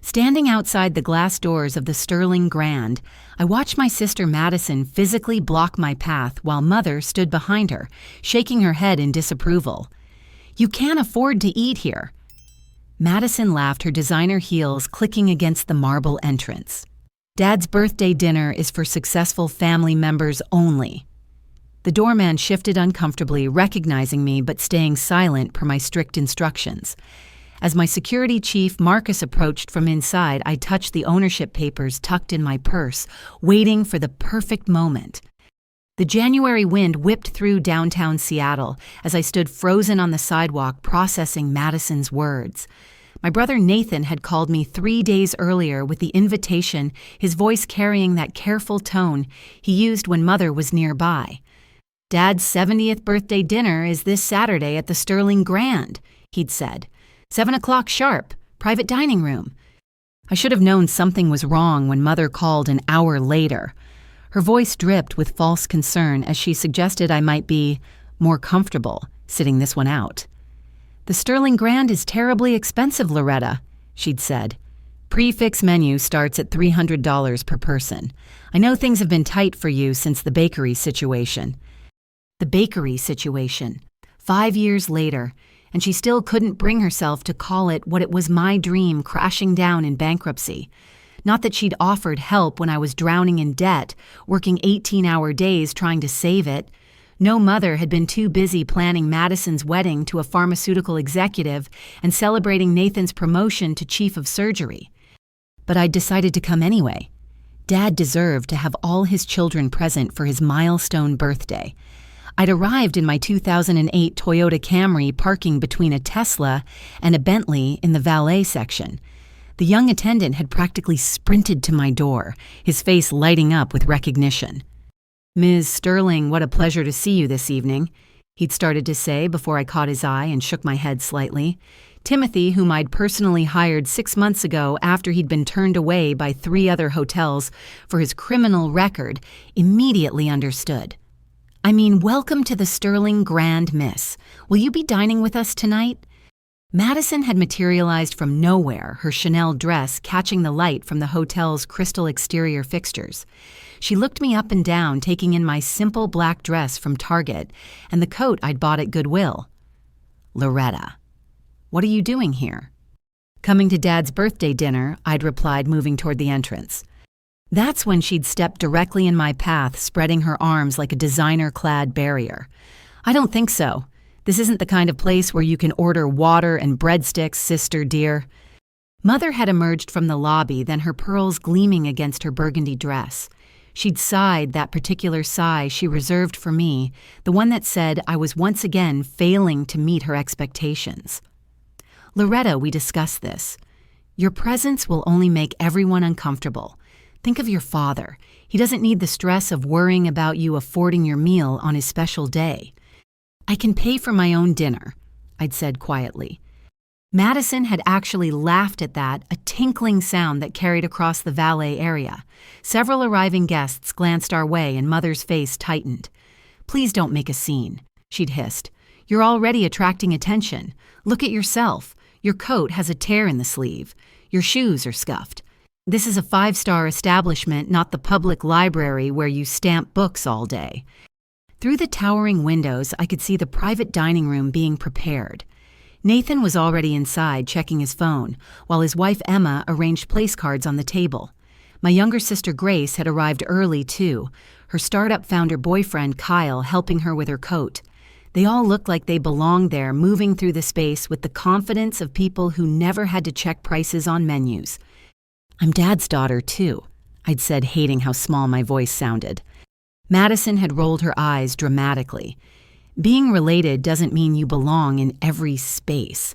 Standing outside the glass doors of the Sterling Grand, I watched my sister Madison physically block my path while Mother stood behind her, shaking her head in disapproval. "You can't afford to eat here." Madison laughed, her designer heels clicking against the marble entrance. "Dad's birthday dinner is for successful family members only." The doorman shifted uncomfortably, recognizing me but staying silent per my strict instructions. As my security chief, Marcus, approached from inside, I touched the ownership papers tucked in my purse, waiting for the perfect moment. The January wind whipped through downtown Seattle as I stood frozen on the sidewalk processing Madison's words. My brother Nathan had called me 3 days earlier with the invitation, his voice carrying that careful tone he used when Mother was nearby. "Dad's 70th birthday dinner is this Saturday at the Sterling Grand," he'd said. 7 o'clock sharp, private dining room. I should have known something was wrong when Mother called an hour later. Her voice dripped with false concern as she suggested I might be more comfortable sitting this one out. "The Sterling Grand is terribly expensive, Loretta," she'd said. "Prix menu starts at $300 per person. I know things have been tight for you since the bakery situation." The bakery situation. 5 years later, and she still couldn't bring herself to call it what it was, my dream crashing down in bankruptcy. Not that she'd offered help when I was drowning in debt, working 18-hour days trying to save it. No, Mother had been too busy planning Madison's wedding to a pharmaceutical executive and celebrating Nathan's promotion to chief of surgery. But I'd decided to come anyway. Dad deserved to have all his children present for his milestone birthday. I'd arrived in my 2008 Toyota Camry, parking between a Tesla and a Bentley in the valet section. The young attendant had practically sprinted to my door, his face lighting up with recognition. "Ms. Sterling, what a pleasure to see you this evening," he'd started to say before I caught his eye and shook my head slightly. Timothy, whom I'd personally hired 6 months ago after he'd been turned away by 3 other hotels for his criminal record, immediately understood. "I mean, welcome to the Sterling Grand, miss. Will you be dining with us tonight?" Madison had materialized from nowhere, her Chanel dress catching the light from the hotel's crystal exterior fixtures. She looked me up and down, taking in my simple black dress from Target and the coat I'd bought at Goodwill. "Loretta, what are you doing here?" "Coming to Dad's birthday dinner," I'd replied, moving toward the entrance. That's when she'd stepped directly in my path, spreading her arms like a designer-clad barrier. "I don't think so. This isn't the kind of place where you can order water and breadsticks, sister dear." Mother had emerged from the lobby, then her pearls gleaming against her burgundy dress. She'd sighed that particular sigh she reserved for me, the one that said I was once again failing to meet her expectations. "Loretta, we discussed this. Your presence will only make everyone uncomfortable. Think of your father. He doesn't need the stress of worrying about you affording your meal on his special day." "I can pay for my own dinner," I'd said quietly. Madison had actually laughed at that, a tinkling sound that carried across the valet area. Several arriving guests glanced our way and Mother's face tightened. "Please don't make a scene," she'd hissed. "You're already attracting attention. Look at yourself. Your coat has a tear in the sleeve. Your shoes are scuffed. This is a 5-star establishment, not the public library where you stamp books all day." Through the towering windows, I could see the private dining room being prepared. Nathan was already inside, checking his phone, while his wife Emma arranged place cards on the table. My younger sister Grace had arrived early, too, her startup founder boyfriend Kyle helping her with her coat. They all looked like they belonged there, moving through the space with the confidence of people who never had to check prices on menus. "I'm Dad's daughter, too," I'd said, hating how small my voice sounded. Madison had rolled her eyes dramatically. "Being related doesn't mean you belong in every space.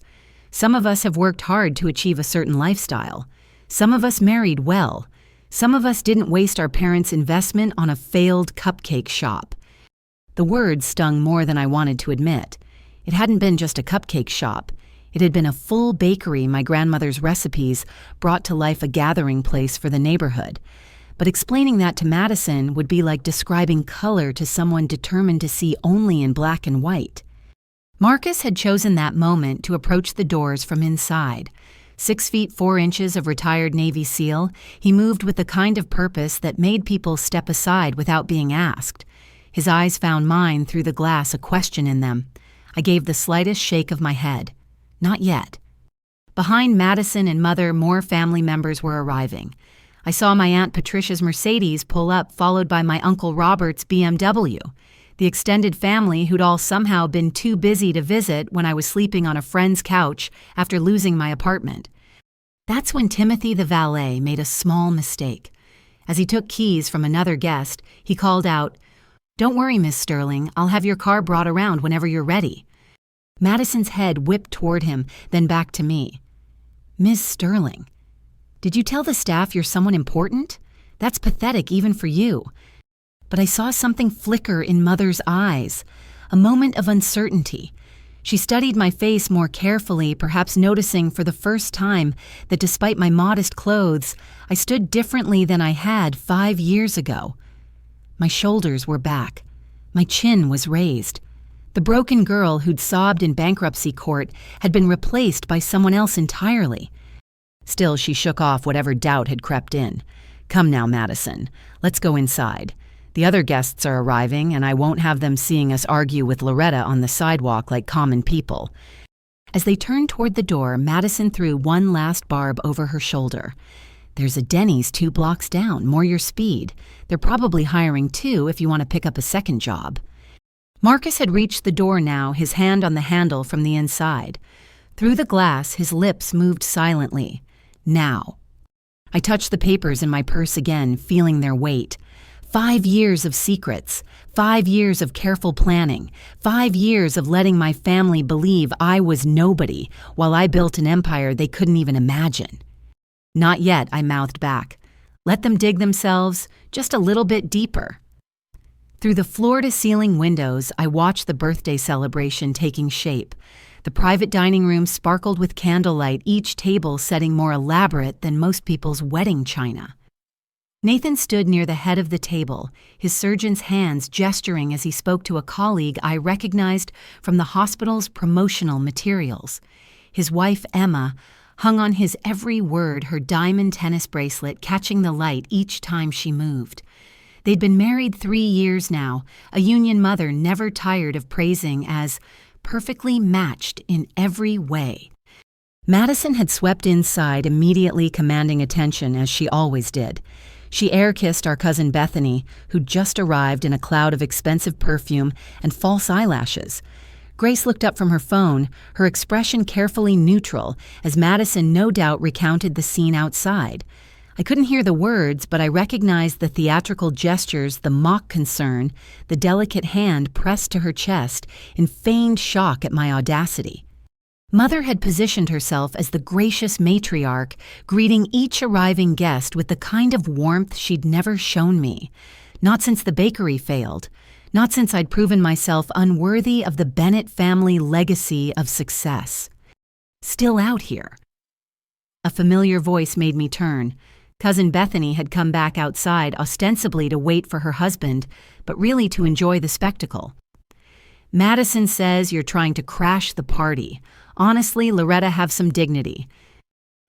Some of us have worked hard to achieve a certain lifestyle. Some of us married well. Some of us didn't waste our parents' investment on a failed cupcake shop." The words stung more than I wanted to admit. It hadn't been just a cupcake shop. It had been a full bakery, my grandmother's recipes brought to life a gathering place for the neighborhood. But explaining that to Madison would be like describing color to someone determined to see only in black and white. Marcus had chosen that moment to approach the doors from inside. 6 feet 4 inches of retired Navy SEAL, he moved with the kind of purpose that made people step aside without being asked. His eyes found mine through the glass, a question in them. I gave the slightest shake of my head. Not yet. Behind Madison and Mother, more family members were arriving. I saw my Aunt Patricia's Mercedes pull up, followed by my Uncle Robert's BMW. The extended family who'd all somehow been too busy to visit when I was sleeping on a friend's couch after losing my apartment. That's when Timothy the valet made a small mistake. As he took keys from another guest, he called out, "Don't worry, Miss Sterling, I'll have your car brought around whenever you're ready." Madison's head whipped toward him, then back to me. "Miss Sterling, did you tell the staff you're someone important? That's pathetic even for you." But I saw something flicker in Mother's eyes, a moment of uncertainty. She studied my face more carefully, perhaps noticing for the first time that despite my modest clothes, I stood differently than I had 5 years ago. My shoulders were back. My chin was raised. The broken girl who'd sobbed in bankruptcy court had been replaced by someone else entirely. Still, she shook off whatever doubt had crept in. "Come now, Madison. Let's go inside. The other guests are arriving, and I won't have them seeing us argue with Loretta on the sidewalk like common people." As they turned toward the door, Madison threw one last barb over her shoulder. "There's a Denny's 2 blocks down. More your speed. They're probably hiring 2 if you want to pick up a second job." Marcus had reached the door now, his hand on the handle from the inside. Through the glass, his lips moved silently. "Now." I touched the papers in my purse again, feeling their weight. 5 years of secrets, 5 years of careful planning, 5 years of letting my family believe I was nobody while I built an empire they couldn't even imagine. "Not yet," I mouthed back. "Let them dig themselves just a little bit deeper." Through the floor-to-ceiling windows, I watched the birthday celebration taking shape. The private dining room sparkled with candlelight, each table setting more elaborate than most people's wedding china. Nathan stood near the head of the table, his surgeon's hands gesturing as he spoke to a colleague I recognized from the hospital's promotional materials. His wife, Emma, hung on his every word, her diamond tennis bracelet catching the light each time she moved. They'd been married 3 years now, a union Mother never tired of praising as perfectly matched in every way. Madison had swept inside, immediately commanding attention as she always did. She air-kissed our cousin Bethany, who'd just arrived in a cloud of expensive perfume and false eyelashes. Grace looked up from her phone, her expression carefully neutral, as Madison no doubt recounted the scene outside. I couldn't hear the words, but I recognized the theatrical gestures, the mock concern, the delicate hand pressed to her chest in feigned shock at my audacity. Mother had positioned herself as the gracious matriarch, greeting each arriving guest with the kind of warmth she'd never shown me. Not since the bakery failed. Not since I'd proven myself unworthy of the Bennett family legacy of success. Still out here. A familiar voice made me turn. Cousin Bethany had come back outside, ostensibly to wait for her husband, but really to enjoy the spectacle. "Madison says you're trying to crash the party. Honestly, Loretta, have some dignity."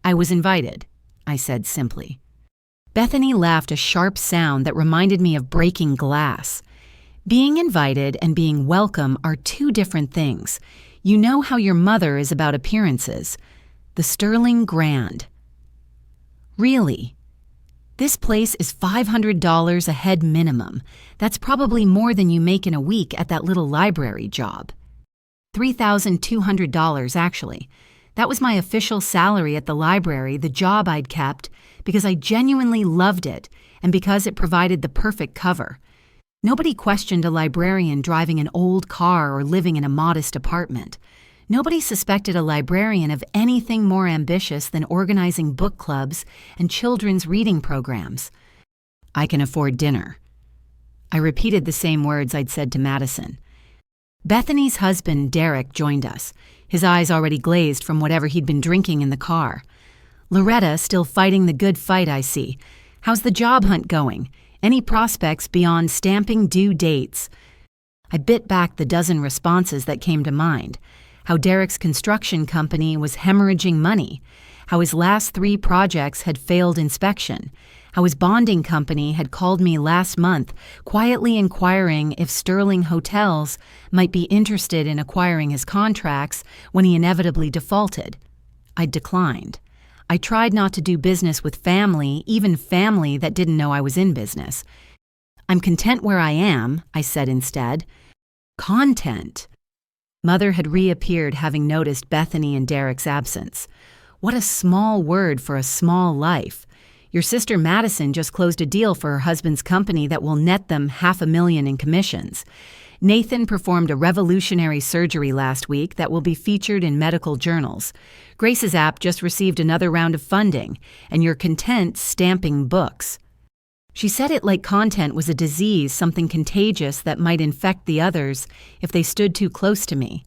"I was invited," I said simply. Bethany laughed a sharp sound that reminded me of breaking glass. Being invited and being welcome are 2 different things. You know how your mother is about appearances. The Sterling Grand. "Really? This place is $500 a head minimum. That's probably more than you make in a week at that little library job." $3,200 actually. That was my official salary at the library, the job I'd kept, because I genuinely loved it and because it provided the perfect cover. Nobody questioned a librarian driving an old car or living in a modest apartment. Nobody suspected a librarian of anything more ambitious than organizing book clubs and children's reading programs. "I can afford dinner." I repeated the same words I'd said to Madison. Bethany's husband, Derek, joined us, his eyes already glazed from whatever he'd been drinking in the car. "Loretta, still fighting the good fight, I see. How's the job hunt going? Any prospects beyond stamping due dates?" I bit back the dozen responses that came to mind. How Derek's construction company was hemorrhaging money, how his last 3 projects had failed inspection, how his bonding company had called me last month, quietly inquiring if Sterling Hotels might be interested in acquiring his contracts when he inevitably defaulted. I declined. I tried not to do business with family, even family that didn't know I was in business. I'm content where I am, I said instead. Content. Mother had reappeared, having noticed Bethany and Derek's absence. What a small word for a small life. Your sister Madison just closed a deal for her husband's company that will net them $500,000 in commissions. Nathan performed a revolutionary surgery last week that will be featured in medical journals. Grace's app just received another round of funding, and you're content stamping books. She said it like content was a disease, something contagious that might infect the others if they stood too close to me.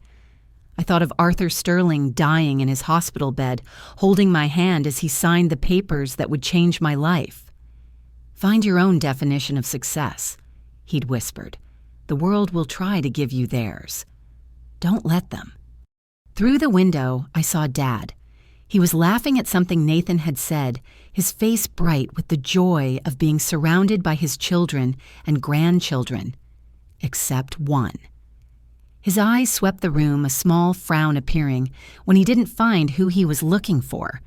I thought of Arthur Sterling dying in his hospital bed, holding my hand as he signed the papers that would change my life. Find your own definition of success, he'd whispered. The world will try to give you theirs. Don't let them. Through the window, I saw Dad. He was laughing at something Nathan had said, his face bright with the joy of being surrounded by his children and grandchildren, except one. His eyes swept the room, a small frown appearing when he didn't find who he was looking for.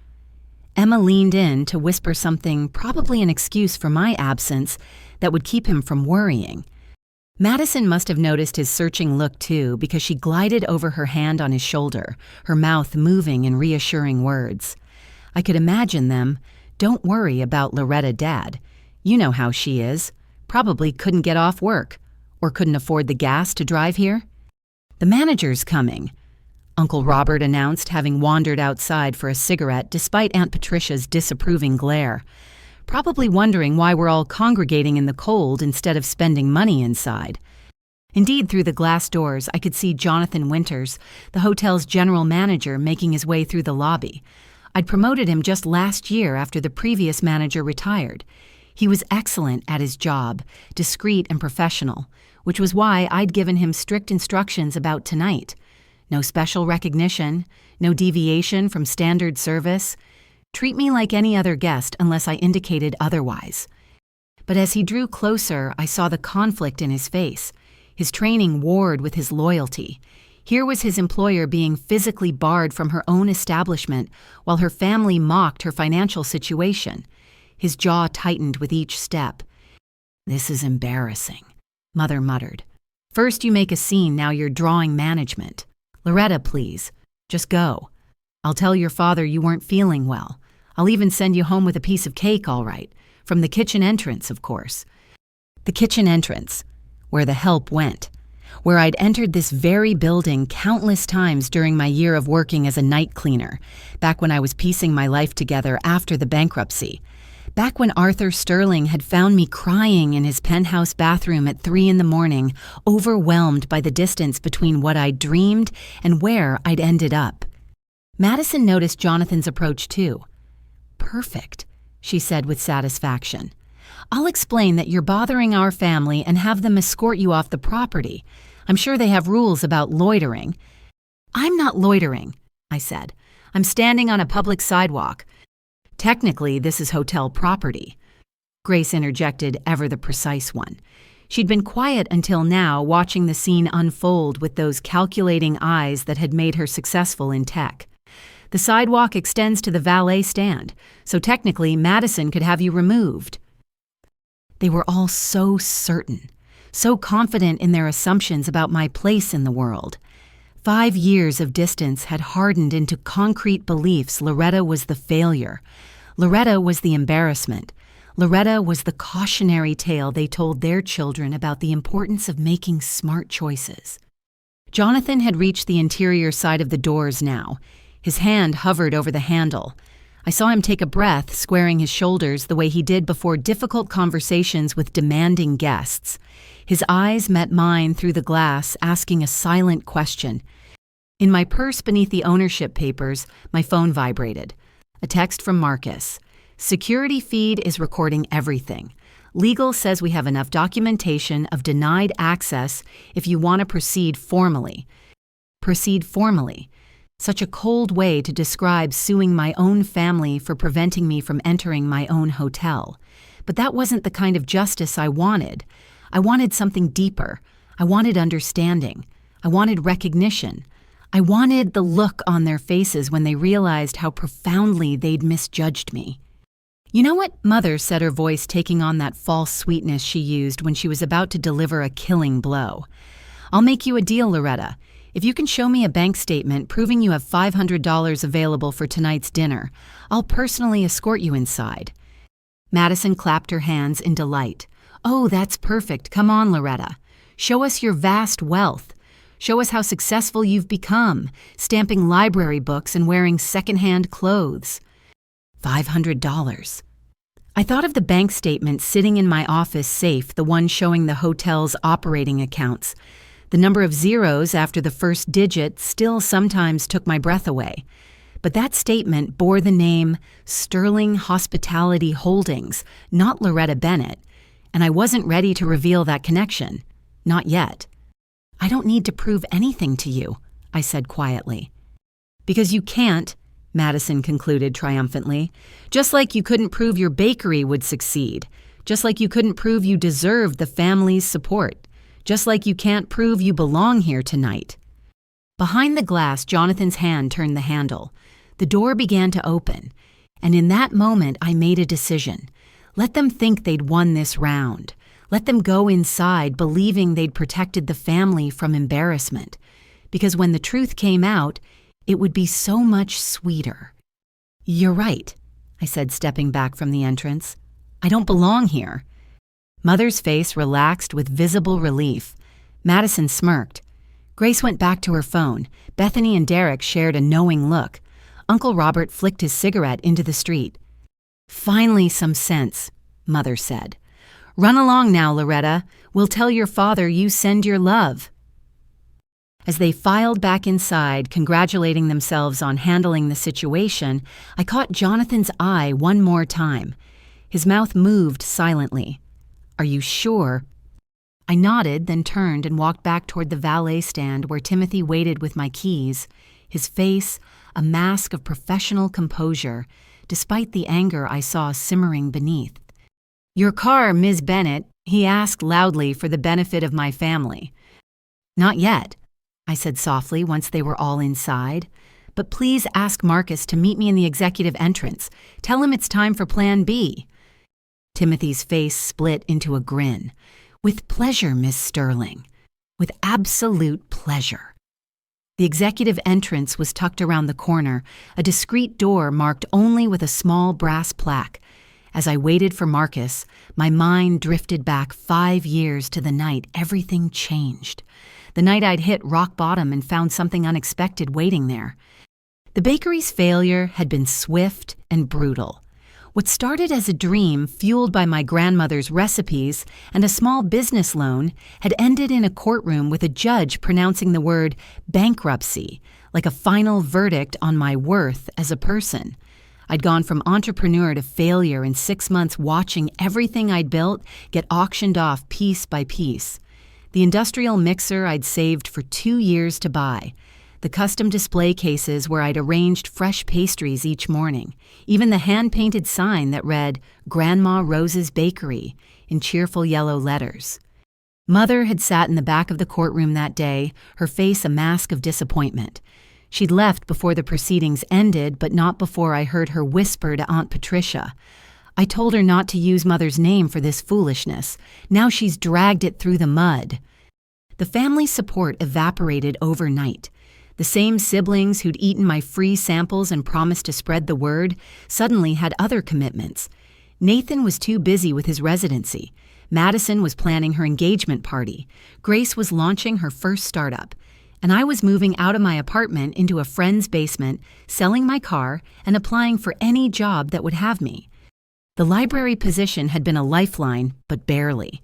Emma leaned in to whisper something, probably an excuse for my absence, that would keep him from worrying. Madison must have noticed his searching look too, because she glided over her hand on his shoulder, her mouth moving in reassuring words. I could imagine them. Don't worry about Loretta, Dad. You know how she is. Probably couldn't get off work, or couldn't afford the gas to drive here. The manager's coming, Uncle Robert announced, having wandered outside for a cigarette despite Aunt Patricia's disapproving glare. Probably wondering why we're all congregating in the cold instead of spending money inside. Indeed, through the glass doors, I could see Jonathan Winters, the hotel's general manager, making his way through the lobby. I'd promoted him just last year after the previous manager retired. He was excellent at his job, discreet and professional, which was why I'd given him strict instructions about tonight. No special recognition, no deviation from standard service. Treat me like any other guest unless I indicated otherwise. But as he drew closer, I saw the conflict in his face. His training warred with his loyalty. Here was his employer being physically barred from her own establishment while her family mocked her financial situation. His jaw tightened with each step. This is embarrassing, Mother muttered. First you make a scene, now you're drawing management. Loretta, please. Just go. I'll tell your father you weren't feeling well. I'll even send you home with a piece of cake, all right. From the kitchen entrance, of course. The kitchen entrance, where the help went. Where I'd entered this very building countless times during my year of working as a night cleaner, back when I was piecing my life together after the bankruptcy. Back when Arthur Sterling had found me crying in his penthouse bathroom at 3 a.m, overwhelmed by the distance between what I'd dreamed and where I'd ended up. Madison noticed Jonathan's approach too. Perfect, she said with satisfaction. I'll explain that you're bothering our family and have them escort you off the property. I'm sure they have rules about loitering. I'm not loitering, I said. I'm standing on a public sidewalk. Technically, this is hotel property. Grace interjected, ever the precise one. She'd been quiet until now, watching the scene unfold with those calculating eyes that had made her successful in tech. The sidewalk extends to the valet stand, so technically Madison could have you removed. They were all so certain, so confident in their assumptions about my place in the world. 5 years of distance had hardened into concrete beliefs Loretta was the failure. Loretta was the embarrassment. Loretta was the cautionary tale they told their children about the importance of making smart choices. Jonathan had reached the interior side of the doors now. His hand hovered over the handle. I saw him take a breath, squaring his shoulders the way he did before difficult conversations with demanding guests. His eyes met mine through the glass, asking a silent question. In my purse beneath the ownership papers, my phone vibrated. A text from Marcus. Security feed is recording everything. Legal says we have enough documentation of denied access if you want to proceed formally. Proceed formally. Such a cold way to describe suing my own family for preventing me from entering my own hotel. But that wasn't the kind of justice I wanted. I wanted something deeper. I wanted understanding. I wanted recognition. I wanted the look on their faces when they realized how profoundly they'd misjudged me. "You know what?" Mother said, her voice taking on that false sweetness she used when she was about to deliver a killing blow. "I'll make you a deal, Loretta. If you can show me a bank statement proving you have $500 available for tonight's dinner, I'll personally escort you inside." Madison clapped her hands in delight. "Oh, that's perfect. Come on, Loretta. Show us your vast wealth. Show us how successful you've become, stamping library books and wearing secondhand clothes." $500. I thought of the bank statement sitting in my office safe, the one showing the hotel's operating accounts. The number of zeros after the first digit still sometimes took my breath away. But that statement bore the name Sterling Hospitality Holdings, not Loretta Bennett, and I wasn't ready to reveal that connection. Not yet. "I don't need to prove anything to you," I said quietly. "Because you can't," Madison concluded triumphantly. "Just like you couldn't prove your bakery would succeed. Just like you couldn't prove you deserved the family's support. Just like you can't prove you belong here tonight." Behind the glass, Jonathan's hand turned the handle. The door began to open, and in that moment I made a decision. Let them think they'd won this round. Let them go inside believing they'd protected the family from embarrassment. Because when the truth came out, it would be so much sweeter. "You're right," I said, stepping back from the entrance. "I don't belong here." Mother's face relaxed with visible relief. Madison smirked. Grace went back to her phone. Bethany and Derek shared a knowing look. Uncle Robert flicked his cigarette into the street. "Finally some sense," Mother said. "Run along now, Loretta. We'll tell your father you send your love." As they filed back inside, congratulating themselves on handling the situation, I caught Jonathan's eye one more time. His mouth moved silently. "Are you sure?" I nodded, then turned and walked back toward the valet stand where Timothy waited with my keys, his face a mask of professional composure, despite the anger I saw simmering beneath. "Your car, Ms. Bennett," he asked loudly for the benefit of my family. "Not yet," I said softly once they were all inside. "But please ask Marcus to meet me in the executive entrance. Tell him it's time for Plan B." Timothy's face split into a grin. "With pleasure, Miss Sterling. With absolute pleasure." The executive entrance was tucked around the corner, a discreet door marked only with a small brass plaque. As I waited for Marcus, my mind drifted back 5 years to the night everything changed. The night I'd hit rock bottom and found something unexpected waiting there. The bakery's failure had been swift and brutal. What started as a dream fueled by my grandmother's recipes and a small business loan had ended in a courtroom with a judge pronouncing the word bankruptcy, like a final verdict on my worth as a person. I'd gone from entrepreneur to failure in 6 months, watching everything I'd built get auctioned off piece by piece. The industrial mixer I'd saved for 2 years to buy, the custom display cases where I'd arranged fresh pastries each morning, even the hand-painted sign that read Grandma Rose's Bakery in cheerful yellow letters. Mother had sat in the back of the courtroom that day, her face a mask of disappointment. She'd left before the proceedings ended, but not before I heard her whisper to Aunt Patricia. I told her not to use Mother's name for this foolishness. Now she's dragged it through the mud. The family support evaporated overnight. The same siblings who'd eaten my free samples and promised to spread the word suddenly had other commitments. Nathan was too busy with his residency. Madison was planning her engagement party. Grace was launching her first startup. And I was moving out of my apartment into a friend's basement, selling my car, and applying for any job that would have me. The library position had been a lifeline, but barely.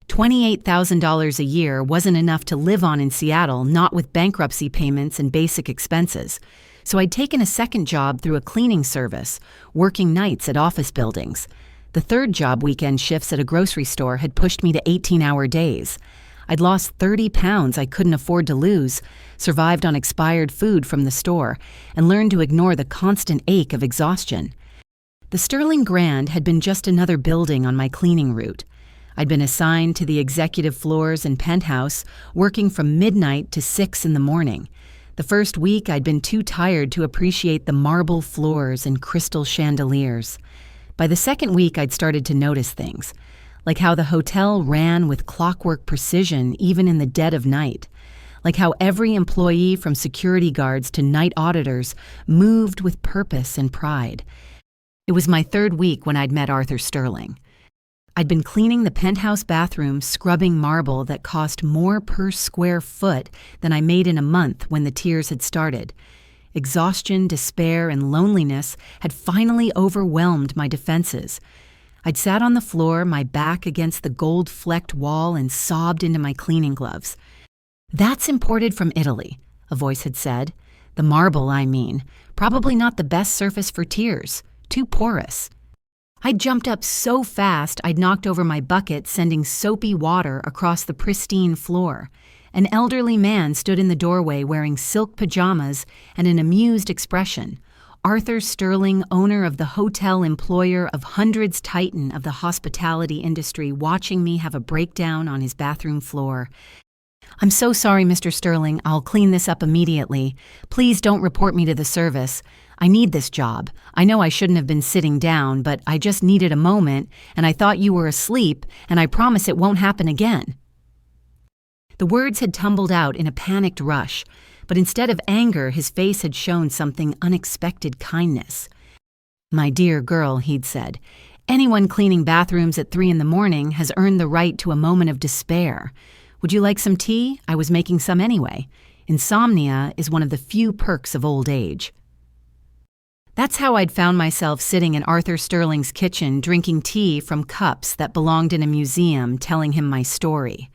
$28,000 a year wasn't enough to live on in Seattle, not with bankruptcy payments and basic expenses. So I'd taken a second job through a cleaning service, working nights at office buildings. The third job, weekend shifts at a grocery store, had pushed me to 18-hour days. I'd lost 30 pounds I couldn't afford to lose, survived on expired food from the store, and learned to ignore the constant ache of exhaustion. The Sterling Grand had been just another building on my cleaning route. I'd been assigned to the executive floors and penthouse, working from midnight to 6 in the morning. The first week, I'd been too tired to appreciate the marble floors and crystal chandeliers. By the second week, I'd started to notice things, like how the hotel ran with clockwork precision even in the dead of night, like how every employee from security guards to night auditors moved with purpose and pride. It was my third week when I'd met Arthur Sterling. I'd been cleaning the penthouse bathroom, scrubbing marble that cost more per square foot than I made in a month when the tears had started. Exhaustion, despair, and loneliness had finally overwhelmed my defenses. I'd sat on the floor, my back against the gold-flecked wall, and sobbed into my cleaning gloves. "That's imported from Italy," a voice had said. "The marble, I mean. Probably not the best surface for tears. Too porous." I'd jumped up so fast I'd knocked over my bucket, sending soapy water across the pristine floor. An elderly man stood in the doorway wearing silk pajamas and an amused expression. Arthur Sterling, owner of the hotel, employer of hundreds, titan of the hospitality industry, watching me have a breakdown on his bathroom floor. "I'm so sorry, Mr. Sterling. I'll clean this up immediately. Please don't report me to the service. I need this job. I know I shouldn't have been sitting down, but I just needed a moment, and I thought you were asleep, and I promise it won't happen again." The words had tumbled out in a panicked rush, but instead of anger, his face had shown something unexpected kindness. "My dear girl," he'd said, "anyone cleaning bathrooms at 3 in the morning has earned the right to a moment of despair. Would you like some tea? I was making some anyway. Insomnia is one of the few perks of old age." That's how I'd found myself sitting in Arthur Sterling's kitchen drinking tea from cups that belonged in a museum, telling him my story.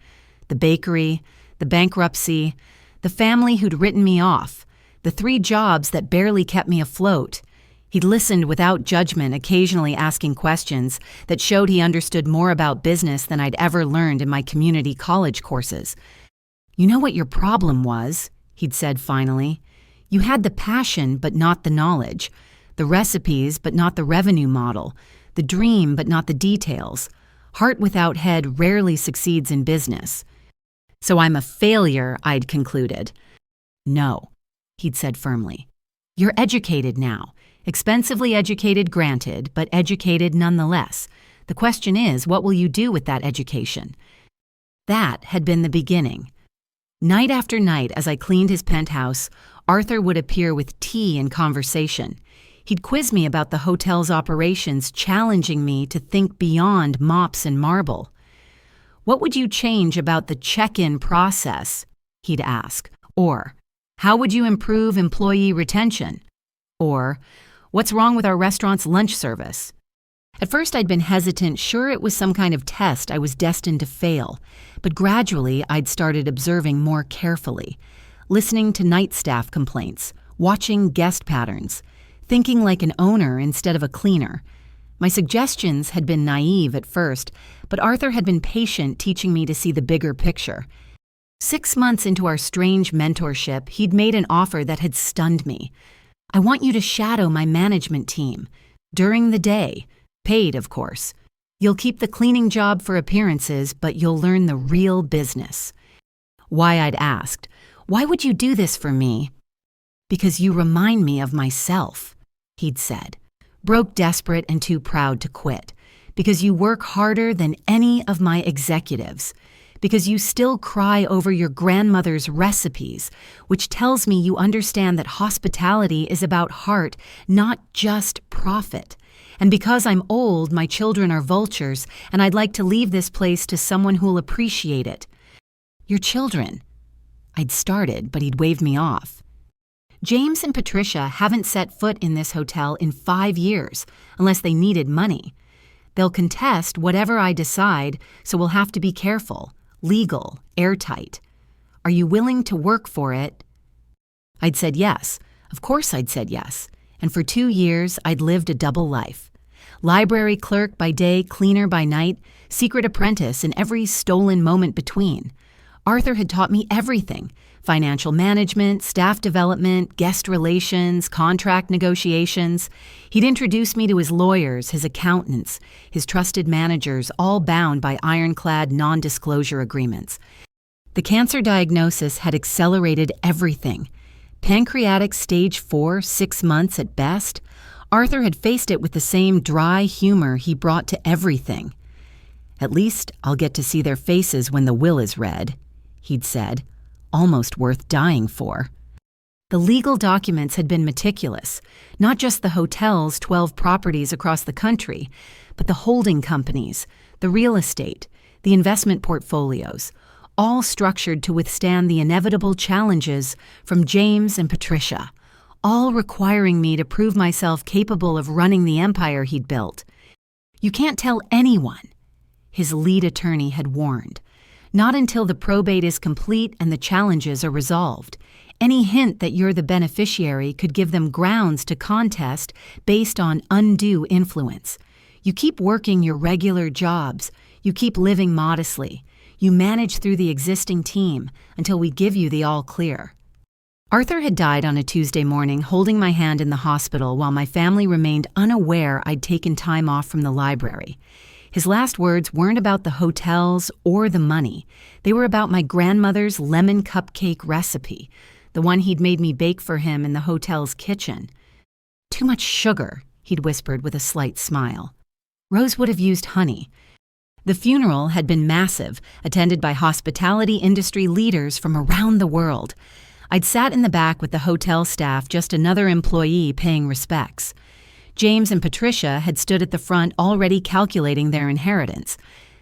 The bakery, the bankruptcy, the family who'd written me off, the 3 jobs that barely kept me afloat. He'd listened without judgment, occasionally asking questions that showed he understood more about business than I'd ever learned in my community college courses. "You know what your problem was," he'd said finally. "You had the passion but not the knowledge, the recipes but not the revenue model, the dream but not the details. Heart without head rarely succeeds in business." "So I'm a failure," I'd concluded. "No," he'd said firmly. "You're educated now. Expensively educated, granted, but educated nonetheless. The question is, what will you do with that education?" That had been the beginning. Night after night, as I cleaned his penthouse, Arthur would appear with tea and conversation. He'd quiz me about the hotel's operations, challenging me to think beyond mops and marble. "What would you change about the check-in process?" he'd ask. Or, "How would you improve employee retention?" Or, "What's wrong with our restaurant's lunch service?" At first I'd been hesitant, sure it was some kind of test I was destined to fail, but gradually I'd started observing more carefully, listening to night staff complaints, watching guest patterns, thinking like an owner instead of a cleaner. My suggestions had been naive at first, but Arthur had been patient, teaching me to see the bigger picture. 6 months into our strange mentorship, he'd made an offer that had stunned me. "I want you to shadow my management team. During the day. Paid, of course. You'll keep the cleaning job for appearances, but you'll learn the real business." Why, I'd asked, "Why would you do this for me?" "Because you remind me of myself," he'd said, "broke, desperate, and too proud to quit. Because you work harder than any of my executives. Because you still cry over your grandmother's recipes, which tells me you understand that hospitality is about heart, not just profit. And because I'm old, my children are vultures, and I'd like to leave this place to someone who'll appreciate it." "Your children?" I'd started, but he'd waved me off. "James and Patricia haven't set foot in this hotel in 5 years, unless they needed money. They'll contest whatever I decide, so we'll have to be careful. Legal, airtight. Are you willing to work for it?" I'd said yes. Of course I'd said yes. And for 2 years, I'd lived a double life. Library clerk by day, cleaner by night, secret apprentice in every stolen moment between. Arthur had taught me everything: financial management, staff development, guest relations, contract negotiations. He'd introduced me to his lawyers, his accountants, his trusted managers, all bound by ironclad non-disclosure agreements. The cancer diagnosis had accelerated everything. Pancreatic stage 4, 6 months at best. Arthur had faced it with the same dry humor he brought to everything. "At least I'll get to see their faces when the will is read," he'd said, almost worth dying for. The legal documents had been meticulous, not just the hotel's 12 properties across the country, but the holding companies, the real estate, the investment portfolios, all structured to withstand the inevitable challenges from James and Patricia, all requiring me to prove myself capable of running the empire he'd built. "You can't tell anyone," his lead attorney had warned. "Not until the probate is complete and the challenges are resolved. Any hint that you're the beneficiary could give them grounds to contest based on undue influence. You keep working your regular jobs. You keep living modestly. You manage through the existing team until we give you the all clear." Arthur had died on a Tuesday morning, holding my hand in the hospital while my family remained unaware I'd taken time off from the library. His last words weren't about the hotels or the money. They were about my grandmother's lemon cupcake recipe, the one he'd made me bake for him in the hotel's kitchen. "Too much sugar," he'd whispered with a slight smile. "Rose would have used honey." The funeral had been massive, attended by hospitality industry leaders from around the world. I'd sat in the back with the hotel staff, just another employee paying respects. James and Patricia had stood at the front already calculating their inheritance.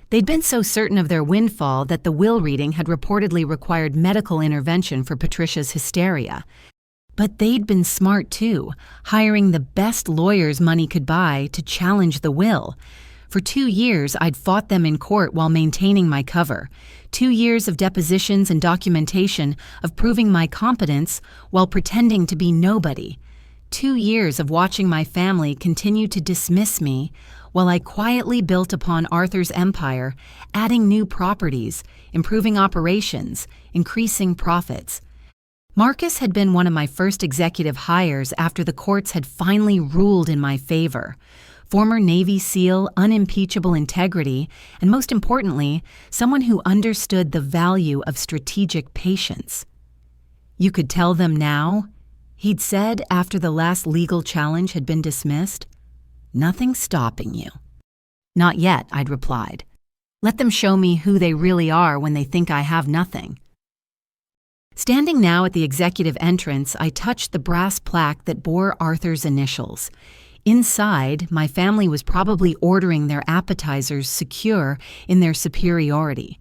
They'd been so certain of their windfall that the will reading had reportedly required medical intervention for Patricia's hysteria. But they'd been smart too, hiring the best lawyers money could buy to challenge the will. For 2 years, I'd fought them in court while maintaining my cover. 2 years of depositions and documentation of proving my competence while pretending to be nobody. 2 years of watching my family continue to dismiss me while I quietly built upon Arthur's empire, adding new properties, improving operations, increasing profits. Marcus had been one of my first executive hires after the courts had finally ruled in my favor. Former Navy SEAL, unimpeachable integrity, and most importantly, someone who understood the value of strategic patience. "You could tell them now," he'd said after the last legal challenge had been dismissed. "Nothing's stopping you." "Not yet," I'd replied. "Let them show me who they really are when they think I have nothing." Standing now at the executive entrance, I touched the brass plaque that bore Arthur's initials. Inside, my family was probably ordering their appetizers secure in their superiority.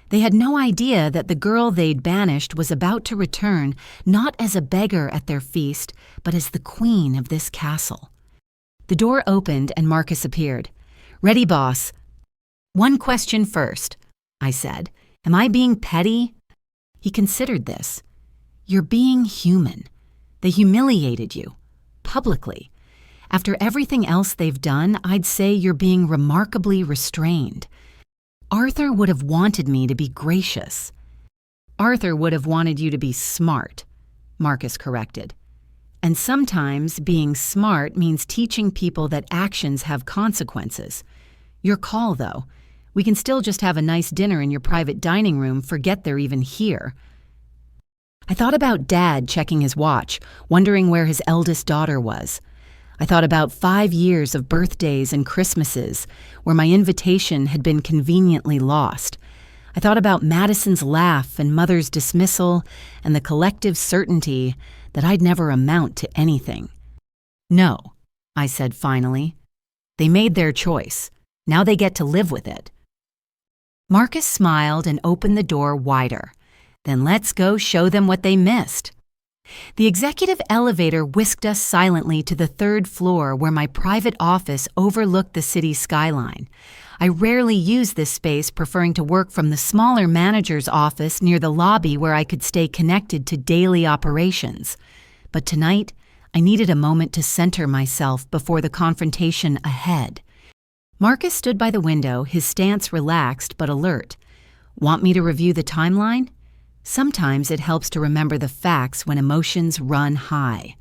They had no idea that the girl they'd banished was about to return not as a beggar at their feast, but as the queen of this castle. The door opened and Marcus appeared. "Ready, boss." "One question first," I said. "Am I being petty?" He considered this. "You're being human. They humiliated you. Publicly. After everything else they've done, I'd say you're being remarkably restrained. Arthur would have wanted me to be gracious." "Arthur would have wanted you to be smart," Marcus corrected. "And sometimes being smart means teaching people that actions have consequences. Your call, though. We can still just have a nice dinner in your private dining room, forget they're even here." I thought about Dad checking his watch, wondering where his eldest daughter was. I thought about 5 years of birthdays and Christmases where my invitation had been conveniently lost. I thought about Madison's laugh and Mother's dismissal and the collective certainty that I'd never amount to anything. "No," I said finally. "They made their choice. Now they get to live with it." Marcus smiled and opened the door wider. "Then let's go show them what they missed." The executive elevator whisked us silently to the 3rd floor where my private office overlooked the city skyline. I rarely used this space, preferring to work from the smaller manager's office near the lobby where I could stay connected to daily operations. But tonight, I needed a moment to center myself before the confrontation ahead. Marcus stood by the window, his stance relaxed but alert. Want me to review the timeline? Sometimes it helps to remember the facts when emotions run high.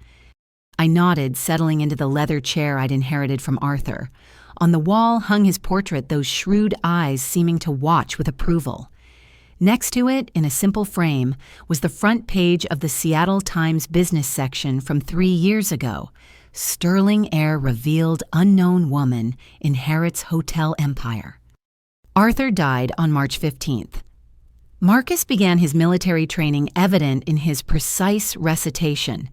I nodded, settling into the leather chair I'd inherited from Arthur. On the wall hung his portrait, those shrewd eyes seeming to watch with approval. Next to it, in a simple frame, was the front page of the Seattle Times business section from 3 years ago. Sterling heir revealed, unknown woman inherits hotel empire. Arthur died on March 15th. Marcus began his military training evident in his precise recitation.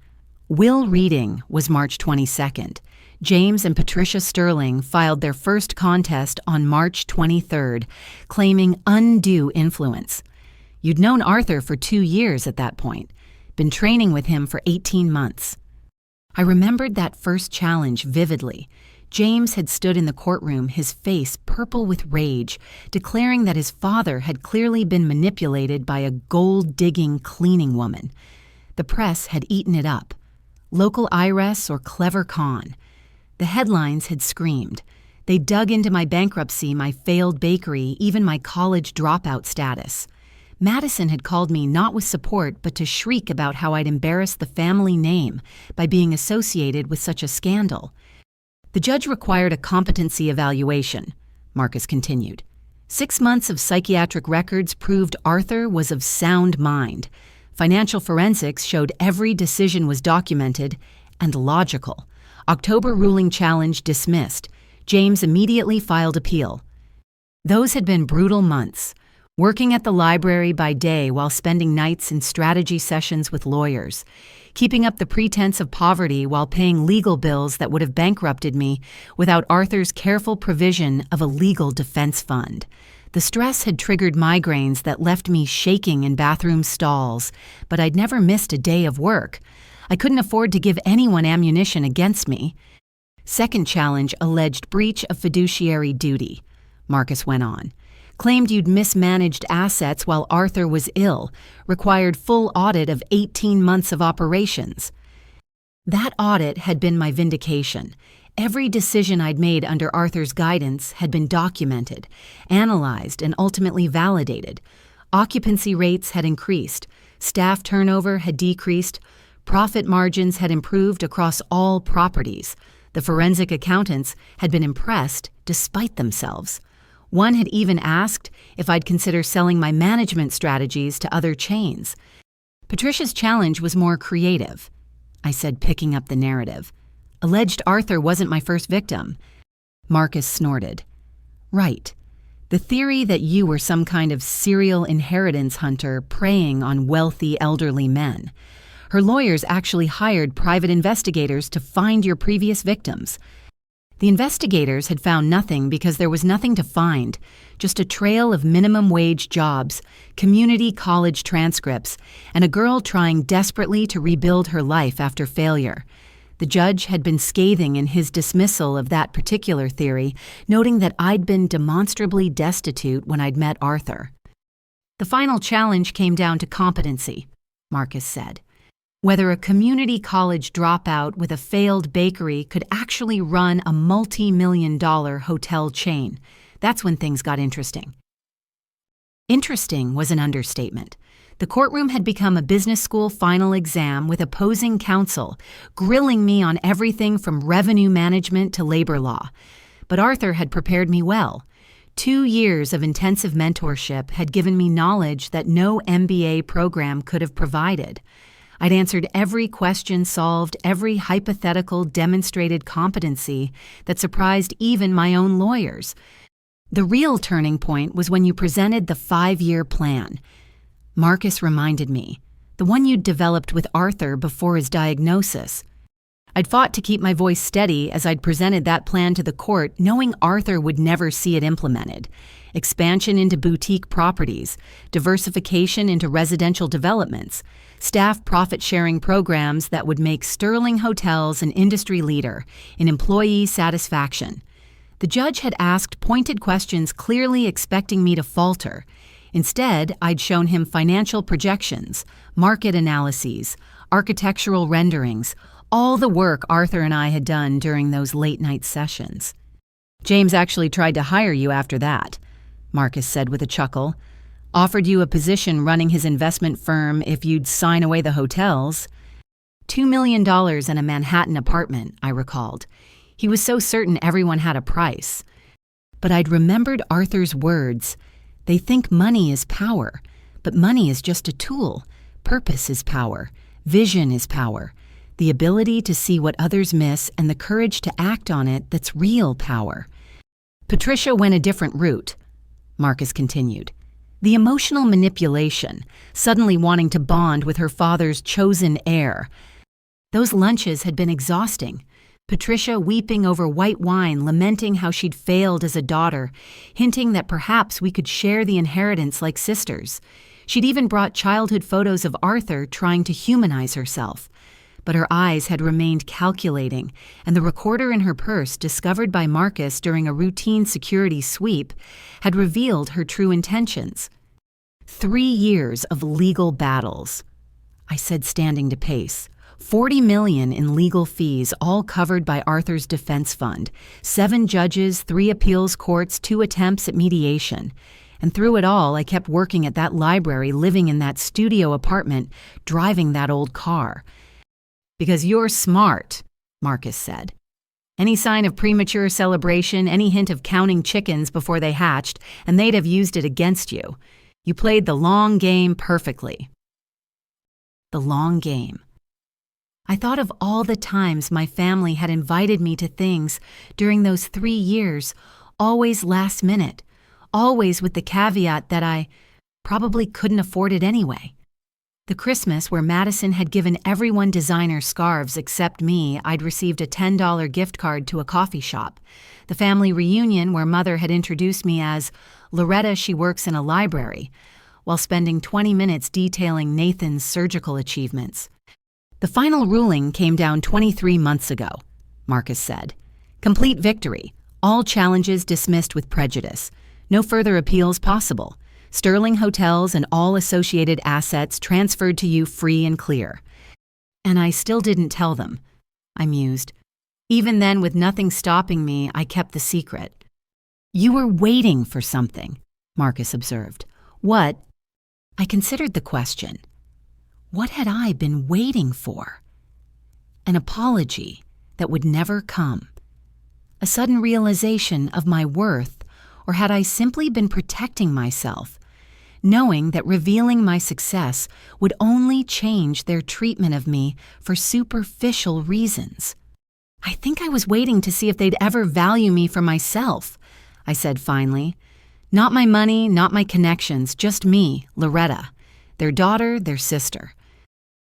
Will reading was March 22nd. James and Patricia Sterling filed their first contest on March 23rd, claiming undue influence. You'd known Arthur for 2 years at that point, been training with him for 18 months. I remembered that first challenge vividly. James had stood in the courtroom, his face purple with rage, declaring that his father had clearly been manipulated by a gold-digging cleaning woman. The press had eaten it up. Local IRS or clever con. The headlines had screamed. They dug into my bankruptcy, my failed bakery, even my college dropout status. Madison had called me not with support, but to shriek about how I'd embarrassed the family name by being associated with such a scandal. The judge required a competency evaluation, Marcus continued. 6 months of psychiatric records proved Arthur was of sound mind. Financial forensics showed every decision was documented and logical. October ruling challenge dismissed. James immediately filed appeal. Those had been brutal months. Working at the library by day while spending nights in strategy sessions with lawyers. Keeping up the pretense of poverty while paying legal bills that would have bankrupted me without Arthur's careful provision of a legal defense fund. The stress had triggered migraines that left me shaking in bathroom stalls, but I'd never missed a day of work. I couldn't afford to give anyone ammunition against me. Second challenge alleged breach of fiduciary duty, Marcus went on. Claimed you'd mismanaged assets while Arthur was ill, required full audit of 18 months of operations. That audit had been my vindication. Every decision I'd made under Arthur's guidance had been documented, analyzed, and ultimately validated. Occupancy rates had increased, staff turnover had decreased, profit margins had improved across all properties. The forensic accountants had been impressed despite themselves. One had even asked if I'd consider selling my management strategies to other chains. Patricia's challenge was more creative, I said, picking up the narrative. Alleged Arthur wasn't my first victim. Marcus snorted. Right. The theory that you were some kind of serial inheritance hunter preying on wealthy elderly men. Her lawyers actually hired private investigators to find your previous victims. The investigators had found nothing because there was nothing to find, just a trail of minimum wage jobs, community college transcripts, and a girl trying desperately to rebuild her life after failure. The judge had been scathing in his dismissal of that particular theory, noting that I'd been demonstrably destitute when I'd met Arthur. The final challenge came down to competency, Marcus said. Whether a community college dropout with a failed bakery could actually run a multi-million-dollar hotel chain. That's when things got interesting. Interesting was an understatement. The courtroom had become a business school final exam with opposing counsel, grilling me on everything from revenue management to labor law. But Arthur had prepared me well. 2 years of intensive mentorship had given me knowledge that no MBA program could have provided. I'd answered every question, solved every hypothetical, demonstrated competency that surprised even my own lawyers. The real turning point was when you presented the 5-year plan. Marcus reminded me, the one you'd developed with Arthur before his diagnosis. I'd fought to keep my voice steady as I'd presented that plan to the court, knowing Arthur would never see it implemented. Expansion into boutique properties, diversification into residential developments, staff profit-sharing programs that would make Sterling Hotels an industry leader in employee satisfaction. The judge had asked pointed questions, clearly expecting me to falter. Instead, I'd shown him financial projections, market analyses, architectural renderings, all the work Arthur and I had done during those late-night sessions. James actually tried to hire you after that, Marcus said with a chuckle. Offered you a position running his investment firm if you'd sign away the hotels. $2 million in a Manhattan apartment, I recalled. He was so certain everyone had a price. But I'd remembered Arthur's words. They think money is power, but money is just a tool. Purpose is power. Vision is power. The ability to see what others miss and the courage to act on it, that's real power. Patricia went a different route, Marcus continued. The emotional manipulation, suddenly wanting to bond with her father's chosen heir. Those lunches had been exhausting. Patricia weeping over white wine, lamenting how she'd failed as a daughter, hinting that perhaps we could share the inheritance like sisters. She'd even brought childhood photos of Arthur trying to humanize herself. But her eyes had remained calculating, and the recorder in her purse, discovered by Marcus during a routine security sweep, had revealed her true intentions. 3 years of legal battles, I said, standing to pace. $40 million in legal fees, all covered by Arthur's defense fund. 7 judges, 3 appeals courts, 2 attempts at mediation. And through it all, I kept working at that library, living in that studio apartment, driving that old car. Because you're smart, Marcus said. Any sign of premature celebration, any hint of counting chickens before they hatched, and they'd have used it against you. You played the long game perfectly. The long game. I thought of all the times my family had invited me to things during those 3 years, always last minute, always with the caveat that I probably couldn't afford it anyway. The Christmas where Madison had given everyone designer scarves except me, I'd received a $10 gift card to a coffee shop. The family reunion where Mother had introduced me as Loretta, she works in a library, while spending 20 minutes detailing Nathan's surgical achievements. The final ruling came down 23 months ago, Marcus said. Complete victory. All challenges dismissed with prejudice. No further appeals possible. Sterling Hotels and all associated assets transferred to you free and clear. And I still didn't tell them, I mused. Even then, with nothing stopping me, I kept the secret. You were waiting for something, Marcus observed. What? I considered the question. What had I been waiting for? An apology that would never come. A sudden realization of my worth, or had I simply been protecting myself, knowing that revealing my success would only change their treatment of me for superficial reasons? I think I was waiting to see if they'd ever value me for myself, I said finally. Not my money, not my connections, just me, Loretta, their daughter, their sister.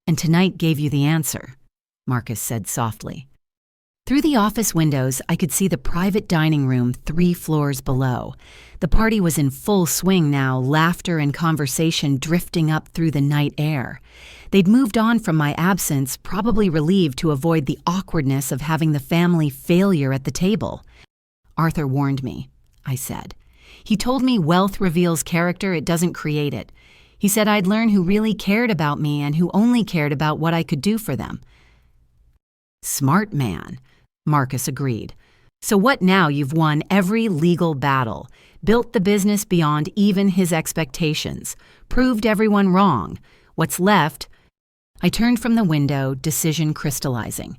And tonight gave you the answer, Marcus said softly. Through the office windows, I could see the private dining room 3 floors below. The party was in full swing now, laughter and conversation drifting up through the night air. They'd moved on from my absence, probably relieved to avoid the awkwardness of having the family failure at the table. Arthur warned me, I said. He told me wealth reveals character, it doesn't create it. He said I'd learn who really cared about me and who only cared about what I could do for them. Smart man, Marcus agreed. So what now? You've won every legal battle, built the business beyond even his expectations, proved everyone wrong. What's left? I turned from the window, decision crystallizing.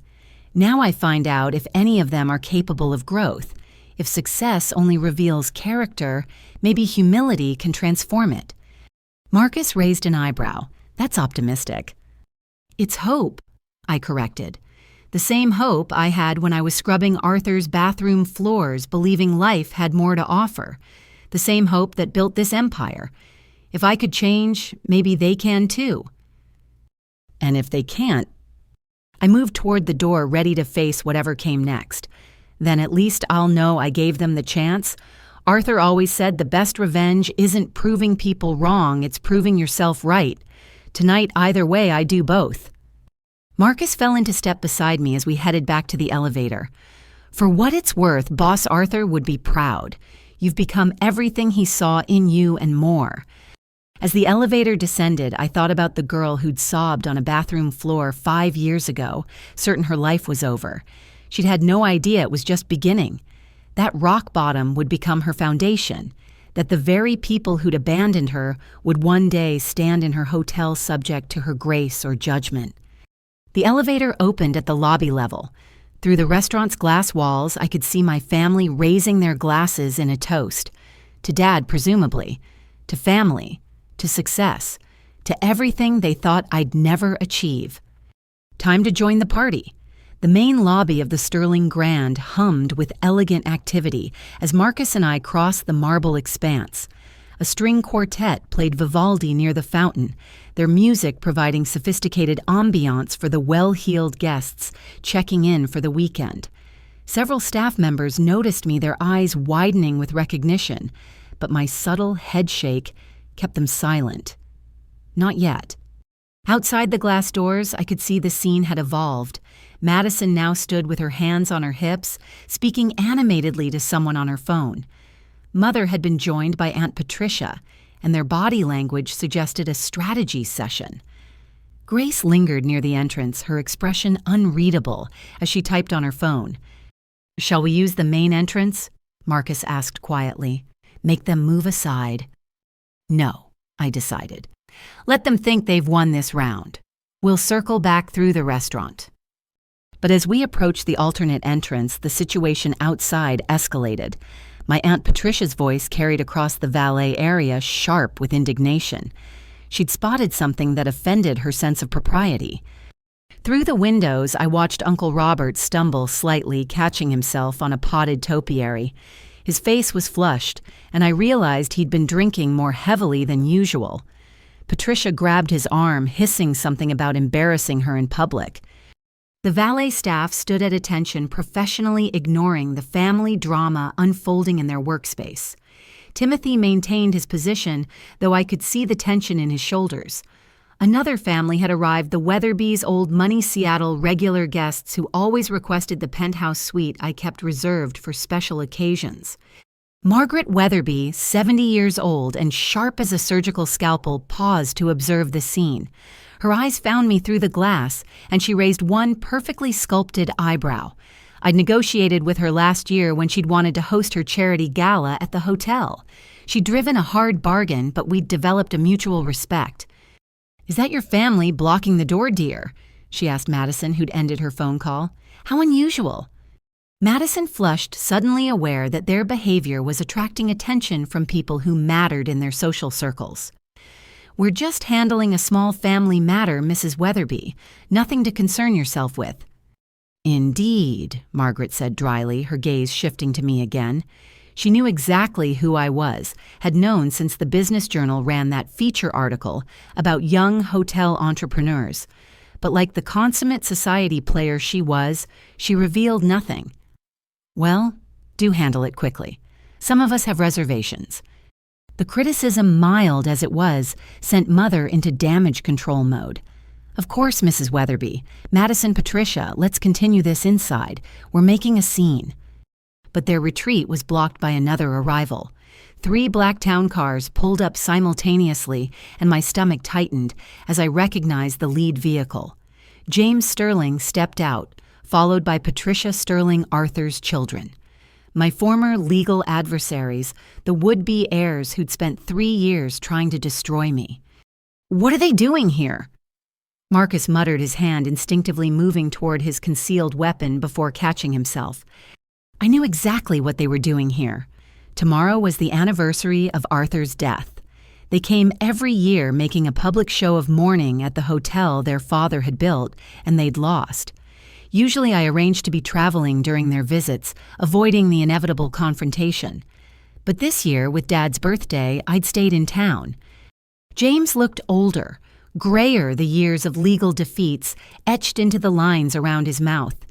Now I find out if any of them are capable of growth. If success only reveals character, maybe humility can transform it. Marcus raised an eyebrow. That's optimistic. It's hope, I corrected. The same hope I had when I was scrubbing Arthur's bathroom floors, believing life had more to offer. The same hope that built this empire. If I could change, maybe they can too. And if they can't, I moved toward the door, ready to face whatever came next. Then at least I'll know I gave them the chance. Arthur always said the best revenge isn't proving people wrong, it's proving yourself right. Tonight, either way, I do both. Marcus fell into step beside me as we headed back to the elevator. For what it's worth, Boss Arthur would be proud. You've become everything he saw in you and more. As the elevator descended, I thought about the girl who'd sobbed on a bathroom floor 5 years ago, certain her life was over. She'd had no idea it was just beginning. That rock bottom would become her foundation. that the very people who'd abandoned her would one day stand in her hotel subject to her grace or judgment. The elevator opened at the lobby level. Through the restaurant's glass walls, I could see my family raising their glasses in a toast. To Dad, presumably. To family. To success. To everything they thought I'd never achieve. Time to join the party. The main lobby of the Sterling Grand hummed with elegant activity as Marcus and I crossed the marble expanse. A string quartet played Vivaldi near the fountain, their music providing sophisticated ambiance for the well-heeled guests checking in for the weekend. Several staff members noticed me, their eyes widening with recognition, but my subtle headshake kept them silent. Not yet. Outside the glass doors, I could see the scene had evolved. Madison now stood with her hands on her hips, speaking animatedly to someone on her phone. Mother had been joined by Aunt Patricia, and their body language suggested a strategy session. Grace lingered near the entrance, her expression unreadable as she typed on her phone. "Shall we use the main entrance?" Marcus asked quietly. "Make them move aside." "No," I decided. "Let them think they've won this round. We'll circle back through the restaurant." But as we approached the alternate entrance, the situation outside escalated. My Aunt Patricia's voice carried across the valet area, sharp with indignation. She'd spotted something that offended her sense of propriety. Through the windows, I watched Uncle Robert stumble slightly, catching himself on a potted topiary. His face was flushed, and I realized he'd been drinking more heavily than usual. Patricia grabbed his arm, hissing something about embarrassing her in public. The valet staff stood at attention, professionally ignoring the family drama unfolding in their workspace. Timothy maintained his position, though I could see the tension in his shoulders. Another family had arrived, the Weatherby's old Money Seattle regular guests who always requested the penthouse suite I kept reserved for special occasions. Margaret Weatherby, 70 years old and sharp as a surgical scalpel, paused to observe the scene. Her eyes found me through the glass, and she raised one perfectly sculpted eyebrow. I'd negotiated with her last year when she'd wanted to host her charity gala at the hotel. She'd driven a hard bargain, but we'd developed a mutual respect. "Is that your family blocking the door, dear?" she asked Madison, who'd ended her phone call. "How unusual." Madison flushed, suddenly aware that their behavior was attracting attention from people who mattered in their social circles. "We're just handling a small family matter, Mrs. Weatherby. Nothing to concern yourself with." "Indeed," Margaret said dryly, her gaze shifting to me again. She knew exactly who I was, had known since the Business Journal ran that feature article about young hotel entrepreneurs. But like the consummate society player she was, she revealed nothing. "Well, do handle it quickly. Some of us have reservations." The criticism, mild as it was, sent Mother into damage control mode. "Of course, Mrs. Weatherby. Madison, Patricia, let's continue this inside. We're making a scene." But their retreat was blocked by another arrival. 3 black town cars pulled up simultaneously, and my stomach tightened as I recognized the lead vehicle. James Sterling stepped out, followed by Patricia Sterling Arthur's children. My former legal adversaries, the would-be heirs who'd spent 3 years trying to destroy me. "What are they doing here?" Marcus muttered, his hand instinctively moving toward his concealed weapon before catching himself. I knew exactly what they were doing here. Tomorrow was the anniversary of Arthur's death. They came every year making a public show of mourning at the hotel their father had built and they'd lost. Usually I arranged to be traveling during their visits, avoiding the inevitable confrontation. But this year, with Dad's birthday, I'd stayed in town. James looked older, grayer, the years of legal defeats etched into the lines around his mouth.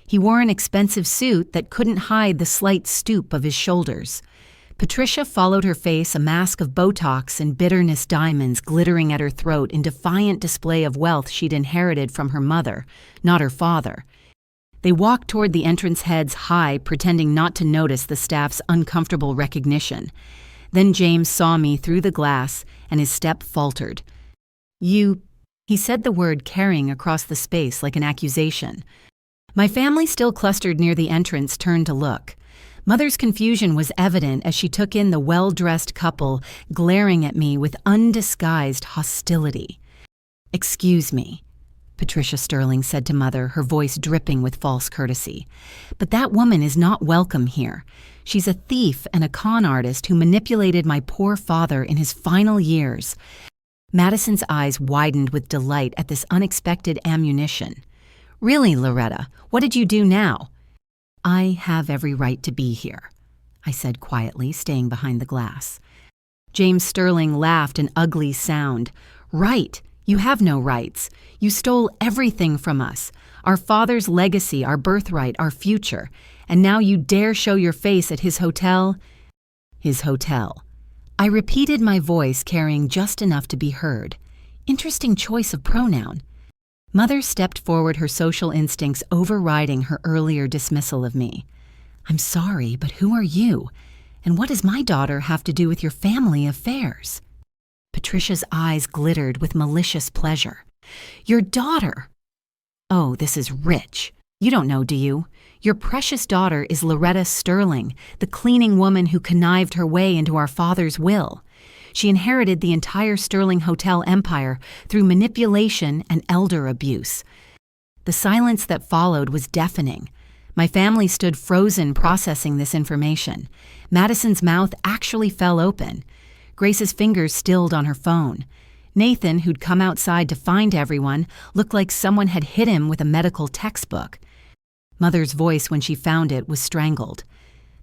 He wore an expensive suit that couldn't hide the slight stoop of his shoulders. Patricia followed her face, a mask of Botox and bitterness diamonds glittering at her throat in defiant display of wealth she'd inherited from her mother, not her father. They walked toward the entrance heads high, pretending not to notice the staff's uncomfortable recognition. Then James saw me through the glass, and his step faltered. "You," he said the word carrying across the space like an accusation. My family, still clustered near the entrance, turned to look. Mother's confusion was evident as she took in the well-dressed couple glaring at me with undisguised hostility. "Excuse me," Patricia Sterling said to Mother, her voice dripping with false courtesy. "But that woman is not welcome here. She's a thief and a con artist who manipulated my poor father in his final years." Madison's eyes widened with delight at this unexpected ammunition. "Really, Loretta, what did you do now?" "I have every right to be here," I said quietly, staying behind the glass. James Sterling laughed an ugly sound. "Right. You have no rights. You stole everything from us, our father's legacy, our birthright, our future, and now you dare show your face at his hotel?" "His hotel." I repeated, my voice carrying just enough to be heard. Interesting choice of pronoun. Mother stepped forward, her social instincts overriding her earlier dismissal of me. "I'm sorry, but who are you? And what does my daughter have to do with your family affairs?" Patricia's eyes glittered with malicious pleasure. "Your daughter!" "Oh, this is rich. You don't know, do you? Your precious daughter is Loretta Sterling, the cleaning woman who connived her way into our father's will. She inherited the entire Sterling Hotel empire through manipulation and elder abuse." The silence that followed was deafening. My family stood frozen processing this information. Madison's mouth actually fell open. Grace's fingers stilled on her phone. Nathan, who'd come outside to find everyone, looked like someone had hit him with a medical textbook. Mother's voice, when she found it, was strangled.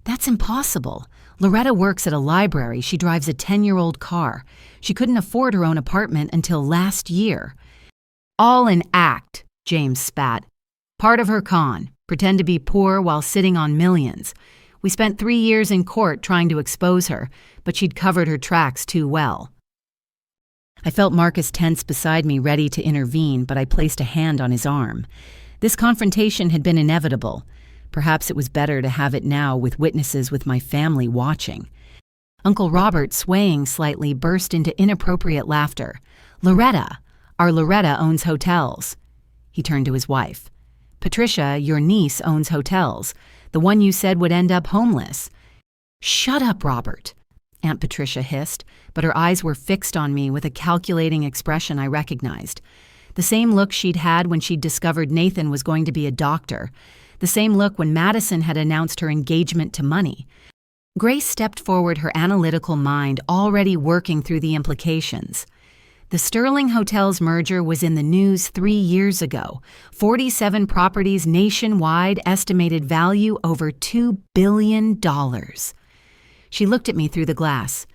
"That's impossible. Loretta works at a library. She drives a 10-year-old car. She couldn't afford her own apartment until last year." "All an act," James spat. "Part of her con. Pretend to be poor while sitting on millions. We spent 3 years in court trying to expose her, but she'd covered her tracks too well." I felt Marcus tense beside me, ready to intervene, but I placed a hand on his arm. This confrontation had been inevitable. Perhaps it was better to have it now with witnesses, with my family watching. Uncle Robert, swaying slightly, burst into inappropriate laughter. "Loretta! Our Loretta owns hotels." He turned to his wife. "Patricia, your niece owns hotels. The one you said would end up homeless." "Shut up, Robert," Aunt Patricia hissed, but her eyes were fixed on me with a calculating expression I recognized. The same look she'd had when she'd discovered Nathan was going to be a doctor. The same look when Madison had announced her engagement to money. Grace stepped forward, her analytical mind already working through the implications. The Sterling Hotels merger was in the news 3 years ago. 47 properties nationwide, estimated value over $2 billion. She looked at me through the glass.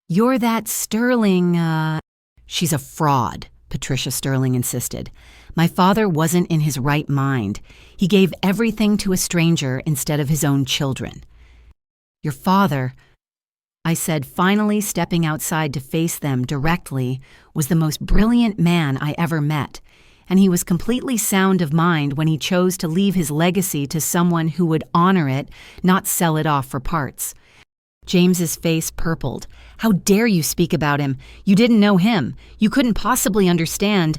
"You're that Sterling, She's a fraud," Patricia Sterling insisted. "My father wasn't in his right mind. He gave everything to a stranger instead of his own children." "Your father," I said, finally stepping outside to face them directly, "was the most brilliant man I ever met, and he was completely sound of mind when he chose to leave his legacy to someone who would honor it, not sell it off for parts." James's face purpled. "How dare you speak about him? You didn't know him. You couldn't possibly understand."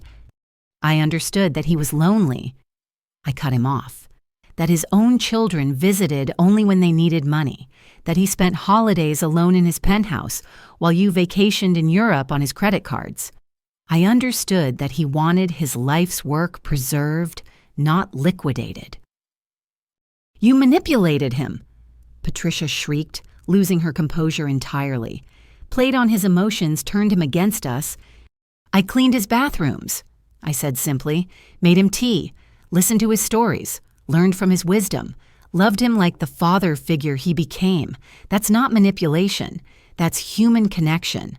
I understood that he was lonely. I cut him off. That his own children visited only when they needed money. That he spent holidays alone in his penthouse while you vacationed in Europe on his credit cards. I understood that he wanted his life's work preserved, not liquidated. "You manipulated him," Patricia shrieked, losing her composure entirely. "Played on his emotions, turned him against us." "I cleaned his bathrooms," I said simply, "made him tea, listened to his stories, learned from his wisdom, loved him like the father figure he became. That's not manipulation. That's human connection."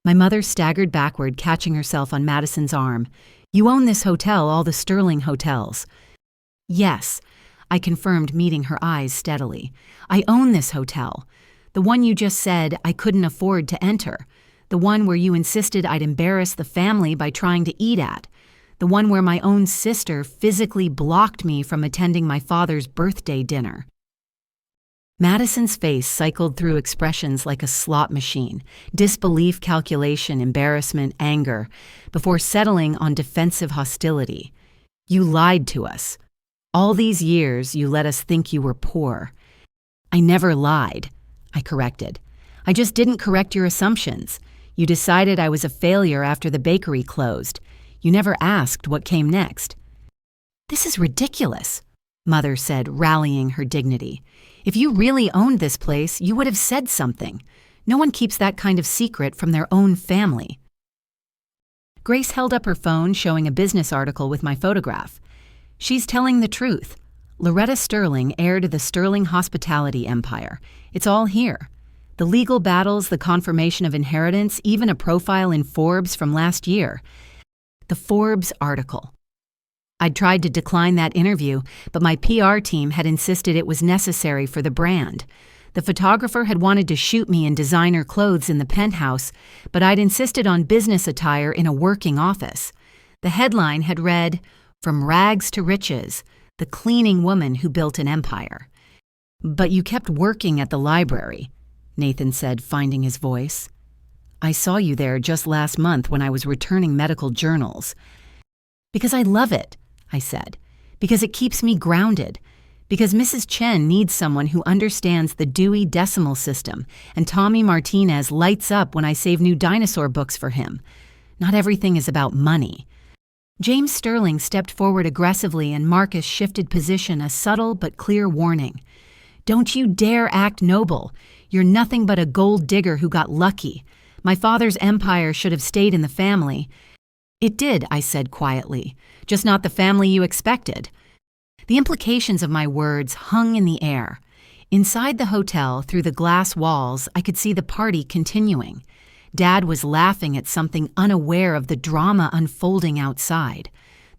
My mother staggered backward, catching herself on Madison's arm. "You own this hotel, all the Sterling hotels." "Yes," I confirmed, meeting her eyes steadily. "I own this hotel. The one you just said I couldn't afford to enter. The one where you insisted I'd embarrass the family by trying to eat at. The one where my own sister physically blocked me from attending my father's birthday dinner." Madison's face cycled through expressions like a slot machine: disbelief, calculation, embarrassment, anger, before settling on defensive hostility. "You lied to us. All these years, you let us think you were poor." I never lied, I corrected. I just didn't correct your assumptions. You decided I was a failure after the bakery closed. You never asked what came next. This is ridiculous, Mother said, rallying her dignity. If you really owned this place, you would have said something. No one keeps that kind of secret from their own family. Grace held up her phone, showing a business article with my photograph. She's telling the truth. Loretta Sterling, heir to the Sterling hospitality empire. It's all here. The legal battles, the confirmation of inheritance, even a profile in Forbes from last year. The Forbes article. I'd tried to decline that interview, but my PR team had insisted it was necessary for the brand. The photographer had wanted to shoot me in designer clothes in the penthouse, but I'd insisted on business attire in a working office. The headline had read, "From Rags to Riches, the cleaning woman who built an empire." "But you kept working at the library," Nathan said, finding his voice. "I saw you there just last month when I was returning medical journals." "Because I love it," I said. "Because it keeps me grounded. Because Mrs. Chen needs someone who understands the Dewey Decimal System, and Tommy Martinez lights up when I save new dinosaur books for him. Not everything is about money." James Sterling stepped forward aggressively, and Marcus shifted position, a subtle but clear warning. "Don't you dare act noble. You're nothing but a gold digger who got lucky. My father's empire should have stayed in the family." "It did," I said quietly, "just not the family you expected." The implications of my words hung in the air. Inside the hotel, through the glass walls, I could see the party continuing. Dad was laughing at something, unaware of the drama unfolding outside.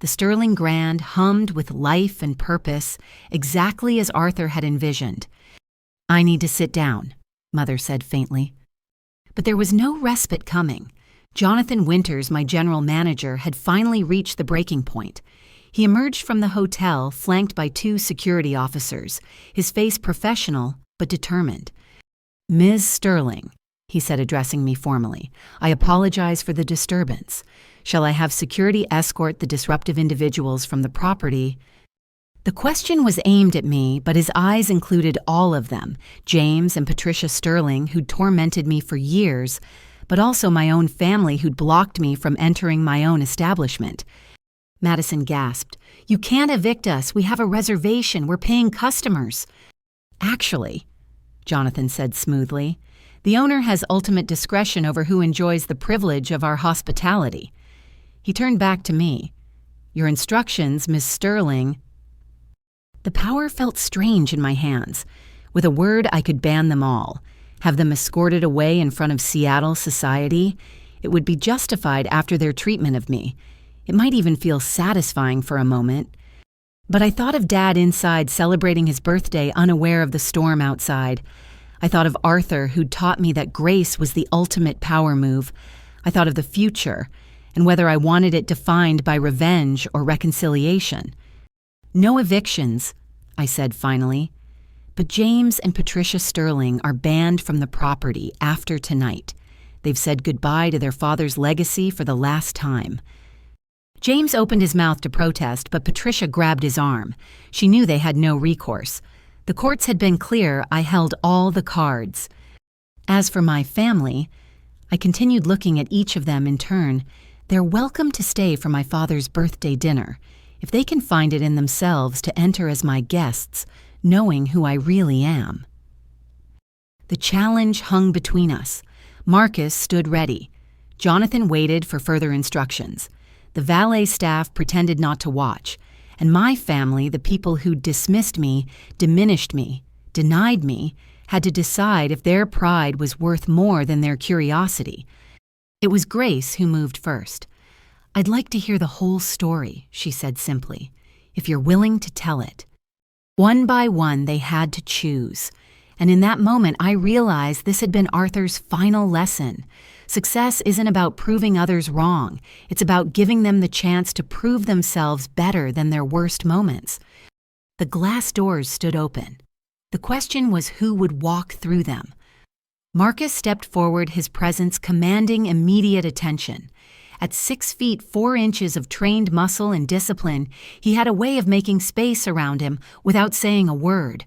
The Sterling Grand hummed with life and purpose, exactly as Arthur had envisioned. "I need to sit down," Mother said faintly. But there was no respite coming. Jonathan Winters, my general manager, had finally reached the breaking point. He emerged from the hotel, flanked by 2 security officers, his face professional but determined. "Ms. Sterling," he said, addressing me formally, "I apologize for the disturbance. Shall I have security escort the disruptive individuals from the property?" The question was aimed at me, but his eyes included all of them, James and Patricia Sterling, who'd tormented me for years, but also my own family who'd blocked me from entering my own establishment. Madison gasped. "You can't evict us. We have a reservation. We're paying customers." "Actually," Jonathan said smoothly, "the owner has ultimate discretion over who enjoys the privilege of our hospitality." He turned back to me. "Your instructions, Miss Sterling." The power felt strange in my hands. With a word, I could ban them all, have them escorted away in front of Seattle society. It would be justified after their treatment of me. It might even feel satisfying for a moment. But I thought of Dad inside celebrating his birthday, unaware of the storm outside. I thought of Arthur, who'd taught me that grace was the ultimate power move. I thought of the future, and whether I wanted it defined by revenge or reconciliation. "No evictions," I said finally. "But James and Patricia Sterling are banned from the property after tonight. They've said goodbye to their father's legacy for the last time." James opened his mouth to protest, but Patricia grabbed his arm. She knew they had no recourse. The courts had been clear. I held all the cards. As for my family, I continued looking at each of them in turn. They're welcome to stay for my father's birthday dinner, if they can find it in themselves to enter as my guests, knowing who I really am. The challenge hung between us. Marcus stood ready. Jonathan waited for further instructions. The valet staff pretended not to watch, and my family, the people who dismissed me, diminished me, denied me, had to decide if their pride was worth more than their curiosity. It was Grace who moved first. "I'd like to hear the whole story," she said simply, "if you're willing to tell it." One by one, they had to choose. And in that moment, I realized this had been Arthur's final lesson. Success isn't about proving others wrong. It's about giving them the chance to prove themselves better than their worst moments. The glass doors stood open. The question was who would walk through them. Marcus stepped forward, his presence commanding immediate attention. At 6 feet 4 inches of trained muscle and discipline, he had a way of making space around him without saying a word.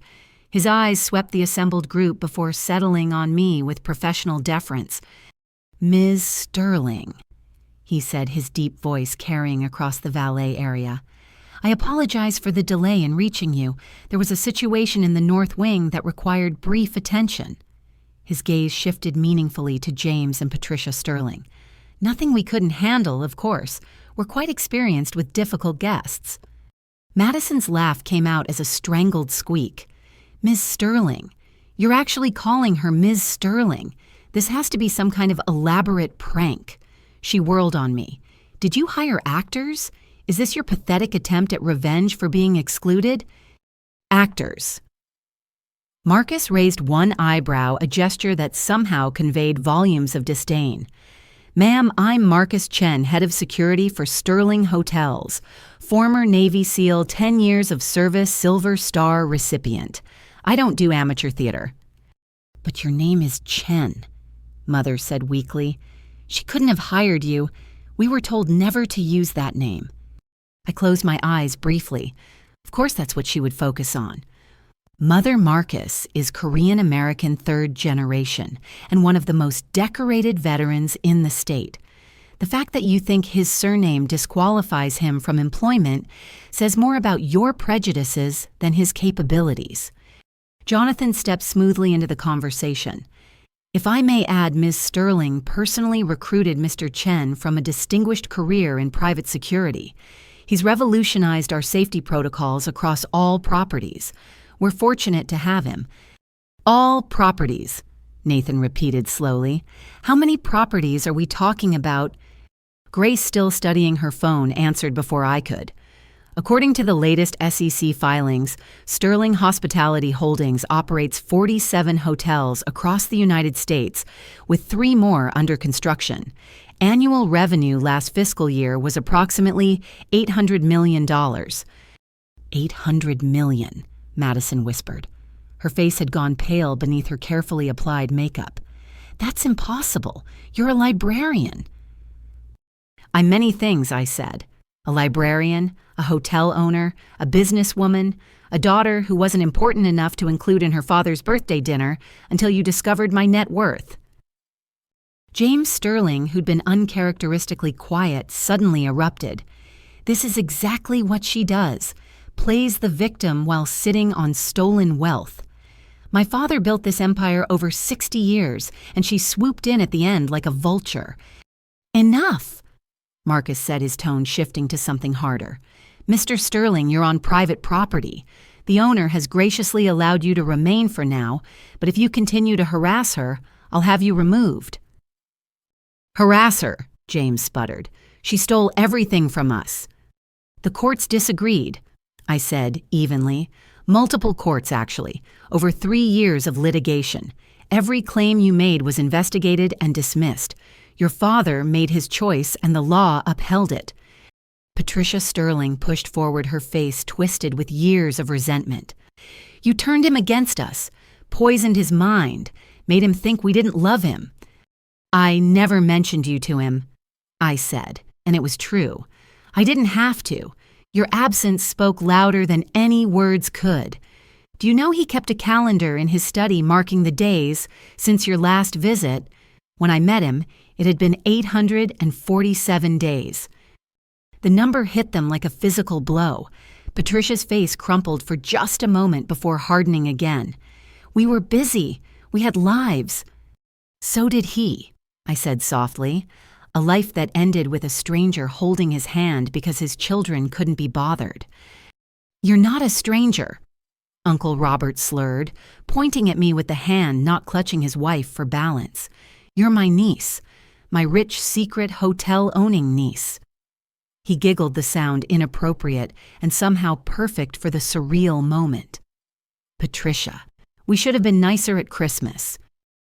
His eyes swept the assembled group before settling on me with professional deference. "Ms. Sterling," he said, his deep voice carrying across the valet area. "I apologize for the delay in reaching you. There was a situation in the North Wing that required brief attention." His gaze shifted meaningfully to James and Patricia Sterling. "Nothing we couldn't handle, of course. We're quite experienced with difficult guests." Madison's laugh came out as a strangled squeak. "Ms. Sterling. You're actually calling her Ms. Sterling. This has to be some kind of elaborate prank." She whirled on me. "Did you hire actors? Is this your pathetic attempt at revenge for being excluded?" "Actors." Marcus raised one eyebrow, a gesture that somehow conveyed volumes of disdain. "Ma'am, I'm Marcus Chen, head of security for Sterling Hotels, former Navy SEAL, 10 years of service, Silver Star recipient. I don't do amateur theater." "But your name is Chen," Mother said weakly. "She couldn't have hired you. We were told never to use that name." I closed my eyes briefly. Of course that's what she would focus on. Mother Marcus is Korean-American third generation and one of the most decorated veterans in the state. The fact that you think his surname disqualifies him from employment says more about your prejudices than his capabilities. Jonathan stepped smoothly into the conversation. "If I may add, Ms. Sterling personally recruited Mr. Chen from a distinguished career in private security. He's revolutionized our safety protocols across all properties. We're fortunate to have him." "All properties," Nathan repeated slowly. "How many properties are we talking about?" Grace, still studying her phone, answered before I could. "According to the latest SEC filings, Sterling Hospitality Holdings operates 47 hotels across the United States, with 3 more under construction. Annual revenue last fiscal year was approximately $800 million. $800 million, Madison whispered. Her face had gone pale beneath her carefully applied makeup. "That's impossible. You're a librarian." "I'm many things," I said. "A librarian, a hotel owner, a businesswoman, a daughter who wasn't important enough to include in her father's birthday dinner until you discovered my net worth." James Sterling, who'd been uncharacteristically quiet, suddenly erupted. "This is exactly what she does. Plays the victim while sitting on stolen wealth. My father built this empire over 60 years, and she swooped in at the end like a vulture." "Enough," Marcus said, his tone shifting to something harder. "Mr. Sterling, you're on private property. The owner has graciously allowed you to remain for now, but if you continue to harass her, I'll have you removed." "Harass her," James sputtered. "She stole everything from us." "The courts disagreed," I said evenly. "Multiple courts, actually, over 3 years of litigation. Every claim you made was investigated and dismissed. Your father made his choice and the law upheld it." Patricia Sterling pushed forward, her face twisted with years of resentment. "You turned him against us, poisoned his mind, made him think we didn't love him." "I never mentioned you to him," I said, and it was true. "I didn't have to. Your absence spoke louder than any words could. Do you know he kept a calendar in his study marking the days since your last visit? When I met him, it had been 847 days. The number hit them like a physical blow. Patricia's face crumpled for just a moment before hardening again. "We were busy. We had lives." "So did he," I said softly. "A life that ended with a stranger holding his hand because his children couldn't be bothered." "You're not a stranger," Uncle Robert slurred, pointing at me with the hand not clutching his wife for balance. "You're my niece, my rich, secret, hotel-owning niece." He giggled, the sound inappropriate and somehow perfect for the surreal moment. "Patricia, we should have been nicer at Christmas."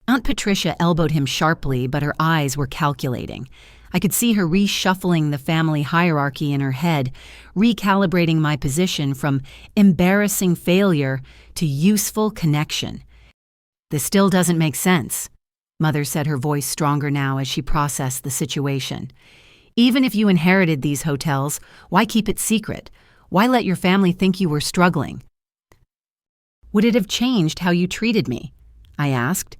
Aunt Patricia elbowed him sharply, but her eyes were calculating. I could see her reshuffling the family hierarchy in her head, recalibrating my position from embarrassing failure to useful connection. "This still doesn't make sense," Mother said, her voice stronger now as she processed the situation. "Even if you inherited these hotels, why keep it secret? Why let your family think you were struggling?" Would it have changed how you treated me? I asked.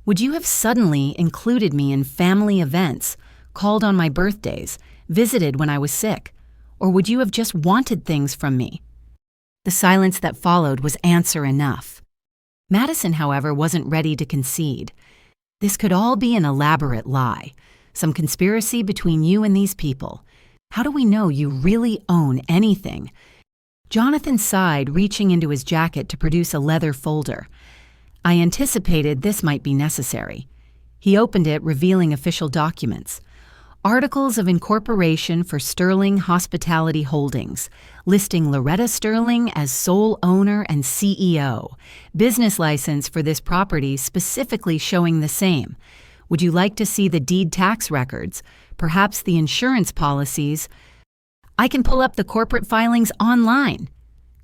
Would you have suddenly included me in family events, called on my birthdays, visited when I was sick, or would you have just wanted things from me? The silence that followed was answer enough. Madison, however, wasn't ready to concede. This could all be an elaborate lie, some conspiracy between you and these people. How do we know you really own anything? Jonathan sighed, reaching into his jacket to produce a leather folder. I anticipated this might be necessary. He opened it, revealing official documents. Articles of incorporation for Sterling Hospitality Holdings, listing Loretta Sterling as sole owner and CEO. Business license for this property specifically showing the same. Would you like to see the deed tax records? Perhaps the insurance policies? I can pull up the corporate filings online.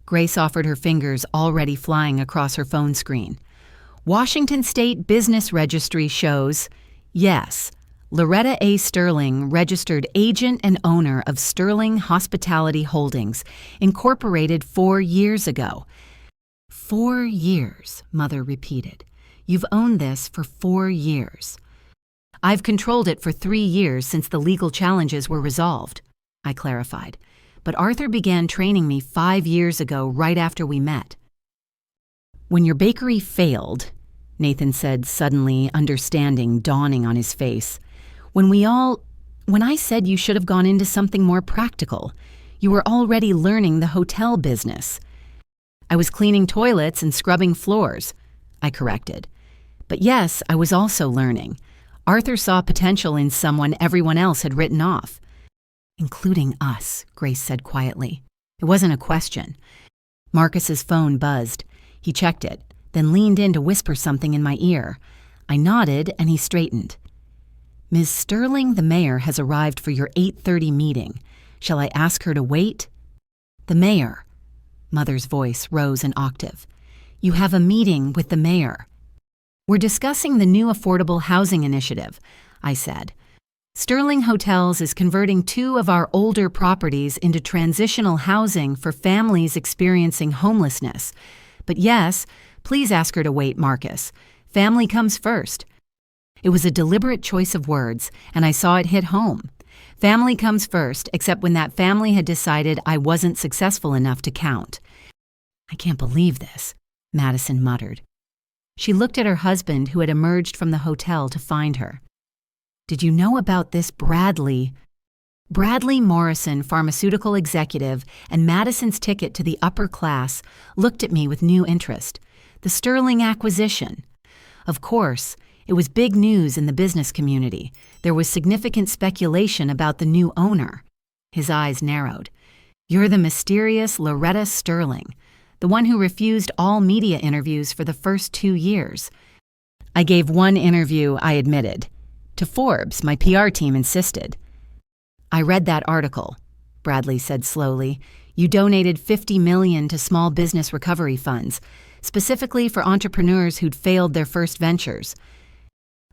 Grace offered her fingers, already flying across her phone screen. Washington State Business Registry shows, yes, Loretta A. Sterling, registered agent and owner of Sterling Hospitality Holdings, incorporated 4 years ago. 4 years, Mother repeated. You've owned this for 4 years. I've controlled it for 3 years since the legal challenges were resolved, I clarified. But Arthur began training me 5 years ago, right after we met. When your bakery failed, Nathan said, suddenly, understanding dawning on his face. When I said you should have gone into something more practical, you were already learning the hotel business. I was cleaning toilets and scrubbing floors, I corrected. But yes, I was also learning. Arthur saw potential in someone everyone else had written off. Including us, Grace said quietly. It wasn't a question. Marcus's phone buzzed. He checked it, then leaned in to whisper something in my ear. I nodded, and he straightened. Ms. Sterling, the mayor, has arrived for your 8:30 meeting. Shall I ask her to wait? The mayor. Mother's voice rose an octave. You have a meeting with the mayor. We're discussing the new affordable housing initiative, I said. Sterling Hotels is converting 2 of our older properties into transitional housing for families experiencing homelessness. But yes, please ask her to wait, Marcus. Family comes first. It was a deliberate choice of words, and I saw it hit home. Family comes first, except when that family had decided I wasn't successful enough to count. I can't believe this, Madison muttered. She looked at her husband, who had emerged from the hotel to find her. Did you know about this Bradley? Bradley Morrison, pharmaceutical executive, and Madison's ticket to the upper class, looked at me with new interest. The Sterling acquisition. Of course, it was big news in the business community. There was significant speculation about the new owner. His eyes narrowed. You're the mysterious Loretta Sterling, the one who refused all media interviews for the first 2 years. I gave one interview, I admitted. To Forbes, my PR team insisted. I read that article, Bradley said slowly. You donated $50 million to small business recovery funds, specifically for entrepreneurs who'd failed their first ventures.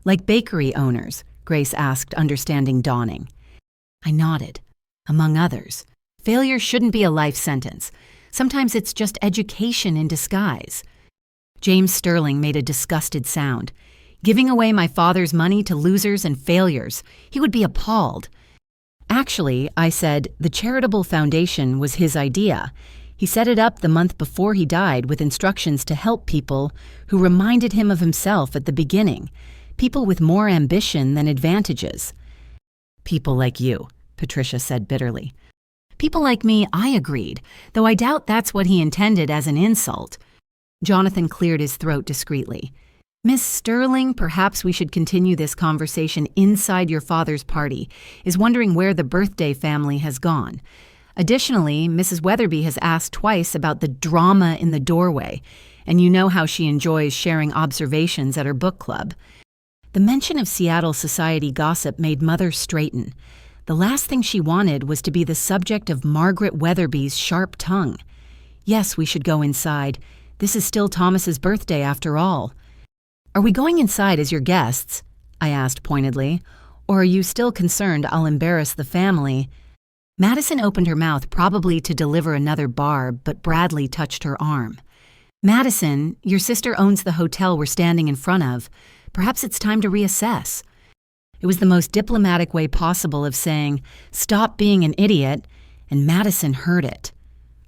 Like bakery owners, Grace asked, understanding dawning. I nodded. Among others. Failure shouldn't be a life sentence. Sometimes it's just education in disguise. James Sterling made a disgusted sound. Giving away my father's money to losers and failures. He would be appalled. Actually, I said, the charitable foundation was his idea. He set it up the month before he died with instructions to help people who reminded him of himself at the beginning. People with more ambition than advantages. People like you, Patricia said bitterly. People like me, I agreed, though I doubt that's what he intended as an insult. Jonathan cleared his throat discreetly. Miss Sterling, perhaps we should continue this conversation inside your father's party, is wondering where the birthday family has gone. Additionally, Mrs. Weatherby has asked twice about the drama in the doorway, and you know how she enjoys sharing observations at her book club. The mention of Seattle society gossip made Mother straighten. The last thing she wanted was to be the subject of Margaret Weatherby's sharp tongue. Yes, we should go inside. This is still Thomas's birthday after all. Are we going inside as your guests? I asked pointedly. Or are you still concerned I'll embarrass the family? Madison opened her mouth, probably to deliver another barb, but Bradley touched her arm. Madison, your sister owns the hotel we're standing in front of. Perhaps it's time to reassess. It was the most diplomatic way possible of saying, "Stop being an idiot," and Madison heard it.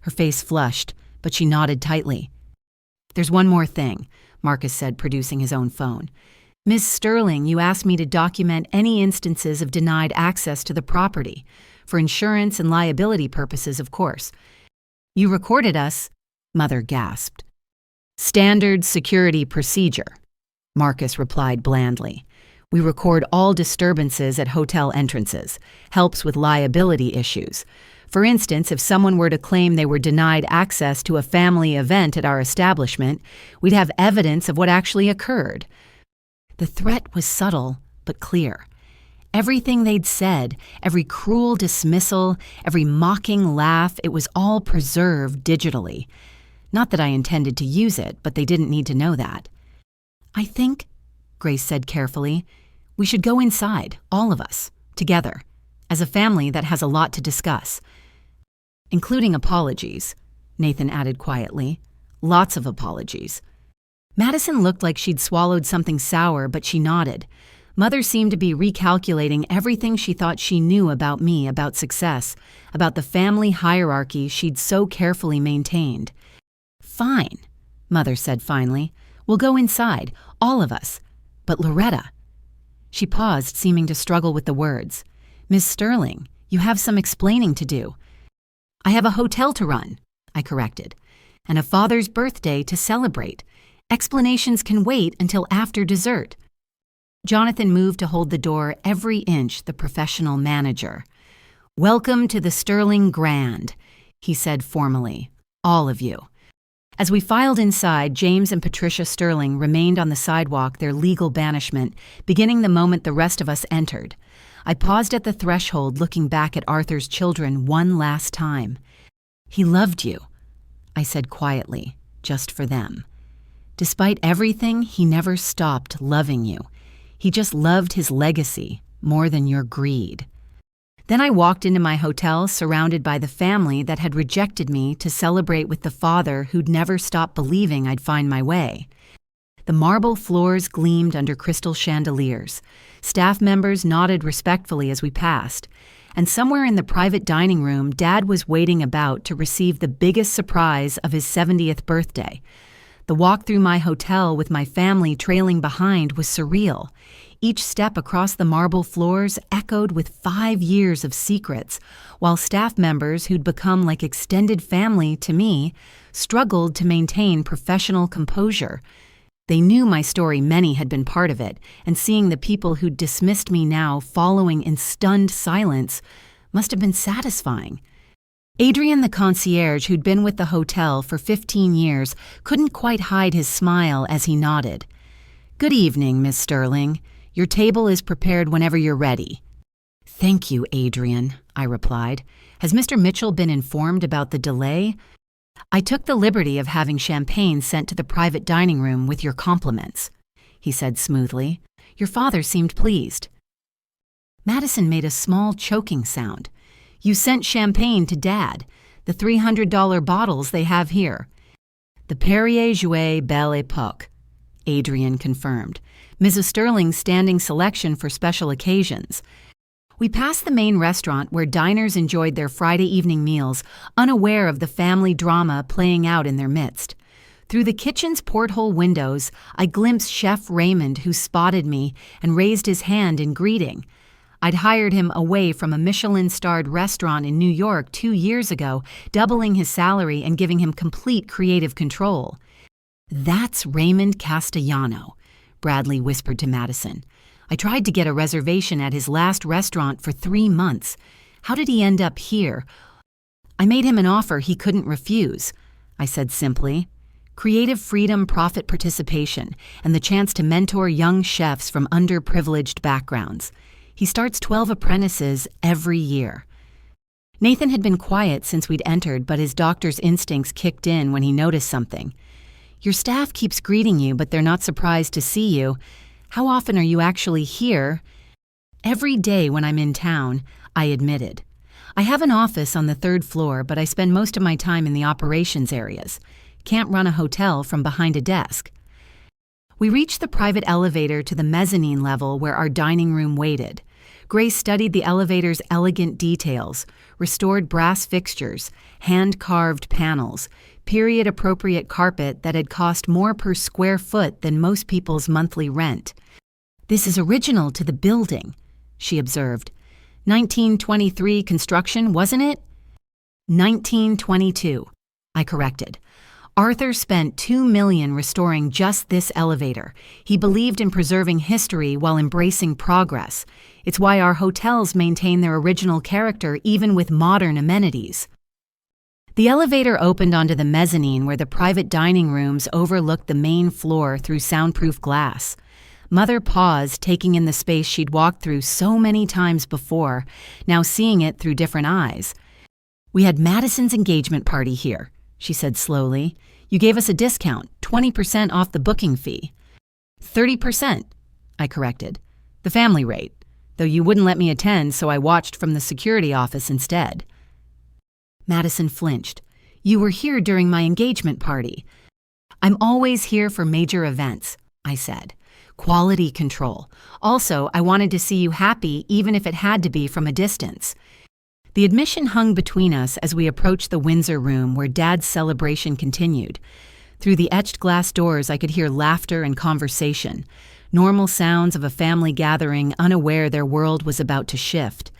Her face flushed, but she nodded tightly. "There's one more thing," Marcus said, producing his own phone. "Miss Sterling, you asked me to document any instances of denied access to the property, for insurance and liability purposes, of course. You recorded us," Mother gasped. "Standard security procedure," Marcus replied blandly. "We record all disturbances at hotel entrances. Helps with liability issues. For instance, if someone were to claim they were denied access to a family event at our establishment, we'd have evidence of what actually occurred." The threat was subtle, but clear. Everything they'd said, every cruel dismissal, every mocking laugh, it was all preserved digitally. Not that I intended to use it, but they didn't need to know that. "I think," Grace said carefully, "we should go inside, all of us, together, as a family that has a lot to discuss." "Including apologies," Nathan added quietly. "Lots of apologies." Madison looked like she'd swallowed something sour, but she nodded. Mother seemed to be recalculating everything she thought she knew about me, about success, about the family hierarchy she'd so carefully maintained. "Fine," Mother said finally. "We'll go inside, all of us. But Loretta—" She paused, seeming to struggle with the words. "Miss Sterling, you have some explaining to do." "I have a hotel to run," I corrected, "and a father's birthday to celebrate. Explanations can wait until after dessert." Jonathan moved to hold the door every inch the professional manager. "Welcome to the Sterling Grand," he said formally. "All of you." As we filed inside, James and Patricia Sterling remained on the sidewalk, their legal banishment, beginning the moment the rest of us entered. I paused at the threshold, looking back at Arthur's children one last time. "He loved you," I said quietly, just for them. "Despite everything, he never stopped loving you. He just loved his legacy more than your greed." Then I walked into my hotel, surrounded by the family that had rejected me to celebrate with the father who'd never stopped believing I'd find my way. The marble floors gleamed under crystal chandeliers. Staff members nodded respectfully as we passed. And somewhere in the private dining room, Dad was waiting about to receive the biggest surprise of his 70th birthday. The walk through my hotel with my family trailing behind was surreal. Each step across the marble floors echoed with 5 years of secrets, while staff members who'd become like extended family to me struggled to maintain professional composure. They knew my story, many had been part of it, and seeing the people who'd dismissed me now following in stunned silence must have been satisfying. Adrian, the concierge who'd been with the hotel for 15 years, couldn't quite hide his smile as he nodded. "Good evening, Miss Sterling. Your table is prepared whenever you're ready." "Thank you, Adrian," I replied. "Has Mr. Mitchell been informed about the delay?" "I took the liberty of having champagne sent to the private dining room with your compliments," he said smoothly. "Your father seemed pleased." Madison made a small choking sound. "You sent champagne to Dad, the $300 bottles they have here." "The Perrier Jouet Belle Époque," Adrian confirmed. "Mrs. Sterling's standing selection for special occasions." We passed the main restaurant where diners enjoyed their Friday evening meals, unaware of the family drama playing out in their midst. Through the kitchen's porthole windows, I glimpsed Chef Raymond, who spotted me and raised his hand in greeting. I'd hired him away from a Michelin-starred restaurant in New York 2 years ago, doubling his salary and giving him complete creative control. "That's Raymond Castellano," Bradley whispered to Madison. "I tried to get a reservation at his last restaurant for 3 months. How did he end up here?" "I made him an offer he couldn't refuse," I said simply. "Creative freedom, profit participation, and the chance to mentor young chefs from underprivileged backgrounds. He starts 12 apprentices every year." Nathan had been quiet since we'd entered, but his doctor's instincts kicked in when he noticed something. "Your staff keeps greeting you, but they're not surprised to see you. How often are you actually here?" "Every day when I'm in town," I admitted. "I have an office on the 3rd floor, but I spend most of my time in the operations areas. Can't run a hotel from behind a desk. We reached the private elevator to the mezzanine level where our dining room waited. Grace studied the elevator's elegant details, restored brass fixtures, hand-carved panels, period-appropriate carpet that had cost more per square foot than most people's monthly rent. "This is original to the building," she observed. 1923 construction, wasn't it? 1922, I corrected. Arthur spent $2 million restoring just this elevator. He believed in preserving history while embracing progress. It's why our hotels maintain their original character even with modern amenities. The elevator opened onto the mezzanine where the private dining rooms overlooked the main floor through soundproof glass. Mother paused, taking in the space she'd walked through so many times before, now seeing it through different eyes. "We had Madison's engagement party here," she said slowly. "You gave us a discount, 20% off the booking fee." 30%, I corrected. "The family rate, though you wouldn't let me attend, so I watched from the security office instead." Madison flinched. "You were here during my engagement party." "I'm always here for major events," I said. "Quality control. Also, I wanted to see you happy even if it had to be from a distance." The admission hung between us as we approached the Windsor room where Dad's celebration continued. Through the etched glass doors I could hear laughter and conversation, normal sounds of a family gathering unaware their world was about to shift.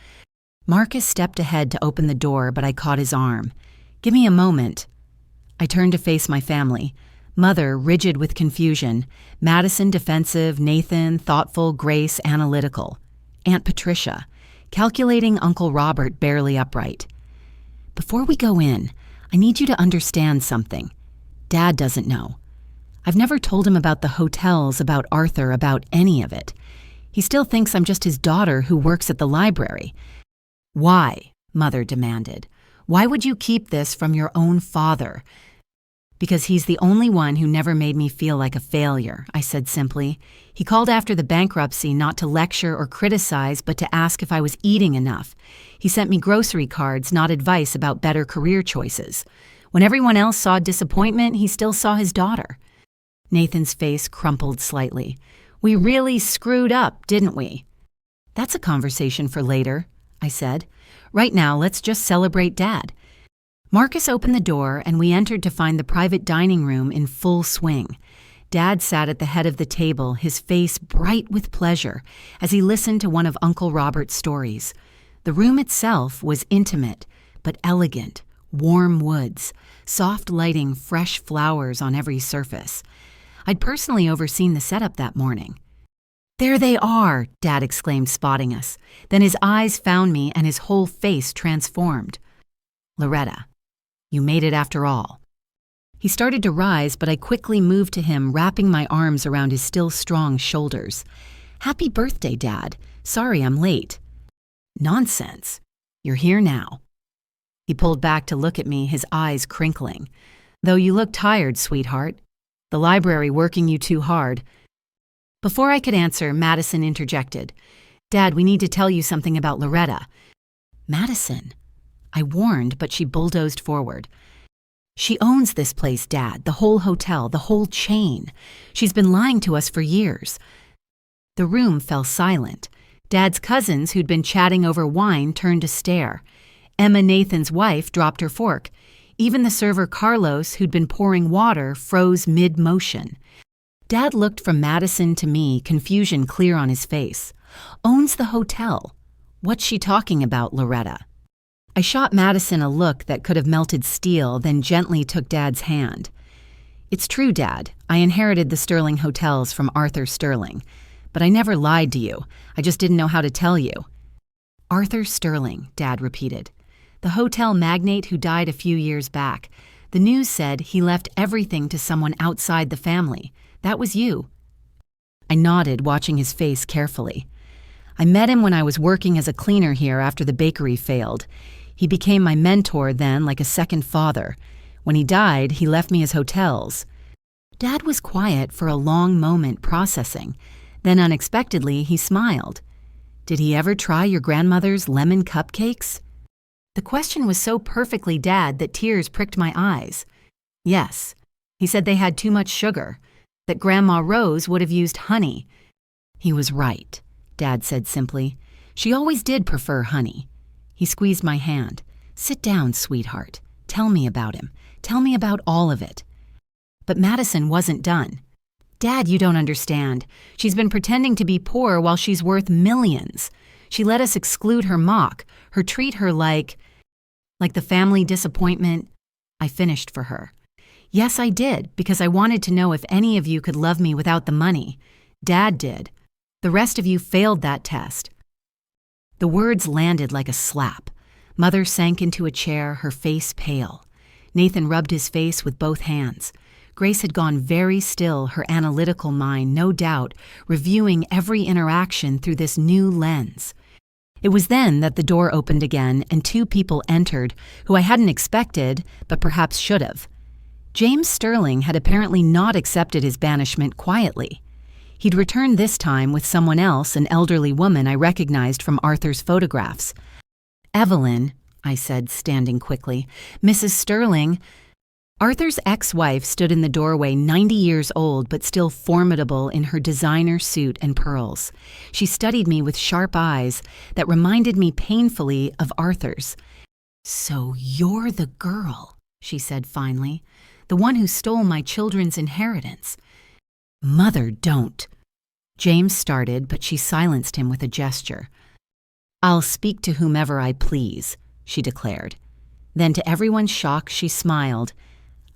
Marcus stepped ahead to open the door, but I caught his arm. "Give me a moment." I turned to face my family. Mother, rigid with confusion. Madison, defensive. Nathan, thoughtful. Grace, analytical. Aunt Patricia, calculating. Uncle Robert, barely upright. "Before we go in, I need you to understand something. Dad doesn't know. I've never told him about the hotels, about Arthur, about any of it. He still thinks I'm just his daughter who works at the library." "Why?" Mother demanded. "Why would you keep this from your own father?" "Because he's the only one who never made me feel like a failure," I said simply. "He called after the bankruptcy not to lecture or criticize, but to ask if I was eating enough. He sent me grocery cards, not advice about better career choices. When everyone else saw disappointment, he still saw his daughter." Nathan's face crumpled slightly. "We really screwed up, didn't we?" "That's a conversation for later," I said. "Right now, let's just celebrate Dad." Marcus opened the door, and we entered to find the private dining room in full swing. Dad sat at the head of the table, his face bright with pleasure, as he listened to one of Uncle Robert's stories. The room itself was intimate, but elegant. Warm woods, soft lighting, fresh flowers on every surface. I'd personally overseen the setup that morning. "There they are," Dad exclaimed, spotting us. Then his eyes found me, and his whole face transformed. "Loretta, you made it after all." He started to rise, but I quickly moved to him, wrapping my arms around his still strong shoulders. "Happy birthday, Dad. Sorry I'm late." "Nonsense. You're here now." He pulled back to look at me, his eyes crinkling. "Though you look tired, sweetheart. The library working you too hard." Before I could answer, Madison interjected. "Dad, we need to tell you something about Loretta." "Madison?" I warned, but she bulldozed forward. "She owns this place, Dad, the whole hotel, the whole chain. She's been lying to us for years." The room fell silent. Dad's cousins, who'd been chatting over wine, turned to stare. Emma, Nathan's wife, dropped her fork. Even the server Carlos, who'd been pouring water, froze mid-motion. Dad looked from Madison to me, confusion clear on his face. "Owns the hotel. What's she talking about, Loretta?" I shot Madison a look that could have melted steel, then gently took Dad's hand. "It's true, Dad. I inherited the Sterling Hotels from Arthur Sterling. But I never lied to you. I just didn't know how to tell you." "Arthur Sterling," Dad repeated. "The hotel magnate who died a few years back. The news said he left everything to someone outside the family. That was you." I nodded, watching his face carefully. "I met him when I was working as a cleaner here after the bakery failed. He became my mentor then, like a second father. When he died, he left me his hotels." Dad was quiet for a long moment, processing. Then unexpectedly, he smiled. "Did he ever try your grandmother's lemon cupcakes?" The question was so perfectly Dad that tears pricked my eyes. "Yes, He said they had too much sugar, that Grandma Rose would have used honey. He was right, Dad said simply. She always did prefer honey. He squeezed my hand. Sit down, sweetheart. Tell me about him. Tell me about all of it. But Madison wasn't done. Dad, you don't understand. She's been pretending to be poor while she's worth millions. She let us exclude her mock, treat her like the family disappointment. I finished for her. Yes, I did, because I wanted to know if any of you could love me without the money. Dad did. The rest of you failed that test. The words landed like a slap. Mother sank into a chair, her face pale. Nathan rubbed his face with both hands. Grace had gone very still, her analytical mind, no doubt, reviewing every interaction through this new lens. It was then that the door opened again and two people entered who I hadn't expected, but perhaps should have. James Sterling had apparently not accepted his banishment quietly. He'd returned this time with someone else, an elderly woman I recognized from Arthur's photographs. Evelyn, I said, standing quickly. Mrs. Sterling. Arthur's ex-wife stood in the doorway, 90 years old, but still formidable in her designer suit and pearls. She studied me with sharp eyes that reminded me painfully of Arthur's. So you're the girl, she said finally, the one who stole my children's inheritance. Mother, don't. James started, but she silenced him with a gesture. I'll speak to whomever I please, she declared. Then to everyone's shock, she smiled.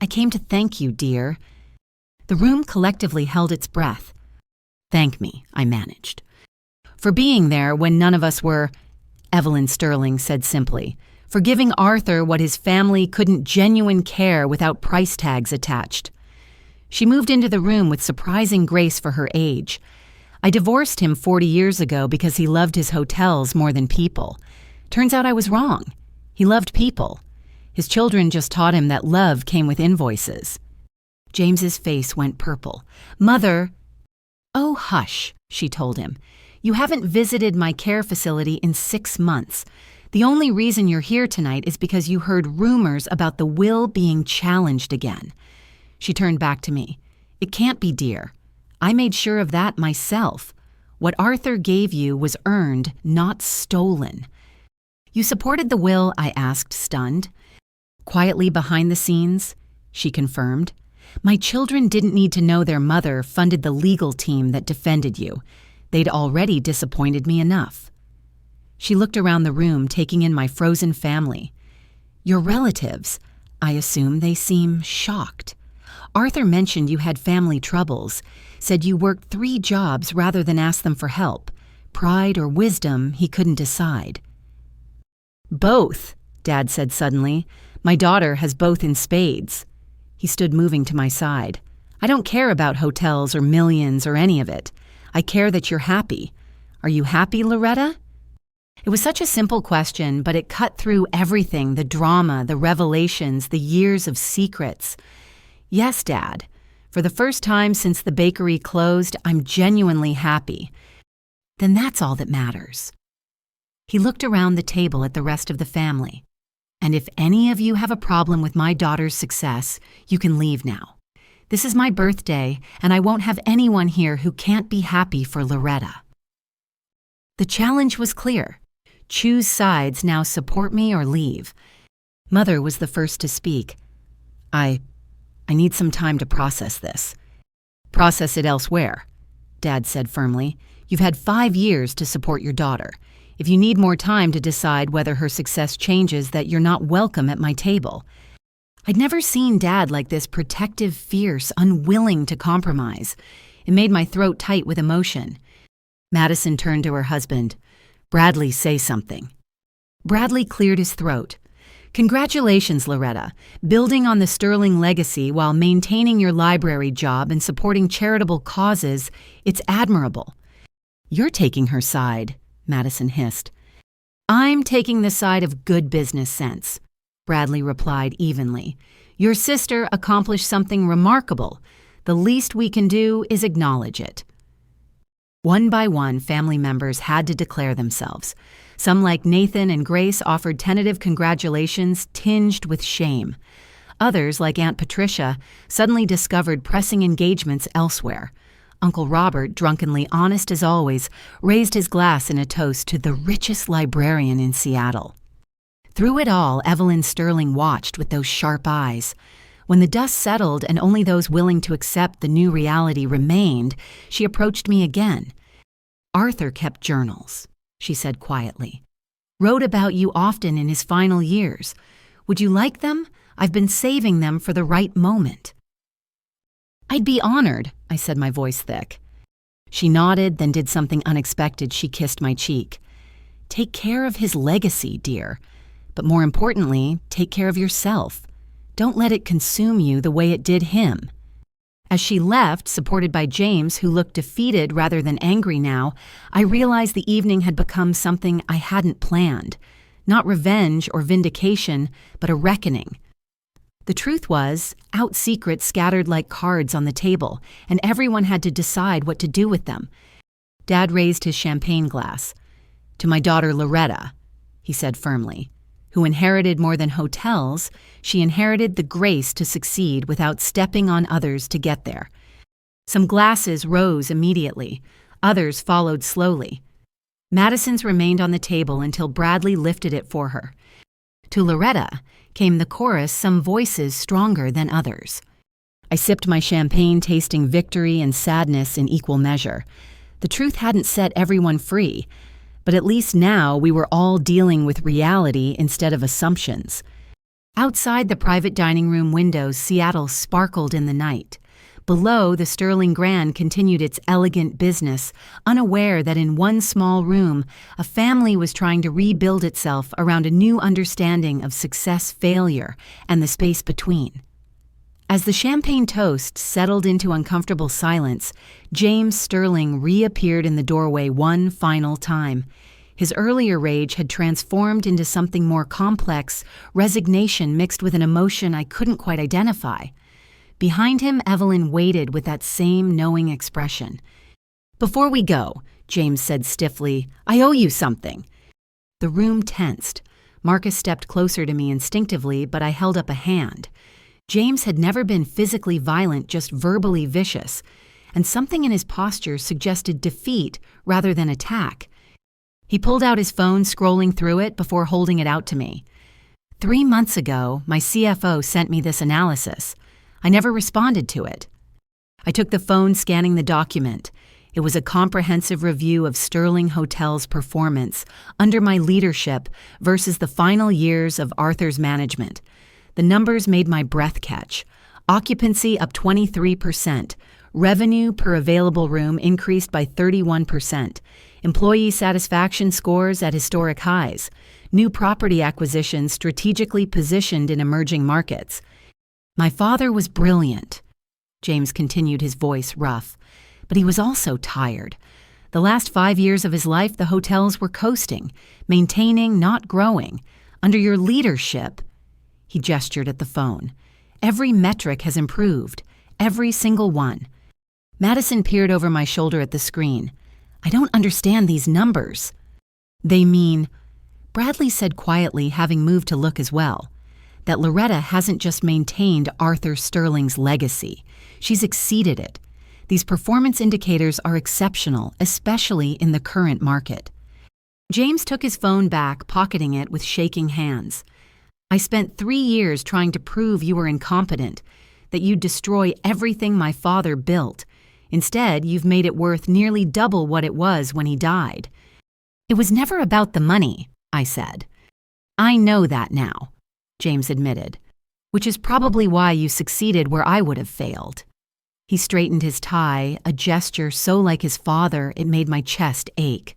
I came to thank you, dear. The room collectively held its breath. Thank me, I managed. For being there when none of us were, Evelyn Sterling said simply, for giving Arthur what his family couldn't genuine care without price tags attached. She moved into the room with surprising grace for her age. I divorced him 40 years ago because he loved his hotels more than people. Turns out I was wrong. He loved people. His children just taught him that love came with invoices. James's face went purple. Mother! Oh, hush, she told him. You haven't visited my care facility in 6 months. The only reason you're here tonight is because you heard rumors about the will being challenged again. She turned back to me. It can't be, dear. I made sure of that myself. What Arthur gave you was earned, not stolen. You supported the will, I asked, stunned. Quietly behind the scenes, she confirmed. My children didn't need to know their mother funded the legal team that defended you. They'd already disappointed me enough. She looked around the room, taking in my frozen family. Your relatives, I assume they seem shocked. Arthur mentioned you had family troubles, said you worked 3 jobs rather than ask them for help. Pride or wisdom, he couldn't decide. Both, Dad said suddenly. My daughter has both in spades. He stood moving to my side. I don't care about hotels or millions or any of it. I care that you're happy. Are you happy, Loretta? It was such a simple question, but it cut through everything, the drama, the revelations, the years of secrets. Yes, Dad. For the first time since the bakery closed, I'm genuinely happy. Then that's all that matters. He looked around the table at the rest of the family. And if any of you have a problem with my daughter's success, you can leave now. This is my birthday, and I won't have anyone here who can't be happy for Loretta. The challenge was clear. Choose sides, now support me or leave. Mother was the first to speak. I need some time to process this. Process it elsewhere, Dad said firmly. You've had 5 years to support your daughter. If you need more time to decide whether her success changes that you're not welcome at my table. I'd never seen Dad like this, protective, fierce, unwilling to compromise. It made my throat tight with emotion. Madison turned to her husband. Bradley, say something. Bradley cleared his throat. Congratulations, Loretta. Building on the Sterling legacy while maintaining your library job and supporting charitable causes, it's admirable. You're taking her side, Madison hissed. I'm taking the side of good business sense, Bradley replied evenly. Your sister accomplished something remarkable. The least we can do is acknowledge it. One by one, family members had to declare themselves. Some, like Nathan and Grace, offered tentative congratulations tinged with shame. Others, like Aunt Patricia, suddenly discovered pressing engagements elsewhere. Uncle Robert, drunkenly honest as always, raised his glass in a toast to the richest librarian in Seattle. Through it all, Evelyn Sterling watched with those sharp eyes. When the dust settled and only those willing to accept the new reality remained, she approached me again. "Arthur kept journals," she said quietly. "Wrote about you often in his final years. Would you like them? I've been saving them for the right moment." "I'd be honored," I said, my voice thick. She nodded, then did something unexpected. She kissed my cheek. "Take care of his legacy, dear. But more importantly, take care of yourself. Don't let it consume you the way it did him." As she left, supported by James, who looked defeated rather than angry now, I realized the evening had become something I hadn't planned. Not revenge or vindication, but a reckoning. The truth was, out secrets scattered like cards on the table, and everyone had to decide what to do with them. Dad raised his champagne glass. "To my daughter Loretta," he said firmly. Who inherited more than hotels, she inherited the grace to succeed without stepping on others to get there. Some glasses rose immediately. Others followed slowly. Madison's remained on the table until Bradley lifted it for her. To Loretta came the chorus, some voices stronger than others. I sipped my champagne, tasting victory and sadness in equal measure. The truth hadn't set everyone free, but at least now we were all dealing with reality instead of assumptions. Outside the private dining room windows, Seattle sparkled in the night. Below, the Sterling Grand continued its elegant business, unaware that in one small room, a family was trying to rebuild itself around a new understanding of success-failure and the space between. As the champagne toast settled into uncomfortable silence, James Sterling reappeared in the doorway one final time. His earlier rage had transformed into something more complex, resignation mixed with an emotion I couldn't quite identify. Behind him, Evelyn waited with that same knowing expression. "Before we go," James said stiffly, "I owe you something." The room tensed. Marcus stepped closer to me instinctively, but I held up a hand. James had never been physically violent, just verbally vicious, and something in his posture suggested defeat rather than attack. He pulled out his phone, scrolling through it before holding it out to me. 3 months ago, my CFO sent me this analysis. I never responded to it. I took the phone, scanning the document. It was a comprehensive review of Sterling Hotel's performance under my leadership versus the final years of Arthur's management. The numbers made my breath catch. Occupancy up 23%. Revenue per available room increased by 31%. Employee satisfaction scores at historic highs. New property acquisitions strategically positioned in emerging markets. My father was brilliant. James continued, his voice rough. But he was also tired. The last 5 years of his life, the hotels were coasting, maintaining, not growing. Under your leadership, he gestured at the phone, every metric has improved, every single one. Madison peered over my shoulder at the screen. I don't understand these numbers. They mean, Bradley said quietly, having moved to look as well, that Loretta hasn't just maintained Arthur Sterling's legacy. She's exceeded it. These performance indicators are exceptional, especially in the current market. James took his phone back, pocketing it with shaking hands. I spent 3 years trying to prove you were incompetent, that you'd destroy everything my father built. Instead, you've made it worth nearly double what it was when he died. It was never about the money, I said. I know that now, James admitted, which is probably why you succeeded where I would have failed. He straightened his tie, a gesture so like his father it made my chest ache.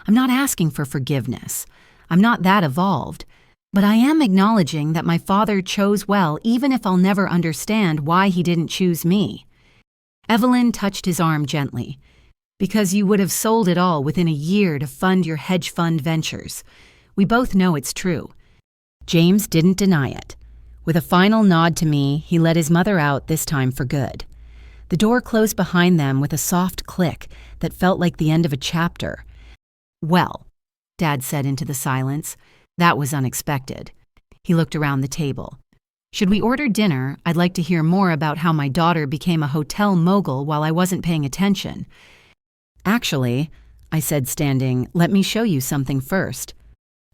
I'm not asking for forgiveness. I'm not that evolved. But I am acknowledging that my father chose well, even if I'll never understand why he didn't choose me. Evelyn touched his arm gently. Because you would have sold it all within a year to fund your hedge fund ventures. We both know it's true. James didn't deny it. With a final nod to me, he let his mother out, this time for good. The door closed behind them with a soft click that felt like the end of a chapter. Well, Dad said into the silence, that was unexpected. He looked around the table. Should we order dinner? I'd like to hear more about how my daughter became a hotel mogul while I wasn't paying attention. Actually, I said, standing, let me show you something first.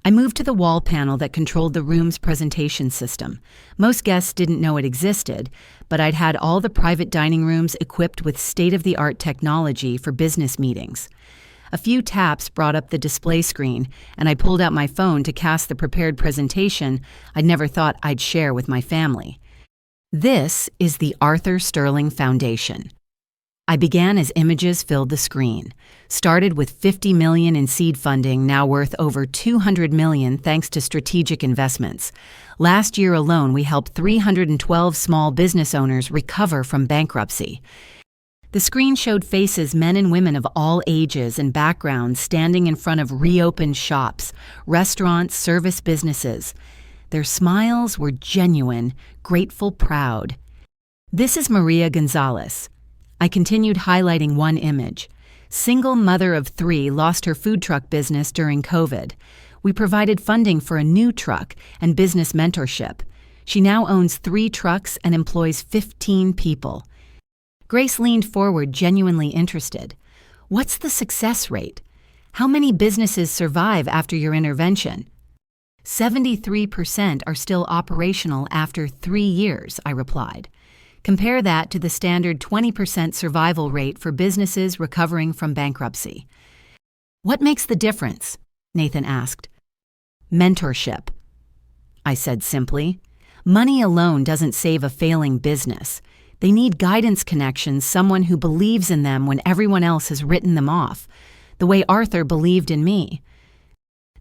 I moved to the wall panel that controlled the room's presentation system. Most guests didn't know it existed, but I'd had all the private dining rooms equipped with state-of-the-art technology for business meetings. A few taps brought up the display screen, and I pulled out my phone to cast the prepared presentation I'd never thought I'd share with my family. This is the Arthur Sterling Foundation. I began as images filled the screen. Started with $50 million in seed funding, now worth over $200 million thanks to strategic investments. Last year alone, we helped 312 small business owners recover from bankruptcy. The screen showed faces, men and women of all ages and backgrounds, standing in front of reopened shops, restaurants, service businesses. Their smiles were genuine, grateful, proud. This is Maria Gonzalez. I continued highlighting one image. Single mother of 3 lost her food truck business during COVID. We provided funding for a new truck and business mentorship. She now owns 3 trucks and employs 15 people. Grace leaned forward, genuinely interested. What's the success rate? How many businesses survive after your intervention? 73% are still operational after 3 years, I replied. Compare that to the standard 20% survival rate for businesses recovering from bankruptcy. What makes the difference? Nathan asked. Mentorship, I said simply. Money alone doesn't save a failing business. They need guidance connections, someone who believes in them when everyone else has written them off, the way Arthur believed in me.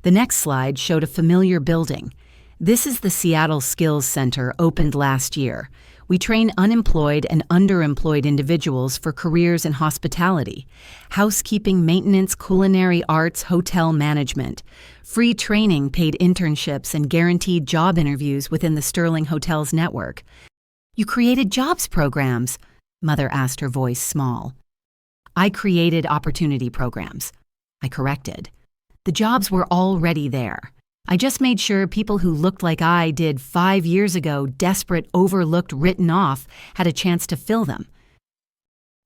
The next slide showed a familiar building. This is the Seattle Skills Center, opened last year. We train unemployed and underemployed individuals for careers in hospitality, housekeeping, maintenance, culinary arts, hotel management, free training, paid internships, and guaranteed job interviews within the Sterling Hotels network. You created jobs programs, Mother asked, her voice small. I created opportunity programs, I corrected. The jobs were already there. I just made sure people who looked like I did 5 years ago, desperate, overlooked, written off, had a chance to fill them.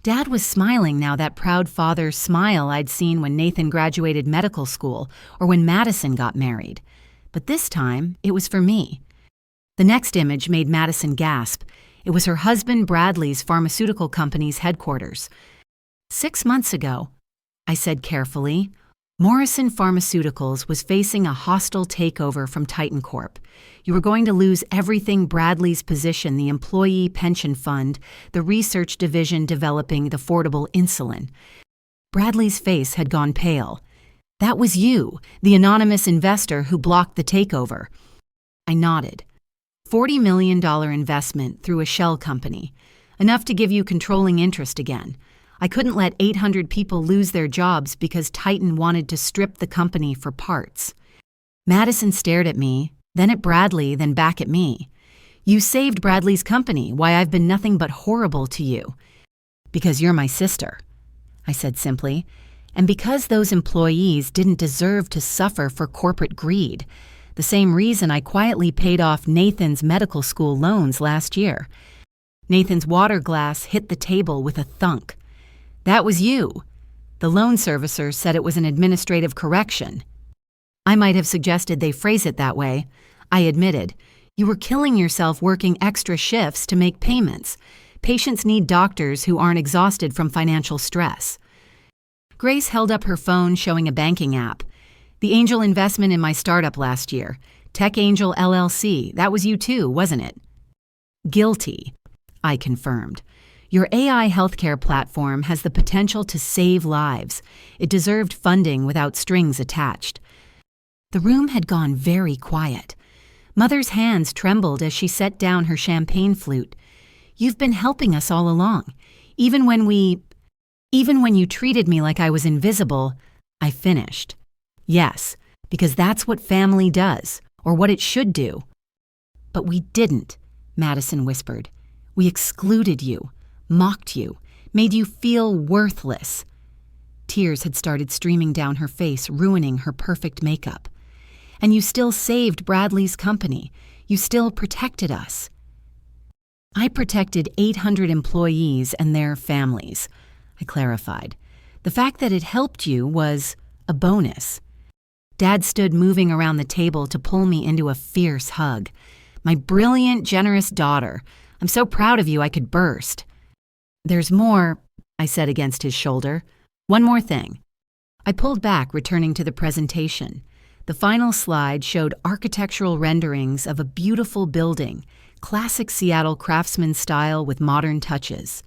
Dad was smiling now, that proud father smile I'd seen when Nathan graduated medical school or when Madison got married. But this time, it was for me. The next image made Madison gasp. It was her husband Bradley's pharmaceutical company's headquarters. 6 months ago, I said carefully, Morrison Pharmaceuticals was facing a hostile takeover from Titan Corp. You were going to lose everything: Bradley's position, the employee pension fund, the research division developing the affordable insulin. Bradley's face had gone pale. That was you, the anonymous investor who blocked the takeover. I nodded. $40 million investment through a shell company, enough to give you controlling interest again. I couldn't let 800 people lose their jobs because Titan wanted to strip the company for parts. Madison stared at me, then at Bradley, then back at me. You saved Bradley's company. Why, I've been nothing but horrible to you. Because you're my sister, I said simply, and because those employees didn't deserve to suffer for corporate greed. The same reason I quietly paid off Nathan's medical school loans last year. Nathan's water glass hit the table with a thunk. That was you. The loan servicer said it was an administrative correction. I might have suggested they phrase it that way. I admitted. You were killing yourself working extra shifts to make payments. Patients need doctors who aren't exhausted from financial stress. Grace held up her phone, showing a banking app. The angel investment in my startup last year. Tech Angel LLC. That was you too, wasn't it? Guilty, I confirmed. Your AI healthcare platform has the potential to save lives. It deserved funding without strings attached. The room had gone very quiet. Mother's hands trembled as she set down her champagne flute. You've been helping us all along. Even when you treated me like I was invisible, I finished. Yes, because that's what family does, or what it should do. But we didn't, Madison whispered. We excluded you, mocked you, made you feel worthless. Tears had started streaming down her face, ruining her perfect makeup. And you still saved Bradley's company. You still protected us. I protected 800 employees and their families, I clarified. The fact that it helped you was a bonus. Dad stood moving around the table to pull me into a fierce hug. My brilliant, generous daughter. I'm so proud of you I could burst. There's more, I said against his shoulder. One more thing. I pulled back, returning to the presentation. The final slide showed architectural renderings of a beautiful building, classic Seattle craftsman style with modern touches.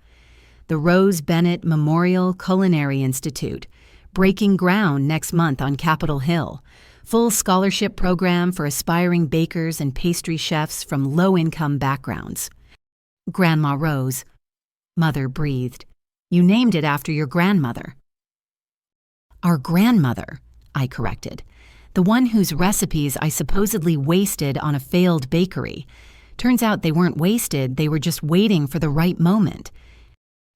The Rose Bennett Memorial Culinary Institute, breaking ground next month on Capitol Hill. Full scholarship program for aspiring bakers and pastry chefs from low-income backgrounds. Grandma Rose. Mother breathed. You named it after your grandmother. Our grandmother, I corrected. The one whose recipes I supposedly wasted on a failed bakery. Turns out they weren't wasted, they were just waiting for the right moment.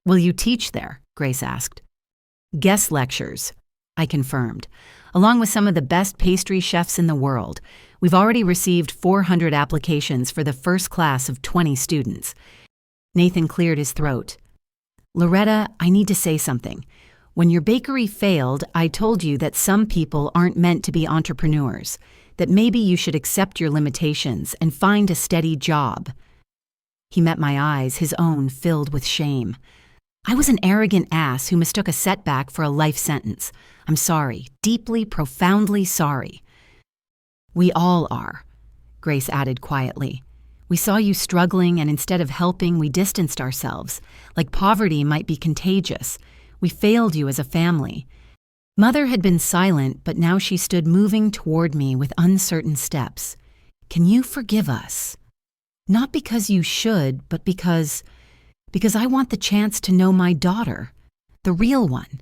Will you teach there? Grace asked. Guest lectures, I confirmed, along with some of the best pastry chefs in the world. We've already received 400 applications for the first class of 20 students. Nathan cleared his throat. Loretta, I need to say something. When your bakery failed, I told you that some people aren't meant to be entrepreneurs, that maybe you should accept your limitations and find a steady job. He met my eyes, his own filled with shame. I was an arrogant ass who mistook a setback for a life sentence. I'm sorry, deeply, profoundly sorry. We all are, Grace added quietly. We saw you struggling, and instead of helping, we distanced ourselves, like poverty might be contagious. We failed you as a family. Mother had been silent, but now she stood moving toward me with uncertain steps. Can you forgive us? Not because you should, but because I want the chance to know my daughter, the real one,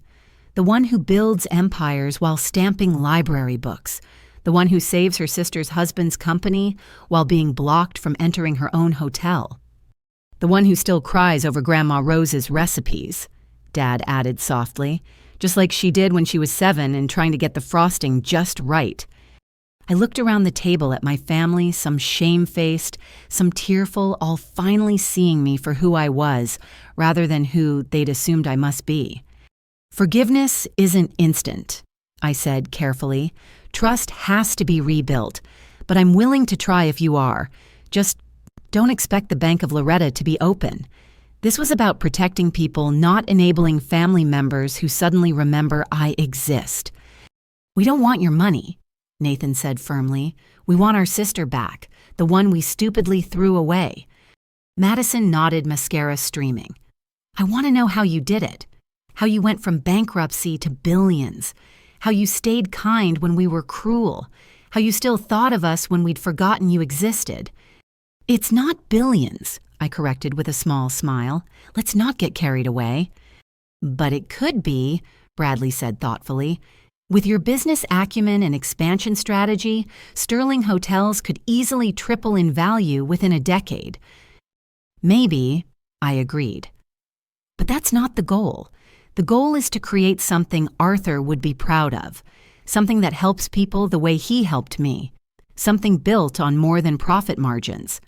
the one who builds empires while stamping library books, the one who saves her sister's husband's company while being blocked from entering her own hotel, the one who still cries over Grandma Rose's recipes, Dad added softly, just like she did when she was 7 and trying to get the frosting just right. I looked around the table at my family, some shamefaced, some tearful, all finally seeing me for who I was, rather than who they'd assumed I must be. Forgiveness isn't instant, I said carefully. Trust has to be rebuilt, but I'm willing to try if you are. Just don't expect the Bank of Loretta to be open. This was about protecting people, not enabling family members who suddenly remember I exist. We don't want your money, Nathan said firmly. We want our sister back, the one we stupidly threw away. Madison nodded, mascara streaming. I want to know how you did it. How you went from bankruptcy to billions. How you stayed kind when we were cruel. How you still thought of us when we'd forgotten you existed. It's not billions, I corrected with a small smile. Let's not get carried away. But it could be, Bradley said thoughtfully. With your business acumen and expansion strategy, Sterling Hotels could easily triple in value within a decade. Maybe, I agreed. But that's not the goal. The goal is to create something Arthur would be proud of, something that helps people the way he helped me, something built on more than profit margins.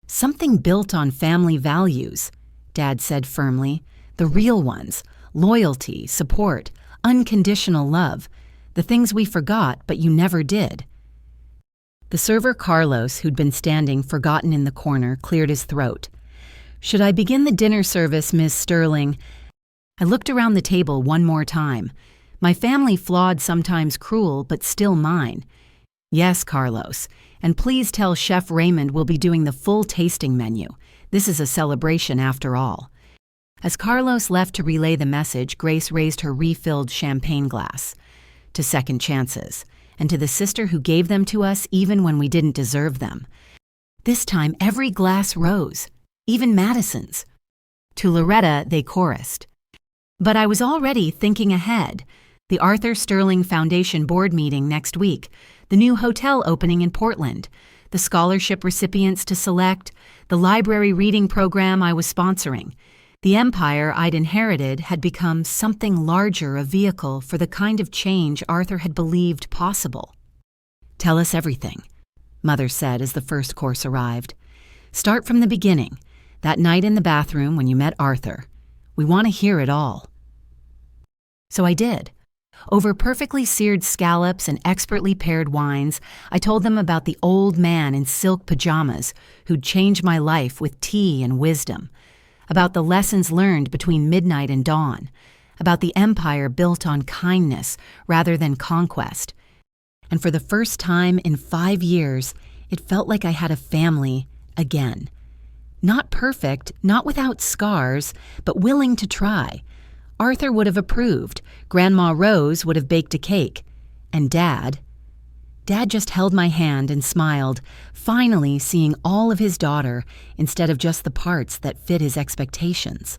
Something built on family values, Dad said firmly, the real ones, loyalty, support, unconditional love, the things we forgot but you never did. The server Carlos, who'd been standing forgotten in the corner, cleared his throat. Should I begin the dinner service, Miss Sterling? I looked around the table one more time. My family flawed, sometimes cruel, but still mine. Yes, Carlos, and please tell Chef Raymond we'll be doing the full tasting menu. This is a celebration after all. As Carlos left to relay the message, Grace raised her refilled champagne glass. To second chances, and to the sister who gave them to us even when we didn't deserve them. This time every glass rose, even Madison's. To Loretta, they chorused. But I was already thinking ahead. The Arthur Sterling Foundation board meeting next week, the new hotel opening in Portland, the scholarship recipients to select, the library reading program I was sponsoring. The empire I'd inherited had become something larger, a vehicle for the kind of change Arthur had believed possible. Tell us everything, Mother said as the first course arrived. Start from the beginning. That night in the bathroom when you met Arthur. We want to hear it all." So I did. Over perfectly seared scallops and expertly paired wines, I told them about the old man in silk pajamas who'd changed my life with tea and wisdom, about the lessons learned between midnight and dawn, about the empire built on kindness rather than conquest. And for the first time in 5 years, it felt like I had a family again. Not perfect, not without scars, but willing to try. Arthur would have approved, Grandma Rose would have baked a cake, and Dad just held my hand and smiled, finally seeing all of his daughter instead of just the parts that fit his expectations.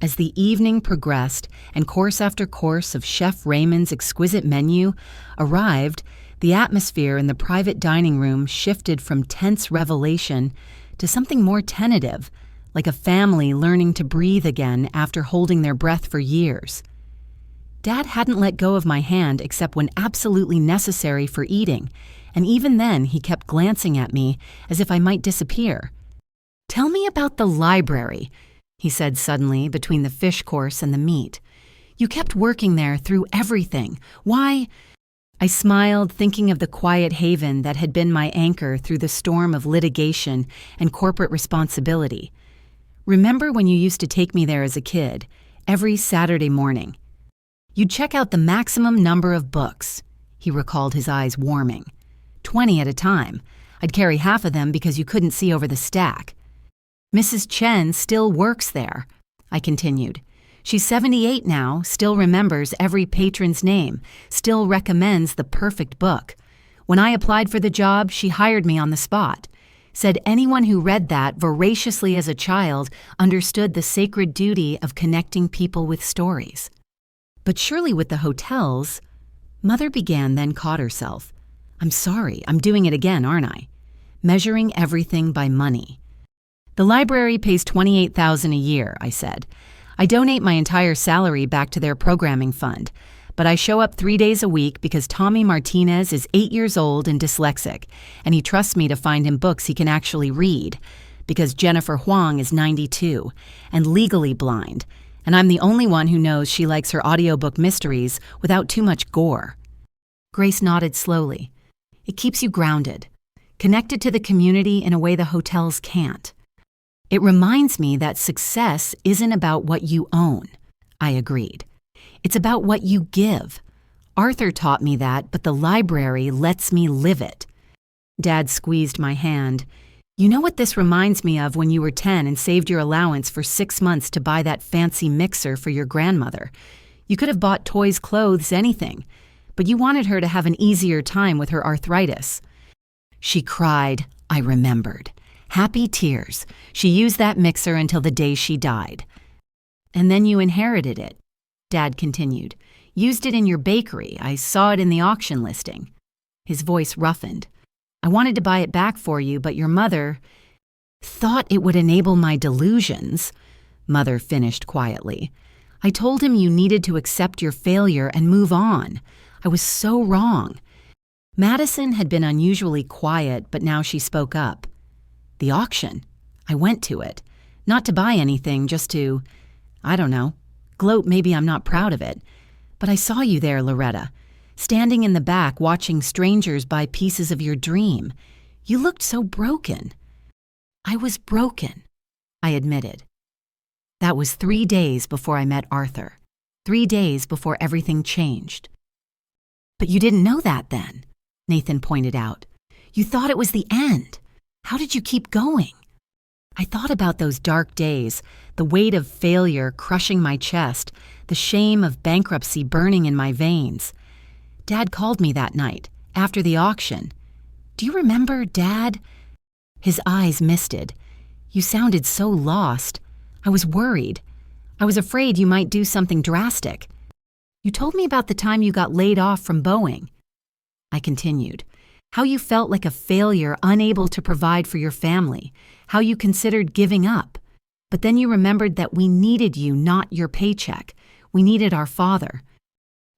As the evening progressed and course after course of Chef Raymond's exquisite menu arrived, the atmosphere in the private dining room shifted from tense revelation to something more tentative, like a family learning to breathe again after holding their breath for years. Dad hadn't let go of my hand except when absolutely necessary for eating, and even then he kept glancing at me as if I might disappear. "Tell me about the library," he said suddenly between the fish course and the meat. "You kept working there through everything. Why?" I smiled, thinking of the quiet haven that had been my anchor through the storm of litigation and corporate responsibility. "Remember when you used to take me there as a kid, every Saturday morning? You'd check out the maximum number of books," he recalled, his eyes warming. 20 at a time. I'd carry half of them because you couldn't see over the stack. "Mrs. Chen still works there," I continued. "She's 78 now, still remembers every patron's name, still recommends the perfect book. When I applied for the job, she hired me on the spot. Said anyone who read that voraciously as a child understood the sacred duty of connecting people with stories." "But surely with the hotels," Mother began, then caught herself. "I'm sorry, I'm doing it again, aren't I? Measuring everything by money." "The library pays $28,000 a year," I said. "I donate my entire salary back to their programming fund, but I show up 3 days a week because Tommy Martinez is 8 years old and dyslexic, and he trusts me to find him books he can actually read, because Jennifer Huang is 92 and legally blind, and I'm the only one who knows she likes her audiobook mysteries without too much gore." Grace nodded slowly. "It keeps you grounded, connected to the community in a way the hotels can't." "It reminds me that success isn't about what you own," I agreed. "It's about what you give. Arthur taught me that, but the library lets me live it." Dad squeezed my hand. "You know what this reminds me of when you were 10 and saved your allowance for 6 months to buy that fancy mixer for your grandmother? You could have bought toys, clothes, anything, but you wanted her to have an easier time with her arthritis." She cried, I remembered. Happy tears. She used that mixer until the day she died. "And then you inherited it," Dad continued. "Used it in your bakery. I saw it in the auction listing." His voice roughened. "I wanted to buy it back for you, but your mother thought it would enable my delusions," Mother finished quietly. "I told him you needed to accept your failure and move on. I was so wrong." Madison had been unusually quiet, but now she spoke up. "The auction. I went to it. Not to buy anything, just to, I don't know, gloat maybe I'm not proud of it. But I saw you there, Loretta, standing in the back watching strangers buy pieces of your dream. You looked so broken." "I was broken," I admitted. "That was 3 days before I met Arthur. 3 days before everything changed." "But you didn't know that then," Nathan pointed out. "You thought it was the end. How did you keep going?" I thought about those dark days, the weight of failure crushing my chest, the shame of bankruptcy burning in my veins. Dad called me that night, after the auction. "Do you remember, Dad?" His eyes misted. "You sounded so lost. I was worried. I was afraid you might do something drastic. You told me about the time you got laid off from Boeing." I continued. "How you felt like a failure, unable to provide for your family. How you considered giving up. But then you remembered that we needed you, not your paycheck. We needed our father."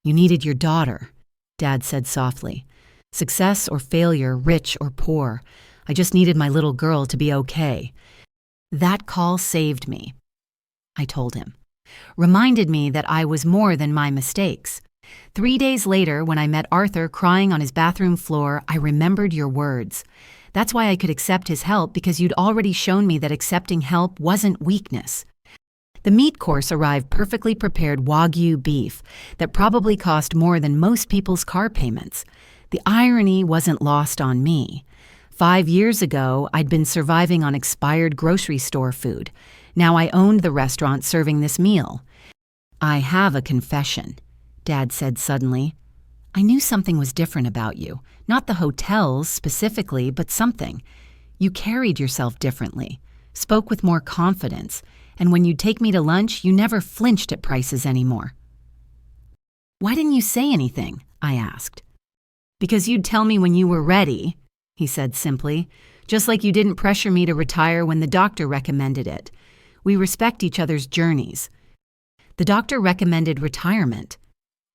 "You needed your daughter," Dad said softly. "Success or failure, rich or poor. I just needed my little girl to be okay. That call saved me, I told him. Reminded me that I was more than my mistakes. 3 days later, when I met Arthur crying on his bathroom floor, I remembered your words. That's why I could accept his help, because you'd already shown me that accepting help wasn't weakness. The meat course arrived perfectly prepared Wagyu beef that probably cost more than most people's car payments. The irony wasn't lost on me. 5 years ago, I'd been surviving on expired grocery store food. Now I owned the restaurant serving this meal. I have a confession, Dad said suddenly. I knew something was different about you. Not the hotels specifically, but something. You carried yourself differently, spoke with more confidence, and when you'd take me to lunch, you never flinched at prices anymore. Why didn't you say anything? I asked. Because you'd tell me when you were ready, he said simply, just like you didn't pressure me to retire when the doctor recommended it. We respect each other's journeys. The doctor recommended retirement.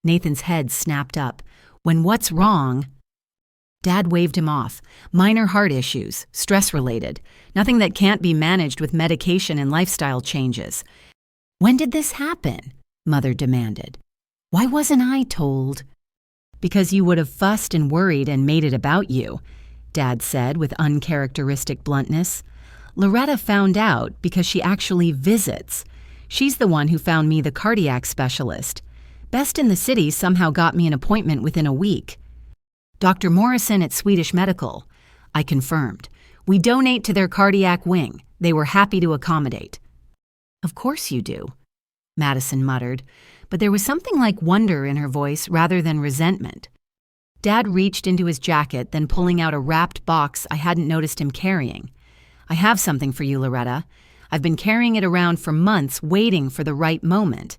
Nathan's head snapped up. When what's wrong? Dad waved him off. Minor heart issues, stress-related. Nothing that can't be managed with medication and lifestyle changes. When did this happen? Mother demanded. Why wasn't I told? Because you would have fussed and worried and made it about you, Dad said with uncharacteristic bluntness. Loretta found out because she actually visits. She's the one who found me the cardiac specialist. Best in the city somehow got me an appointment within a week. Dr. Morrison at Swedish Medical, I confirmed. We donate to their cardiac wing. They were happy to accommodate. Of course you do, Madison muttered, but there was something like wonder in her voice rather than resentment. Dad reached into his jacket, then pulling out a wrapped box I hadn't noticed him carrying. I have something for you, Loretta. I've been carrying it around for months, waiting for the right moment.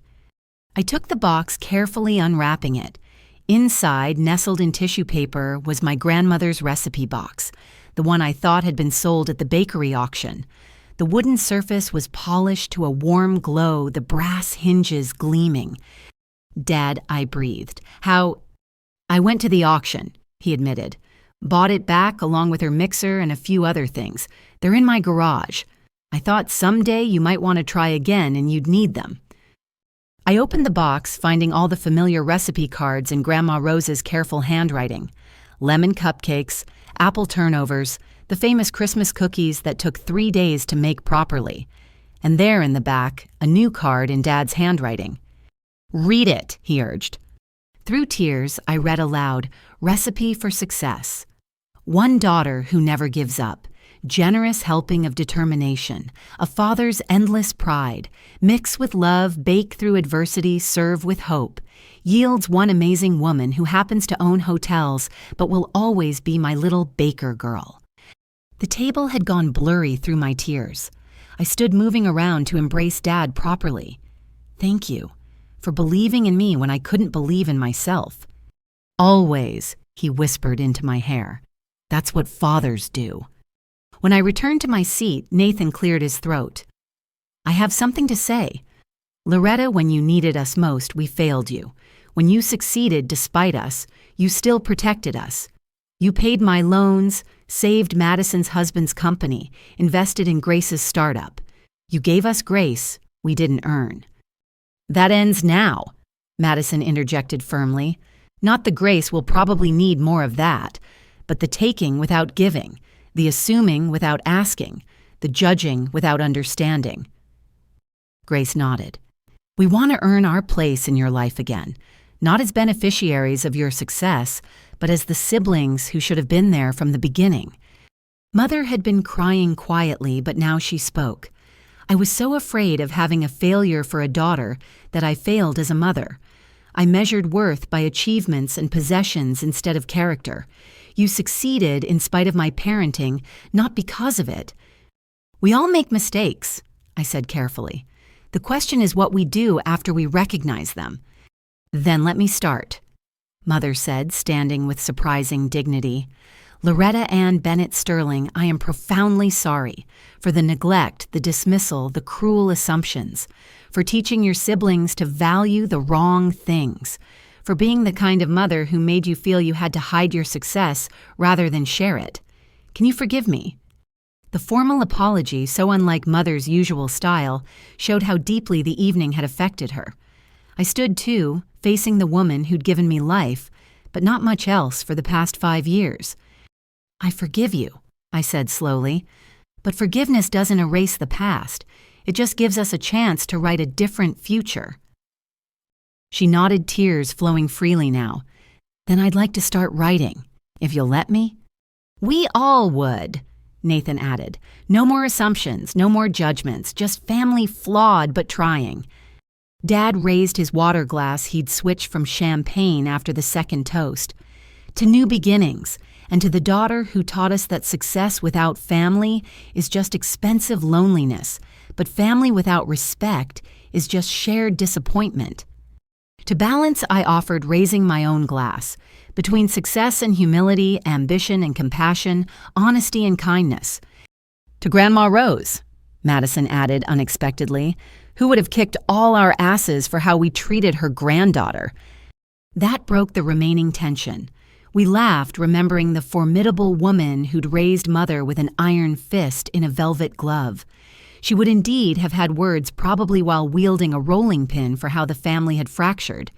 I took the box, carefully unwrapping it. Inside, nestled in tissue paper, was my grandmother's recipe box, the one I thought had been sold at the bakery auction. The wooden surface was polished to a warm glow, the brass hinges gleaming. Dad, I breathed. I went to the auction, he admitted. Bought it back along with her mixer and a few other things. They're in my garage. I thought someday you might want to try again and you'd need them. I opened the box, finding all the familiar recipe cards in Grandma Rose's careful handwriting. Lemon cupcakes, apple turnovers, the famous Christmas cookies that took 3 days to make properly. And there in the back, a new card in Dad's handwriting. Read it, he urged. Through tears, I read aloud, Recipe for Success. One daughter who never gives up. Generous helping of determination, a father's endless pride, mix with love, bake through adversity, serve with hope, yields one amazing woman who happens to own hotels but will always be my little baker girl. The table had gone blurry through my tears. I stood moving around to embrace Dad properly. Thank you for believing in me when I couldn't believe in myself. Always, he whispered into my hair. That's what fathers do. When I returned to my seat, Nathan cleared his throat. I have something to say. Loretta, when you needed us most, we failed you. When you succeeded despite us, you still protected us. You paid my loans, saved Madison's husband's company, invested in Grace's startup. You gave us grace we didn't earn. That ends now, Madison interjected firmly. Not the grace, we'll probably need more of that, but the taking without giving, the assuming without asking, the judging without understanding. Grace nodded. We want to earn our place in your life again, not as beneficiaries of your success, but as the siblings who should have been there from the beginning. Mother had been crying quietly, but now she spoke. I was so afraid of having a failure for a daughter that I failed as a mother. I measured worth by achievements and possessions instead of character. You succeeded in spite of my parenting, not because of it. We all make mistakes, I said carefully. The question is what we do after we recognize them. Then let me start, Mother said, standing with surprising dignity. Loretta Ann Bennett Sterling, I am profoundly sorry for the neglect, the dismissal, the cruel assumptions, for teaching your siblings to value the wrong things, for being the kind of mother who made you feel you had to hide your success rather than share it. Can you forgive me? The formal apology, so unlike Mother's usual style, showed how deeply the evening had affected her. I stood, too, facing the woman who'd given me life, but not much else for the past 5 years. "I forgive you," I said slowly, "but forgiveness doesn't erase the past. It just gives us a chance to write a different future." She nodded, tears flowing freely now. "Then I'd like to start writing, if you'll let me." "We all would," Nathan added. "No more assumptions, no more judgments, just family flawed but trying." Dad raised his water glass he'd switched from champagne after the second toast. "To new beginnings, and to the daughter who taught us that success without family is just expensive loneliness, but family without respect is just shared disappointment." To balance, I offered raising my own glass, between success and humility, ambition and compassion, honesty and kindness. "To Grandma Rose," Madison added unexpectedly, "who would have kicked all our asses for how we treated her granddaughter." That broke the remaining tension. We laughed, remembering the formidable woman who'd raised Mother with an iron fist in a velvet glove. She would indeed have had words, probably while wielding a rolling pin, for how the family had fractured.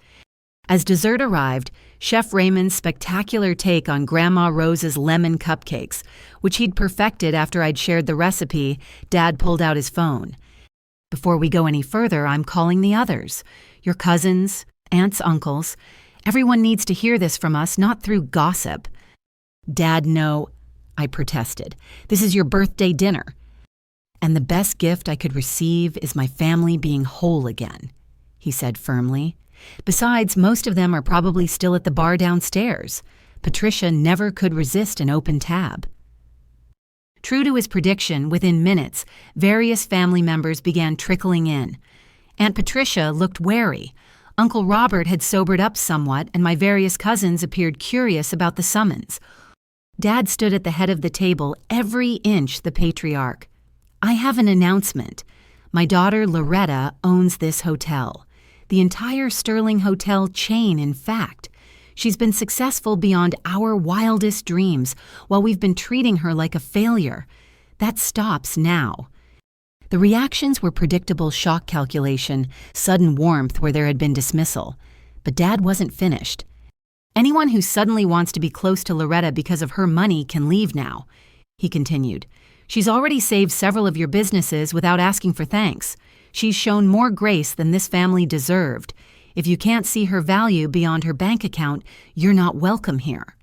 As dessert arrived, Chef Raymond's spectacular take on Grandma Rose's lemon cupcakes, which he'd perfected after I'd shared the recipe, Dad pulled out his phone. "Before we go any further, I'm calling the others. Your cousins, aunts, uncles. Everyone needs to hear this from us, not through gossip." "Dad, no," I protested. "This is your birthday dinner. And the best gift I could receive is my family being whole again," he said firmly. "Besides, most of them are probably still at the bar downstairs. Patricia never could resist an open tab." True to his prediction, within minutes, various family members began trickling in. Aunt Patricia looked wary. Uncle Robert had sobered up somewhat, and my various cousins appeared curious about the summons. Dad stood at the head of the table, every inch the patriarch. "I have an announcement. My daughter Loretta owns this hotel. The entire Sterling Hotel chain, in fact. She's been successful beyond our wildest dreams, while we've been treating her like a failure. That stops now." The reactions were predictable shock calculation, sudden warmth where there had been dismissal. But Dad wasn't finished. "Anyone who suddenly wants to be close to Loretta because of her money can leave now," he continued. "She's already saved several of your businesses without asking for thanks. She's shown more grace than this family deserved. If you can't see her value beyond her bank account, you're not welcome here."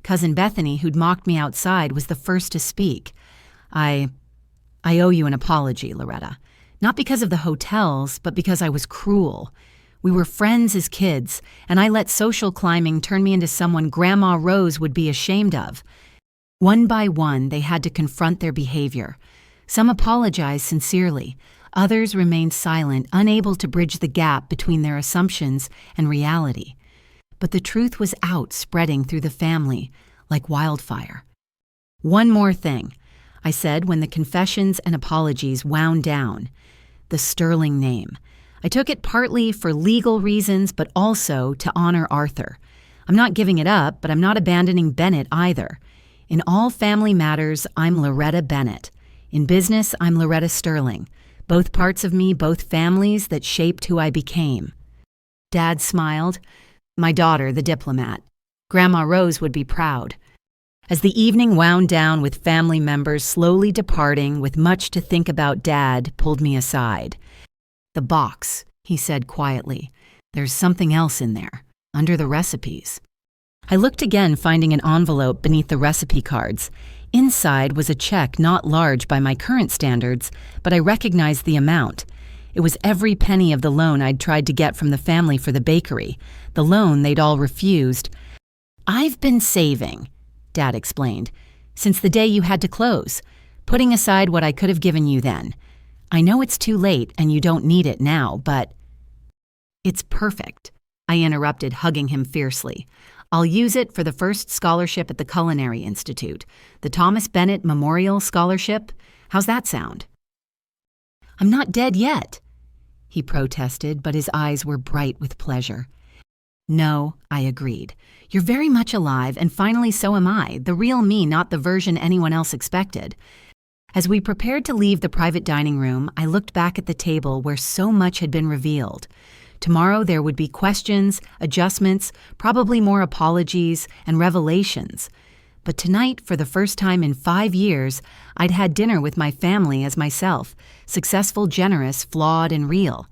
Cousin Bethany, who'd mocked me outside, was the first to speak. I owe you an apology, Loretta. Not because of the hotels, but because I was cruel. We were friends as kids, and I let social climbing turn me into someone Grandma Rose would be ashamed of. One by one, they had to confront their behavior. Some apologized sincerely. Others remained silent, unable to bridge the gap between their assumptions and reality. But the truth was out, spreading through the family like wildfire. "One more thing," I said when the confessions and apologies wound down. "The Sterling name. I took it partly for legal reasons, but also to honor Arthur. I'm not giving it up, but I'm not abandoning Bennett either. In all family matters, I'm Loretta Bennett. In business, I'm Loretta Sterling. Both parts of me, both families that shaped who I became." Dad smiled. "My daughter, the diplomat. Grandma Rose would be proud." As the evening wound down with family members slowly departing with much to think about, Dad pulled me aside. "The box," he said quietly. "There's something else in there, under the recipes." I looked again, finding an envelope beneath the recipe cards. Inside was a check not large by my current standards, but I recognized the amount. It was every penny of the loan I'd tried to get from the family for the bakery, the loan they'd all refused. "I've been saving," Dad explained, "since the day you had to close, putting aside what I could have given you then. I know it's too late and you don't need it now, but—" "It's perfect," I interrupted, hugging him fiercely. "I'll use it for the first scholarship at the Culinary Institute, the Thomas Bennett Memorial Scholarship. How's that sound?" "I'm not dead yet," he protested, but his eyes were bright with pleasure. "No," I agreed. "You're very much alive, and finally so am I, the real me, not the version anyone else expected. As we prepared to leave the private dining room, I looked back at the table where so much had been revealed. Tomorrow there would be questions, adjustments, probably more apologies, and revelations. But tonight, for the first time in 5 years, I'd had dinner with my family as myself, successful, generous, flawed, and real.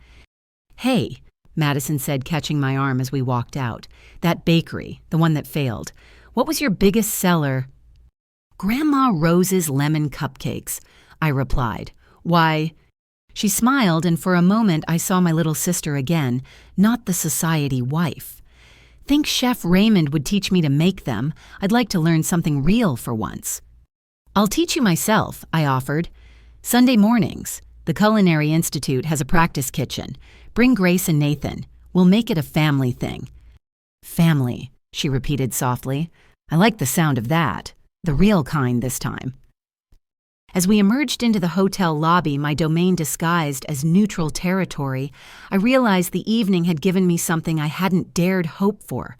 "Hey," Madison said, catching my arm as we walked out. "That bakery, the one that failed. What was your biggest seller?" "Grandma Rose's lemon cupcakes," I replied. "Why?" She smiled, and for a moment I saw my little sister again, not the society wife. "Think Chef Raymond would teach me to make them. I'd like to learn something real for once." "I'll teach you myself," I offered. "Sunday mornings. The Culinary Institute has a practice kitchen. Bring Grace and Nathan. We'll make it a family thing." "Family," she repeated softly. "I like the sound of that. The real kind this time." As we emerged into the hotel lobby, my domain disguised as neutral territory, I realized the evening had given me something I hadn't dared hope for.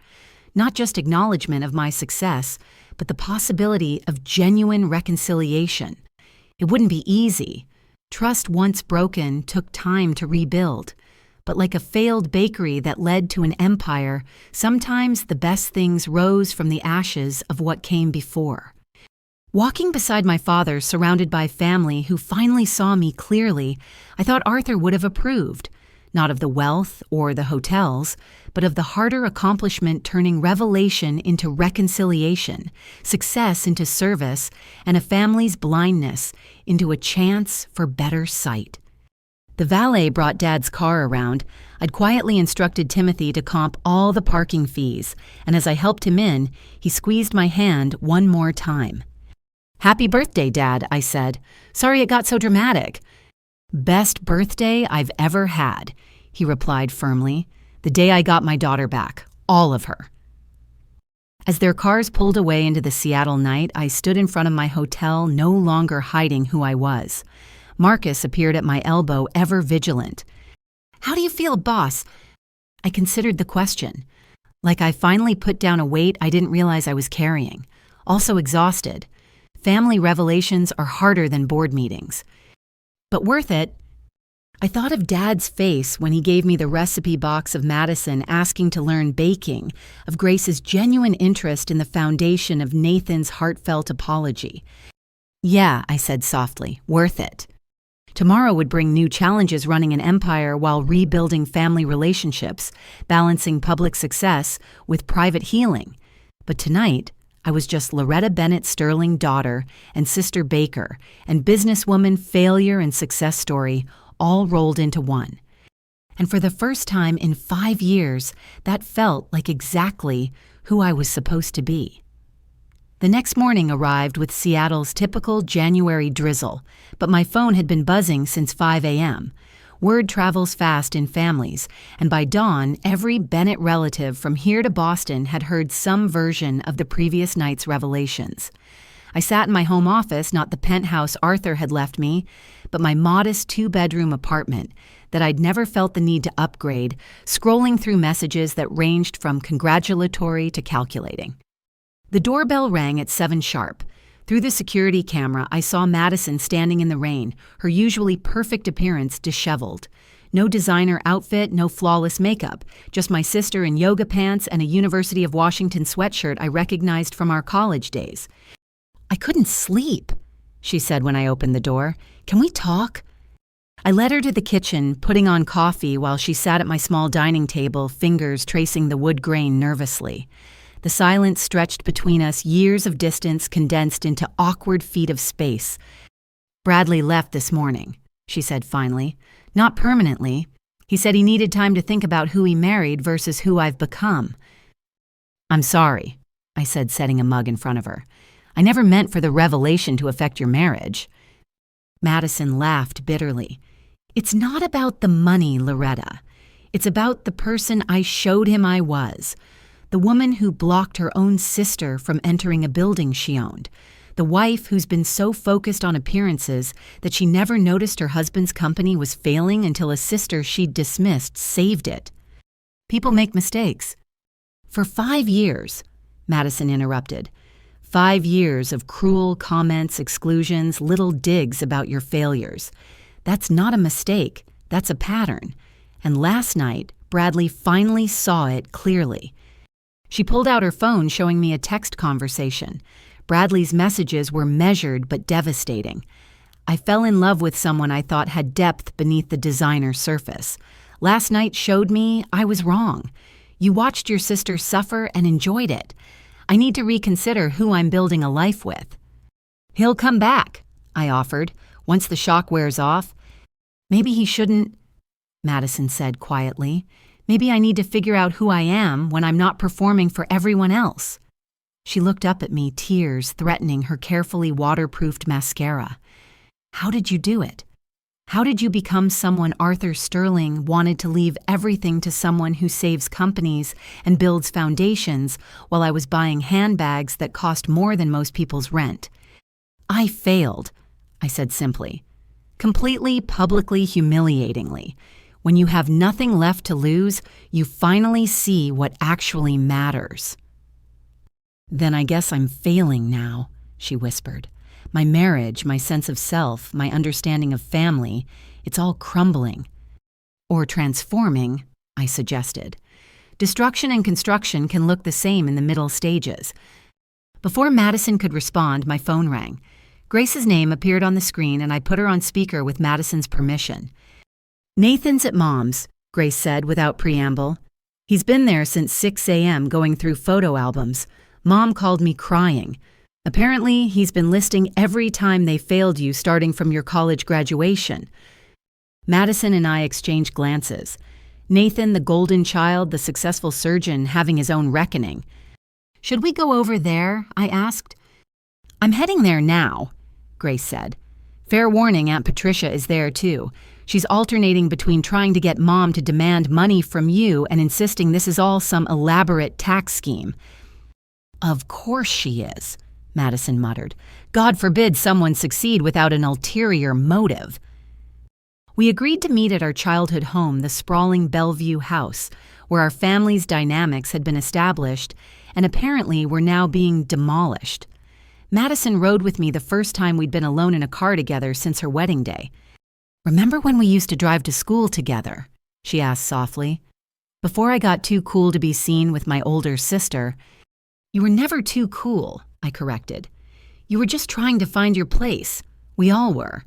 Not just acknowledgement of my success, but the possibility of genuine reconciliation. It wouldn't be easy. Trust once broken took time to rebuild. But like a failed bakery that led to an empire, sometimes the best things rose from the ashes of what came before. Walking beside my father, surrounded by family who finally saw me clearly, I thought Arthur would have approved, not of the wealth or the hotels, but of the harder accomplishment turning revelation into reconciliation, success into service, and a family's blindness into a chance for better sight. The valet brought Dad's car around. I'd quietly instructed Timothy to comp all the parking fees, and as I helped him in, he squeezed my hand one more time. "Happy birthday, Dad," I said. "Sorry it got so dramatic." "Best birthday I've ever had," he replied firmly. "The day I got my daughter back. All of her." As their cars pulled away into the Seattle night, I stood in front of my hotel, no longer hiding who I was. Marcus appeared at my elbow, ever vigilant. "How do you feel, boss?" I considered the question. Like I finally put down a weight I didn't realize I was carrying. Also exhausted. Family revelations are harder than board meetings. But worth it. I thought of Dad's face when he gave me the recipe box of Madison asking to learn baking, of Grace's genuine interest in the foundation of Nathan's heartfelt apology. "Yeah," I said softly, "worth it." Tomorrow would bring new challenges running an empire while rebuilding family relationships, balancing public success with private healing. But tonight, I was just Loretta Bennett's sterling daughter and sister Baker, and businesswoman failure and success story all rolled into one. And for the first time in 5 years, that felt like exactly who I was supposed to be. The next morning arrived with Seattle's typical January drizzle, but my phone had been buzzing since 5 a.m. Word travels fast in families, and by dawn, every Bennett relative from here to Boston had heard some version of the previous night's revelations. I sat in my home office, not the penthouse Arthur had left me, but my modest 2-bedroom apartment that I'd never felt the need to upgrade, scrolling through messages that ranged from congratulatory to calculating. The doorbell rang at 7 sharp. Through the security camera, I saw Madison standing in the rain, her usually perfect appearance disheveled. No designer outfit, no flawless makeup, just my sister in yoga pants and a University of Washington sweatshirt I recognized from our college days. "I couldn't sleep," she said when I opened the door. "Can we talk?" I led her to the kitchen, putting on coffee while she sat at my small dining table, fingers tracing the wood grain nervously. The silence stretched between us, years of distance condensed into awkward feet of space. "Bradley left this morning," she said finally. "Not permanently. He said he needed time to think about who he married versus who I've become." "I'm sorry," I said, setting a mug in front of her. "I never meant for the revelation to affect your marriage." Madison laughed bitterly. "It's not about the money, Loretta. It's about the person I showed him I was. The woman who blocked her own sister from entering a building she owned. The wife who's been so focused on appearances that she never noticed her husband's company was failing until a sister she'd dismissed saved it. People make mistakes." "For 5 years," Madison interrupted. 5 years of cruel comments, exclusions, little digs about your failures. That's not a mistake, that's a pattern. And last night, Bradley finally saw it clearly. She pulled out her phone, showing me a text conversation. Bradley's messages were measured but devastating. I fell in love with someone I thought had depth beneath the designer surface. Last night showed me I was wrong. You watched your sister suffer and enjoyed it. I need to reconsider who I'm building a life with. He'll come back, I offered, once the shock wears off. Maybe he shouldn't, Madison said quietly. Maybe I need to figure out who I am when I'm not performing for everyone else. She looked up at me, tears threatening her carefully waterproofed mascara. How did you do it? How did you become someone Arthur Sterling wanted to leave everything to someone who saves companies and builds foundations while I was buying handbags that cost more than most people's rent? I failed, I said simply. Completely, publicly, humiliatingly. When you have nothing left to lose, you finally see what actually matters. Then I guess I'm failing now, she whispered. My marriage, my sense of self, my understanding of family, it's all crumbling. Or transforming, I suggested. Destruction and construction can look the same in the middle stages. Before Madison could respond, my phone rang. Grace's name appeared on the screen and I put her on speaker with Madison's permission. Nathan's at Mom's, Grace said without preamble. He's been there since 6 a.m. going through photo albums. Mom called me crying. Apparently, he's been listing every time they failed you starting from your college graduation. Madison and I exchanged glances. Nathan, the golden child, the successful surgeon, having his own reckoning. Should we go over there? I asked. I'm heading there now, Grace said. Fair warning, Aunt Patricia is there too. She's alternating between trying to get Mom to demand money from you and insisting this is all some elaborate tax scheme. Of course she is, Madison muttered. God forbid someone succeed without an ulterior motive. We agreed to meet at our childhood home, the sprawling Bellevue house, where our family's dynamics had been established and apparently were now being demolished. Madison rode with me the first time we'd been alone in a car together since her wedding day. Remember when we used to drive to school together? She asked softly. Before I got too cool to be seen with my older sister. You were never too cool, I corrected. You were just trying to find your place. We all were.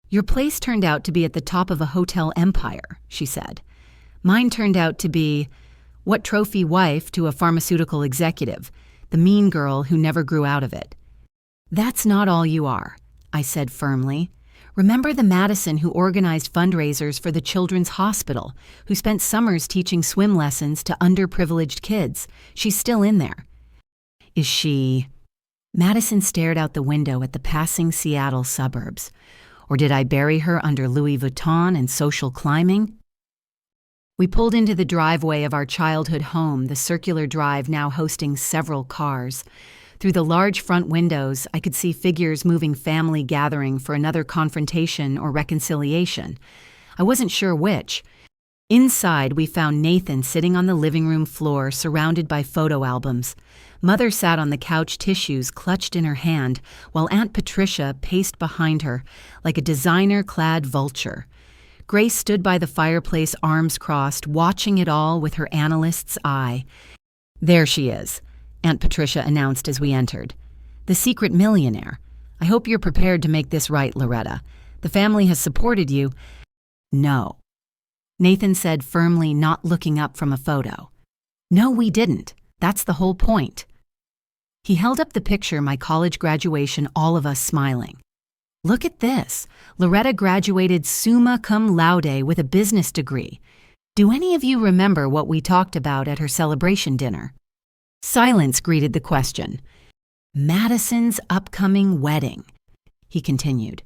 Your place turned out to be at the top of a hotel empire, she said. Mine turned out to be, what trophy wife to a pharmaceutical executive, the mean girl who never grew out of it. That's not all you are, I said firmly. Remember the Madison who organized fundraisers for the Children's Hospital, who spent summers teaching swim lessons to underprivileged kids? She's still in there. Is she? Madison stared out the window at the passing Seattle suburbs. Or did I bury her under Louis Vuitton and social climbing? We pulled into the driveway of our childhood home, the circular drive now hosting several cars. Through the large front windows, I could see figures moving family gathering for another confrontation or reconciliation. I wasn't sure which. Inside, we found Nathan sitting on the living room floor, surrounded by photo albums. Mother sat on the couch, tissues clutched in her hand, while Aunt Patricia paced behind her like a designer-clad vulture. Grace stood by the fireplace, arms crossed, watching it all with her analyst's eye. There she is, Aunt Patricia announced as we entered. The secret millionaire. I hope you're prepared to make this right, Loretta. The family has supported you. No, Nathan said firmly, not looking up from a photo. No, we didn't. That's the whole point. He held up the picture, my college graduation, all of us smiling. Look at this. Loretta graduated summa cum laude with a business degree. Do any of you remember what we talked about at her celebration dinner? Silence greeted the question. Madison's upcoming wedding, he continued.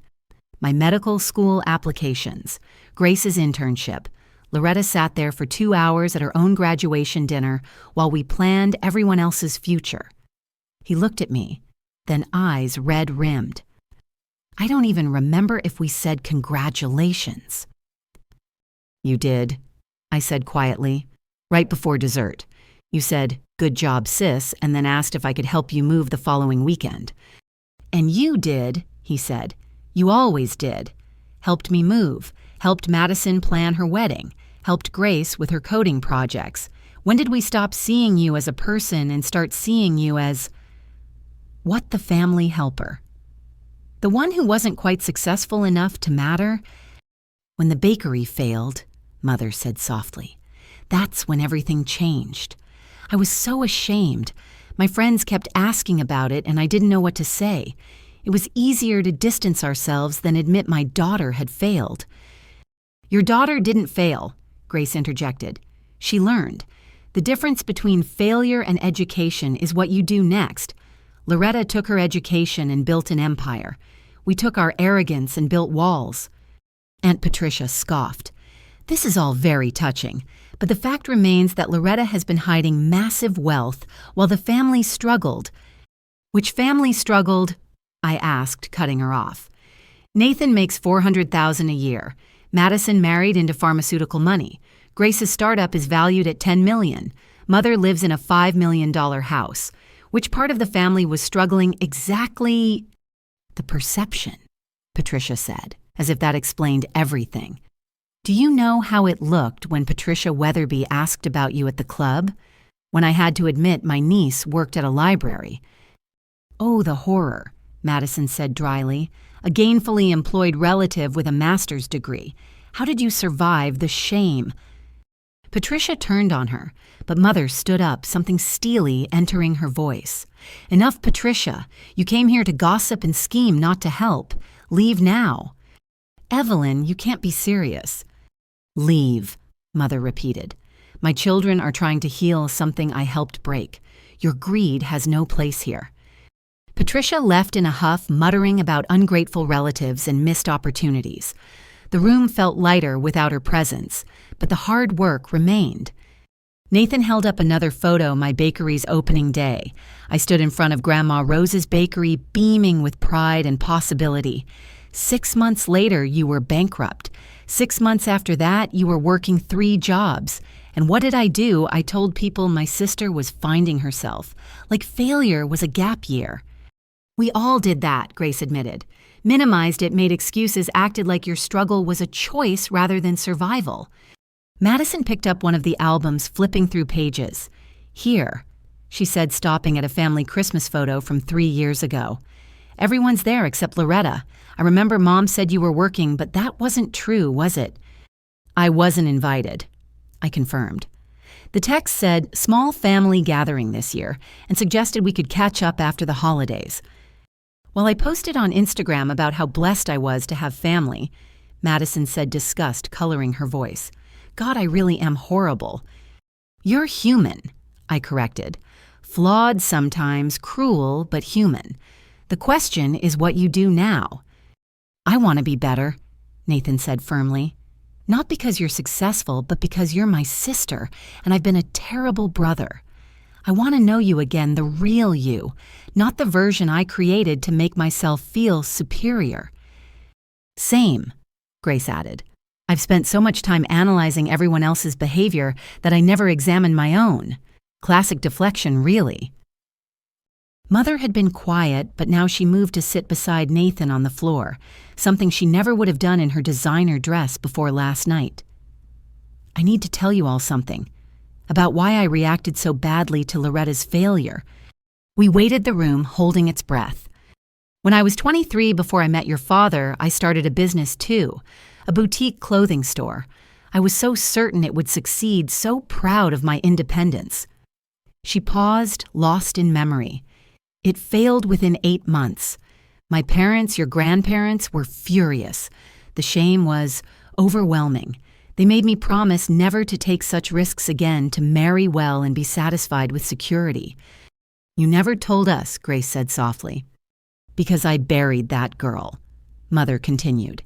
My medical school applications, Grace's internship. Loretta sat there for 2 hours at her own graduation dinner while we planned everyone else's future. He looked at me, then eyes red-rimmed. I don't even remember if we said congratulations. You did, I said quietly, right before dessert. You said, "Good job, sis," and then asked if I could help you move the following weekend. "And you did," he said. "You always did. Helped me move, helped Madison plan her wedding, helped Grace with her coding projects. When did we stop seeing you as a person and start seeing you as—" What the family helper? The one who wasn't quite successful enough to matter? "When the bakery failed," Mother said softly, "that's when everything changed. I was so ashamed. My friends kept asking about it and I didn't know what to say. It was easier to distance ourselves than admit my daughter had failed." "Your daughter didn't fail," Grace interjected. "She learned. The difference between failure and education is what you do next. Loretta took her education and built an empire. We took our arrogance and built walls." Aunt Patricia scoffed. "This is all very touching, but the fact remains that Loretta has been hiding massive wealth while the family struggled." "Which family struggled?" I asked, cutting her off. "Nathan makes $400,000 a year. Madison married into pharmaceutical money. Grace's startup is valued at $10 million. Mother lives in a $5 million house. Which part of the family was struggling exactly?" "The perception," Patricia said, as if that explained everything. "Do you know how it looked when Patricia Weatherby asked about you at the club? When I had to admit my niece worked at a library?" "Oh, the horror," Madison said dryly. "A gainfully employed relative with a master's degree. How did you survive the shame?" Patricia turned on her, but Mother stood up, something steely entering her voice. "Enough, Patricia. You came here to gossip and scheme, not to help. Leave now." "Evelyn, you can't be serious." "Leave," Mother repeated. "My children are trying to heal something I helped break. Your greed has no place here." Patricia left in a huff, muttering about ungrateful relatives and missed opportunities. The room felt lighter without her presence, but the hard work remained. Nathan held up another photo my bakery's opening day. I stood in front of Grandma Rose's bakery, beaming with pride and possibility. 6 months later, you were bankrupt. 6 months after that, you were working 3 jobs. And what did I do? I told people my sister was finding herself, like failure was a gap year. "We all did that," Grace admitted. "Minimized it, made excuses, acted like your struggle was a choice rather than survival." Madison picked up one of the albums, flipping through pages. "Here," she said, stopping at a family Christmas photo from 3 years ago. "Everyone's there except Loretta. I remember Mom said you were working, but that wasn't true, was it?" "I wasn't invited," I confirmed. The text said, "Small family gathering this year," and suggested we could catch up after the holidays. While I posted on Instagram about how blessed I was to have family, Madison said, disgust coloring her voice. "God, I really am horrible." "You're human," I corrected. "Flawed sometimes, cruel, but human. The question is what you do now." "I want to be better," Nathan said firmly. "Not because you're successful, but because you're my sister, and I've been a terrible brother. I want to know you again, the real you, not the version I created to make myself feel superior." "Same," Grace added. "I've spent so much time analyzing everyone else's behavior that I never examined my own. Classic deflection, really." Mother had been quiet, but now she moved to sit beside Nathan on the floor, something she never would have done in her designer dress before last night. "I need to tell you all something. About why I reacted so badly to Loretta's failure." We waited the room, holding its breath. "When I was 23, before I met your father, I started a business too, a boutique clothing store. I was so certain it would succeed, so proud of my independence." She paused, lost in memory. "It failed within 8 months. My parents, your grandparents, were furious. The shame was overwhelming. They made me promise never to take such risks again, to marry well and be satisfied with security." "You never told us," Grace said softly. "Because I buried that girl," Mother continued.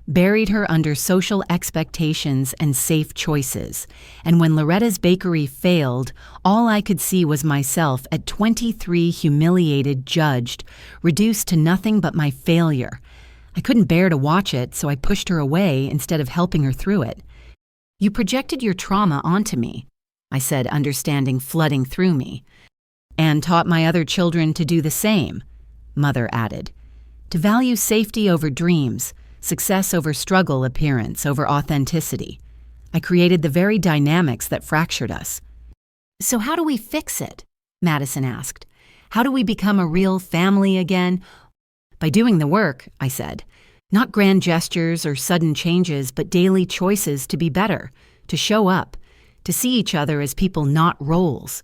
"Buried her under social expectations and safe choices. And when Loretta's bakery failed, all I could see was myself at 23, humiliated, judged, reduced to nothing but my failure. I couldn't bear to watch it, so I pushed her away instead of helping her through it. You projected your trauma onto me. I said, understanding flooding through me. And taught my other children to do the same, Mother added. To value safety over dreams, success over struggle, appearance over authenticity. I created the very dynamics that fractured us. So how do we fix it? Madison asked. How do we become a real family again? By doing the work, I said. Not grand gestures or sudden changes, but daily choices to be better, to show up, to see each other as people, not roles.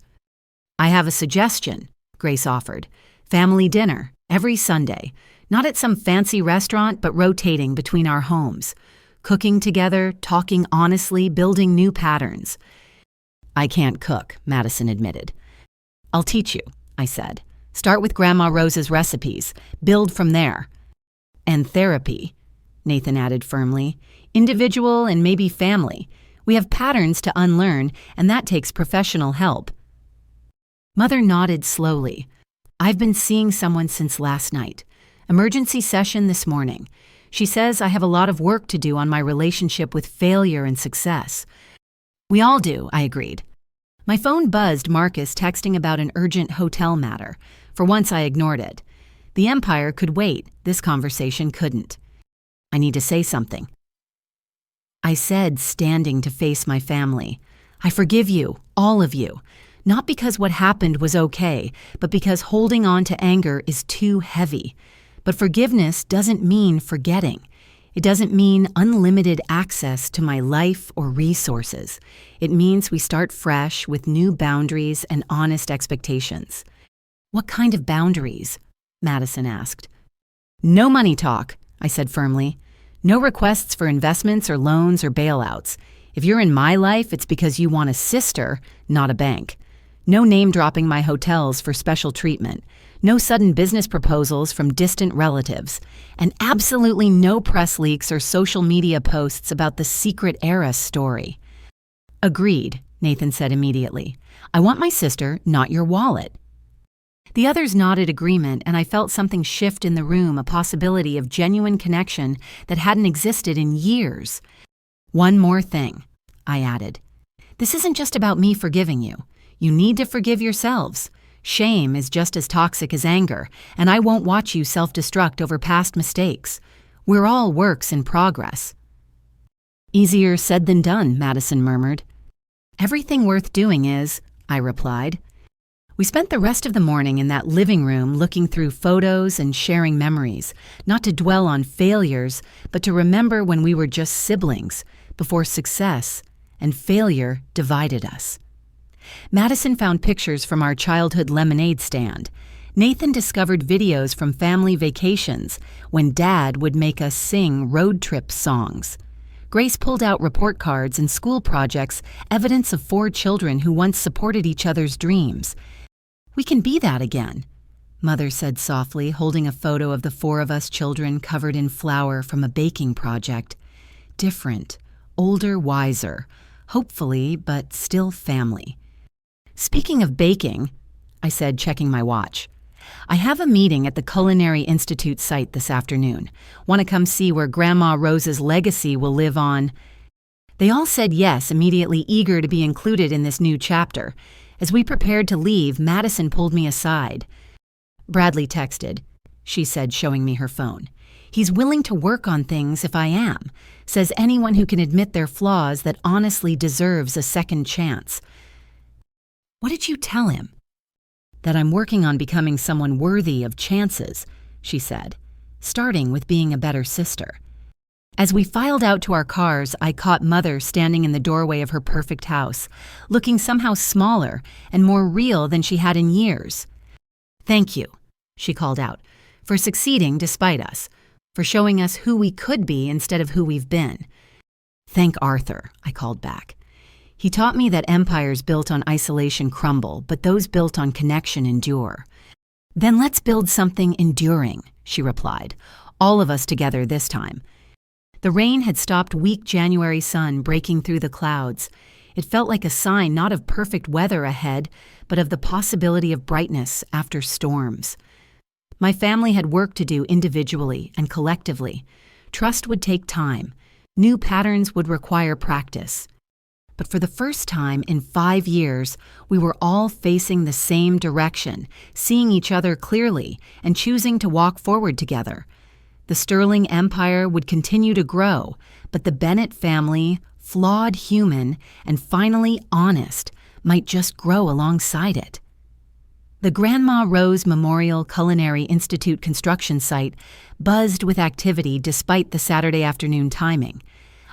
I have a suggestion, Grace offered. Family dinner, every Sunday. Not at some fancy restaurant, but rotating between our homes. Cooking together, talking honestly, building new patterns. I can't cook, Madison admitted. I'll teach you, I said. Start with Grandma Rose's recipes. Build from there. And therapy, Nathan added firmly. Individual and maybe family. We have patterns to unlearn, and that takes professional help. Mother nodded slowly. I've been seeing someone since last night. Emergency session this morning. She says I have a lot of work to do on my relationship with failure and success. We all do, I agreed. My phone buzzed Marcus texting about an urgent hotel matter. For once I ignored it. The Empire could wait, this conversation couldn't. I need to say something. I said, standing to face my family. I forgive you, all of you. Not because what happened was okay, but because holding on to anger is too heavy. But forgiveness doesn't mean forgetting. It doesn't mean unlimited access to my life or resources. It means we start fresh with new boundaries and honest expectations. What kind of boundaries? Madison asked. No money talk, I said firmly. No requests for investments or loans or bailouts. If you're in my life, it's because you want a sister, not a bank. No name-dropping my hotels for special treatment. No sudden business proposals from distant relatives. And absolutely no press leaks or social media posts about the secret heiress story. Agreed, Nathan said immediately. I want my sister, not your wallet. The others nodded agreement, and I felt something shift in the room, a possibility of genuine connection that hadn't existed in years. One more thing, I added. This isn't just about me forgiving you. You need to forgive yourselves. Shame is just as toxic as anger, and I won't watch you self-destruct over past mistakes. We're all works in progress. Easier said than done, Madison murmured. Everything worth doing is, I replied. We spent the rest of the morning in that living room looking through photos and sharing memories, not to dwell on failures, but to remember when we were just siblings, before success and failure divided us. Madison found pictures from our childhood lemonade stand. Nathan discovered videos from family vacations when Dad would make us sing road trip songs. Grace pulled out report cards and school projects, evidence of 4 children who once supported each other's dreams. We can be that again, Mother said softly, holding a photo of the 4 of us children covered in flour from a baking project. Different, older, wiser, hopefully, but still family. Speaking of baking, I said, checking my watch, I have a meeting at the Culinary Institute site this afternoon. Want to come see where Grandma Rose's legacy will live on? They all said yes, immediately eager to be included in this new chapter. As we prepared to leave, Madison pulled me aside. Bradley texted, she said, showing me her phone. He's willing to work on things if I am. Says anyone who can admit their flaws that honestly deserves a second chance. What did you tell him? That I'm working on becoming someone worthy of chances, she said, starting with being a better sister. As we filed out to our cars, I caught Mother standing in the doorway of her perfect house, looking somehow smaller and more real than she had in years. Thank you, she called out, for succeeding despite us, for showing us who we could be instead of who we've been. Thank Arthur, I called back. He taught me that empires built on isolation crumble, but those built on connection endure. Then let's build something enduring, she replied, all of us together this time. The rain had stopped weak January sun breaking through the clouds. It felt like a sign not of perfect weather ahead, but of the possibility of brightness after storms. My family had work to do individually and collectively. Trust would take time. New patterns would require practice. But for the first time in 5 years, we were all facing the same direction, seeing each other clearly, and choosing to walk forward together. The Sterling Empire would continue to grow, but the Bennett family, flawed human and finally honest, might just grow alongside it. The Grandma Rose Memorial Culinary Institute construction site buzzed with activity despite the Saturday afternoon timing.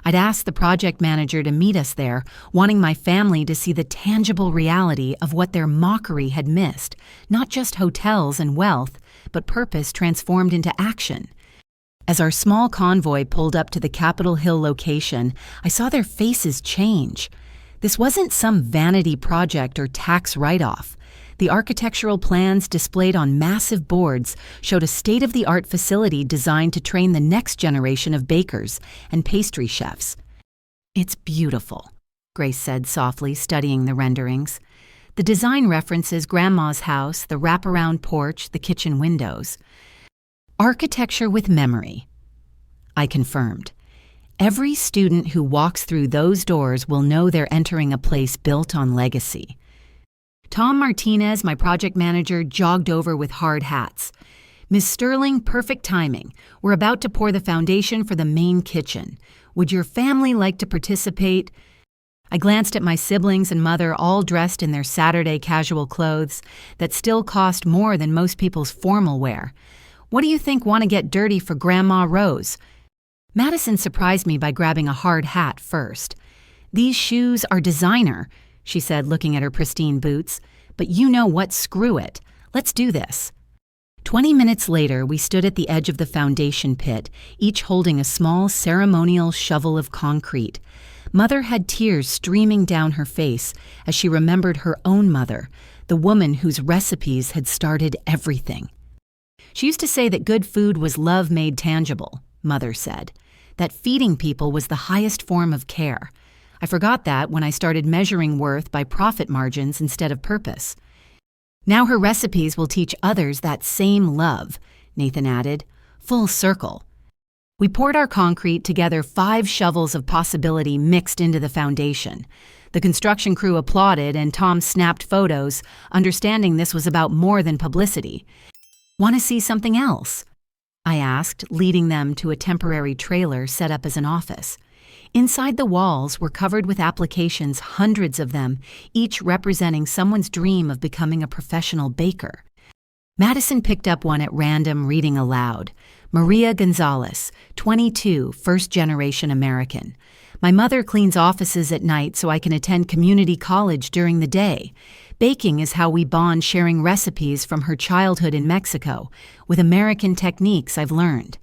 I'd asked the project manager to meet us there, wanting my family to see the tangible reality of what their mockery had missed, not just hotels and wealth, but purpose transformed into action. As our small convoy pulled up to the Capitol Hill location, I saw their faces change. This wasn't some vanity project or tax write-off. The architectural plans displayed on massive boards showed a state-of-the-art facility designed to train the next generation of bakers and pastry chefs. "It's beautiful," Grace said softly, studying the renderings. The design references Grandma's house, the wraparound porch, the kitchen windows. "Architecture with memory," I confirmed. "Every student who walks through those doors will know they're entering a place built on legacy." Tom Martinez, my project manager, jogged over with hard hats. "Miss Sterling, perfect timing. We're about to pour the foundation for the main kitchen. Would your family like to participate?" I glanced at my siblings and mother, all dressed in their Saturday casual clothes that still cost more than most people's formal wear. "What do you think want to get dirty for Grandma Rose?" Madison surprised me by grabbing a hard hat first. "These shoes are designer," she said, looking at her pristine boots. "But you know what, screw it. Let's do this." 20 minutes later, we stood at the edge of the foundation pit, each holding a small ceremonial shovel of concrete. Mother had tears streaming down her face as she remembered her own mother, the woman whose recipes had started everything. She used to say that good food was love made tangible, Mother said, that feeding people was the highest form of care. I forgot that when I started measuring worth by profit margins instead of purpose. "Now her recipes will teach others that same love," Nathan added. "Full circle." We poured our concrete, together 5 shovels of possibility mixed into the foundation. The construction crew applauded and Tom snapped photos, understanding this was about more than publicity. "Want to see something else?" I asked, leading them to a temporary trailer set up as an office. Inside the walls were covered with applications, hundreds of them, each representing someone's dream of becoming a professional baker. Madison picked up one at random, reading aloud. "Maria Gonzalez, 22, first-generation American. My mother cleans offices at night so I can attend community college during the day. Baking is how we bond, sharing recipes from her childhood in Mexico with American techniques I've learned.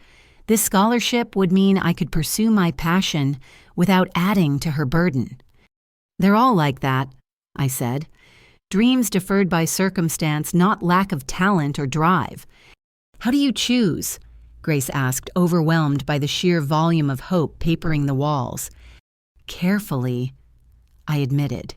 This scholarship would mean I could pursue my passion without adding to her burden." "They're all like that," I said. "Dreams deferred by circumstance, not lack of talent or drive." "How do you choose?" Grace asked, overwhelmed by the sheer volume of hope papering the walls. "Carefully," I admitted.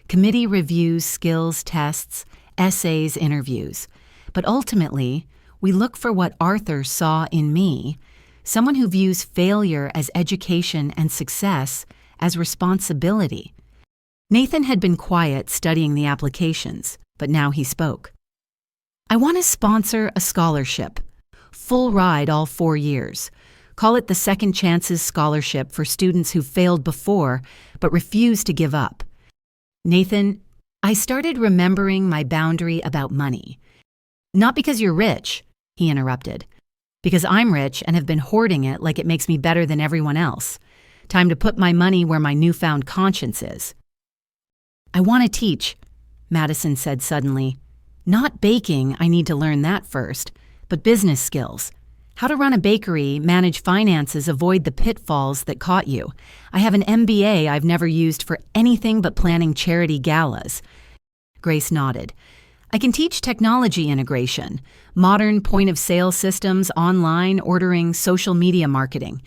"Committee reviews, skills tests, essays, interviews. But ultimately, we look for what Arthur saw in me, someone who views failure as education and success as responsibility." Nathan had been quiet, studying the applications, but now he spoke. "I want to sponsor a scholarship. Full ride all 4 years. Call it the Second Chances Scholarship for students who failed before but refused to give up." "Nathan," I started remembering my boundary about money. "Not because you're rich," he interrupted. "Because I'm rich and have been hoarding it like it makes me better than everyone else. Time to put my money where my newfound conscience is." "I want to teach," Madison said suddenly. "Not baking, I need to learn that first, but business skills. How to run a bakery, manage finances, avoid the pitfalls that caught you. I have an MBA I've never used for anything but planning charity galas." Grace nodded. "I can teach technology integration, modern point-of-sale systems, online ordering, social media marketing,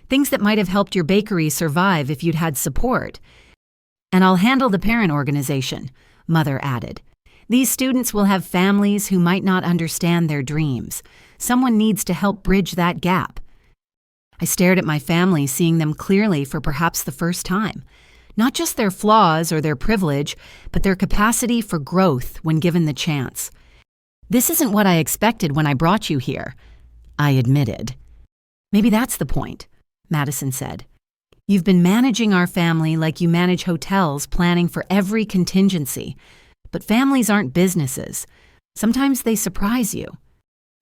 things that might have helped your bakery survive if you'd had support. And I'll handle the parent organization," Mother added. "These students will have families who might not understand their dreams. Someone needs to help bridge that gap." I stared at my family, seeing them clearly for perhaps the first time. Not just their flaws or their privilege, but their capacity for growth when given the chance. This isn't what I expected when I brought you here, I admitted. Maybe that's the point, Madison said. You've been managing our family like you manage hotels, planning for every contingency. But families aren't businesses. Sometimes they surprise you.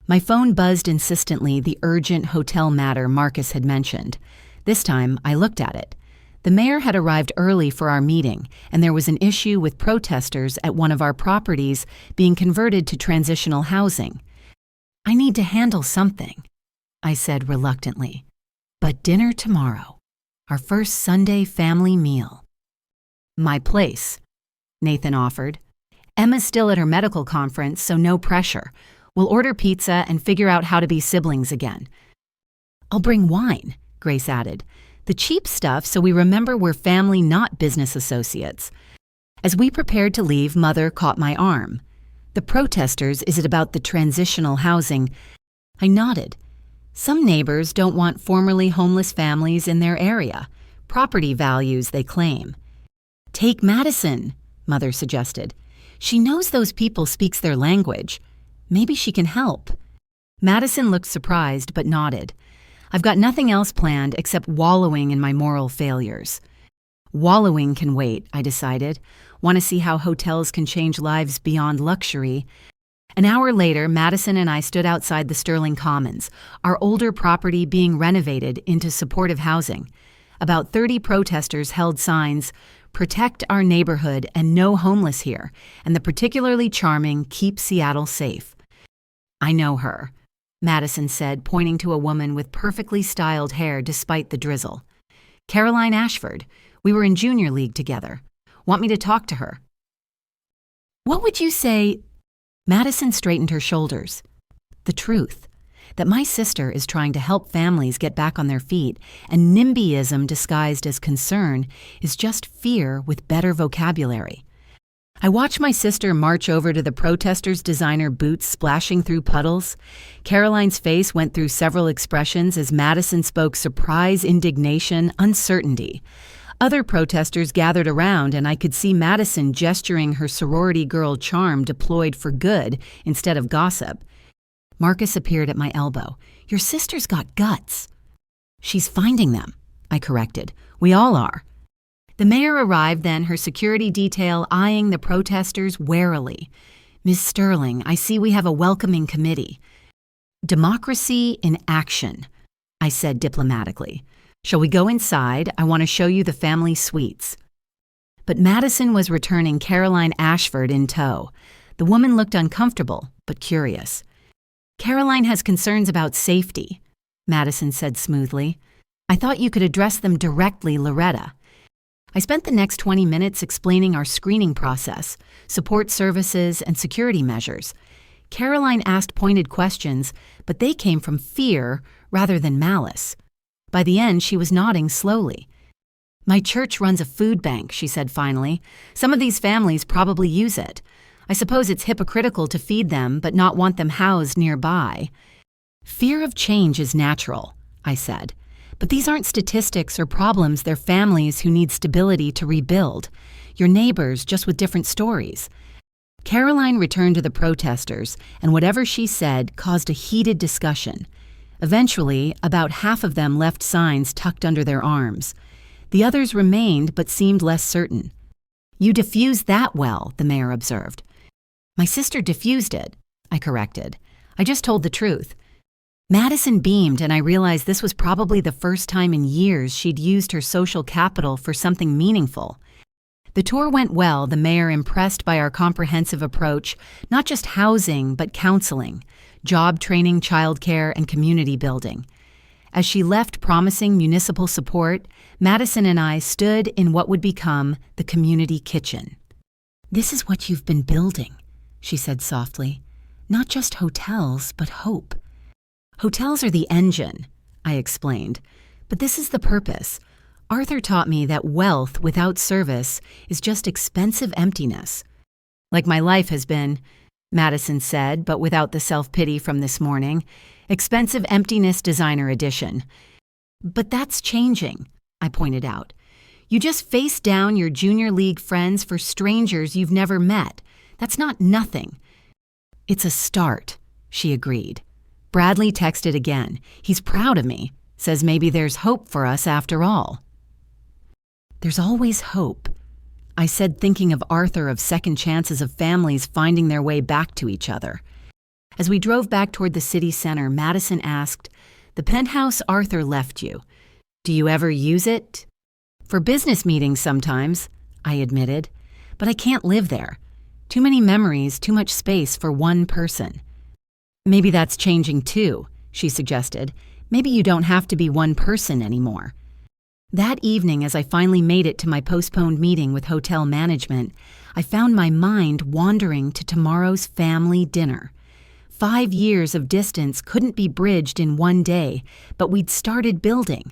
My phone buzzed insistently the urgent hotel matter Marcus had mentioned. This time, I looked at it. The mayor had arrived early for our meeting, and there was an issue with protesters at one of our properties being converted to transitional housing. I need to handle something, I said reluctantly. But dinner tomorrow, our first Sunday family meal. My place, Nathan offered. Emma's still at her medical conference, so no pressure. We'll order pizza and figure out how to be siblings again. I'll bring wine, Grace added. The cheap stuff so we remember we're family, not business associates. As we prepared to leave, Mother caught my arm. The protesters, is it about the transitional housing? I nodded. Some neighbors don't want formerly homeless families in their area. Property values, they claim. Take Madison, Mother suggested. She knows those people speaks their language. Maybe she can help. Madison looked surprised but nodded. I've got nothing else planned except wallowing in my moral failures. Wallowing can wait, I decided. Want to see how hotels can change lives beyond luxury. An hour later, Madison and I stood outside the Sterling Commons, our older property being renovated into supportive housing. About 30 protesters held signs, "Protect our neighborhood and no homeless here," and the particularly charming "Keep Seattle Safe." I know her, Madison said, pointing to a woman with perfectly styled hair despite the drizzle. Caroline Ashford. We were in junior league together. Want me to talk to her? What would you say? Madison straightened her shoulders. The truth. That my sister is trying to help families get back on their feet, and NIMBYism disguised as concern is just fear with better vocabulary. I watched my sister march over to the protesters' designer boots splashing through puddles. Caroline's face went through several expressions as Madison spoke surprise, indignation, uncertainty. Other protesters gathered around, and I could see Madison gesturing her sorority girl charm deployed for good instead of gossip. Marcus appeared at my elbow. Your sister's got guts. She's finding them, I corrected. We all are. The mayor arrived then, her security detail eyeing the protesters warily. Ms. Sterling, I see we have a welcoming committee. Democracy in action, I said diplomatically. Shall we go inside? I want to show you the family suites. But Madison was returning Caroline Ashford in tow. The woman looked uncomfortable, but curious. Caroline has concerns about safety, Madison said smoothly. I thought you could address them directly, Loretta. I spent the next 20 minutes explaining our screening process, support services, and security measures. Caroline asked pointed questions, but they came from fear rather than malice. By the end, she was nodding slowly. My church runs a food bank, she said finally. Some of these families probably use it. I suppose it's hypocritical to feed them but not want them housed nearby. Fear of change is natural, I said. But these aren't statistics or problems, they're families who need stability to rebuild. Your neighbors, just with different stories. Caroline returned to the protesters, and whatever she said caused a heated discussion. Eventually, about half of them left signs tucked under their arms. The others remained but seemed less certain. You diffused that well, the mayor observed. My sister diffused it, I corrected. I just told the truth. Madison beamed, and I realized this was probably the first time in years she'd used her social capital for something meaningful. The tour went well, the mayor impressed by our comprehensive approach, not just housing, but counseling, job training, childcare, and community building. As she left promising municipal support, Madison and I stood in what would become the community kitchen. This is what you've been building, she said softly. Not just hotels, but hope. Hotels are the engine, I explained, but this is the purpose. Arthur taught me that wealth without service is just expensive emptiness. Like my life has been, Madison said, but without the self-pity from this morning. Expensive emptiness designer edition. But that's changing, I pointed out. You just face down your junior league friends for strangers you've never met. That's not nothing. It's a start, she agreed. Bradley texted again. He's proud of me. Says maybe there's hope for us after all. There's always hope, I said, thinking of Arthur, of second chances, of families finding their way back to each other. As we drove back toward the city center, Madison asked, "The penthouse Arthur left you, do you ever use it?" "For business meetings sometimes," I admitted, "but I can't live there. Too many memories, too much space for one person." "Maybe that's changing too," she suggested. "Maybe you don't have to be one person anymore." That evening, as I finally made it to my postponed meeting with hotel management, I found my mind wandering to tomorrow's family dinner. 5 years of distance couldn't be bridged in one day, but we'd started building.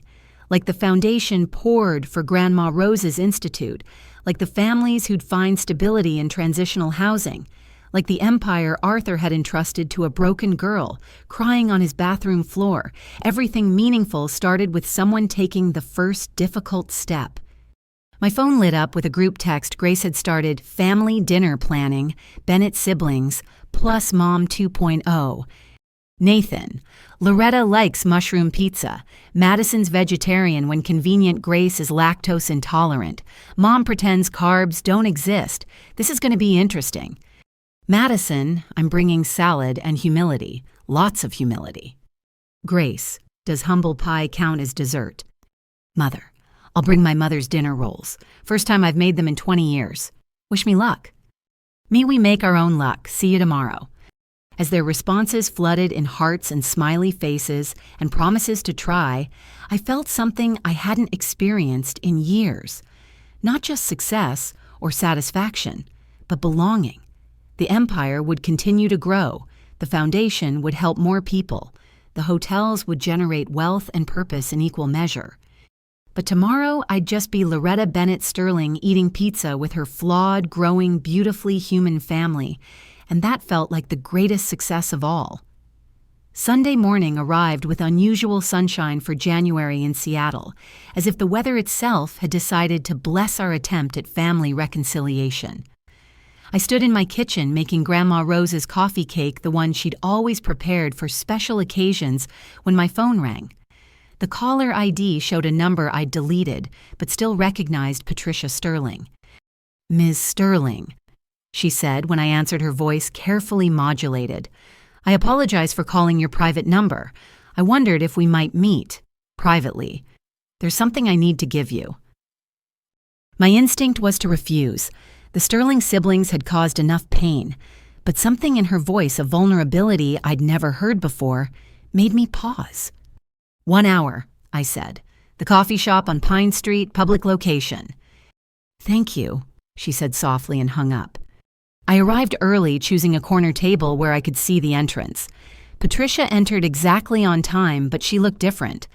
Like the foundation poured for Grandma Rose's Institute, like the families who'd find stability in transitional housing, like the empire Arthur had entrusted to a broken girl, crying on his bathroom floor. Everything meaningful started with someone taking the first difficult step. My phone lit up with a group text. Grace had started family dinner planning, Bennett siblings, plus Mom 2.0. Nathan, Loretta likes mushroom pizza. Madison's vegetarian when convenient. Grace is lactose intolerant. Mom pretends carbs don't exist. This is going to be interesting. Madison, I'm bringing salad and humility, lots of humility. Grace, does humble pie count as dessert? Mother, I'll bring my mother's dinner rolls. First time I've made them in 20 years. Wish me luck. Me, we make our own luck. See you tomorrow. As their responses flooded in hearts and smiley faces and promises to try, I felt something I hadn't experienced in years. Not just success or satisfaction, but belonging. The empire would continue to grow. The foundation would help more people. The hotels would generate wealth and purpose in equal measure. But tomorrow I'd just be Loretta Bennett Sterling eating pizza with her flawed, growing, beautifully human family, and that felt like the greatest success of all. Sunday morning arrived with unusual sunshine for January in Seattle, as if the weather itself had decided to bless our attempt at family reconciliation. I stood in my kitchen making Grandma Rose's coffee cake, the one she'd always prepared for special occasions, when my phone rang. The caller ID showed a number I'd deleted, but still recognized Patricia Sterling. "Ms. Sterling," she said when I answered, her voice carefully modulated. "I apologize for calling your private number. I wondered if we might meet, privately. There's something I need to give you." My instinct was to refuse. The Sterling siblings had caused enough pain, but something in her voice, a vulnerability I'd never heard before, made me pause. "1 hour," I said. "The coffee shop on Pine Street, public location." "Thank you," she said softly and hung up. I arrived early, choosing a corner table where I could see the entrance. Patricia entered exactly on time, but she looked different.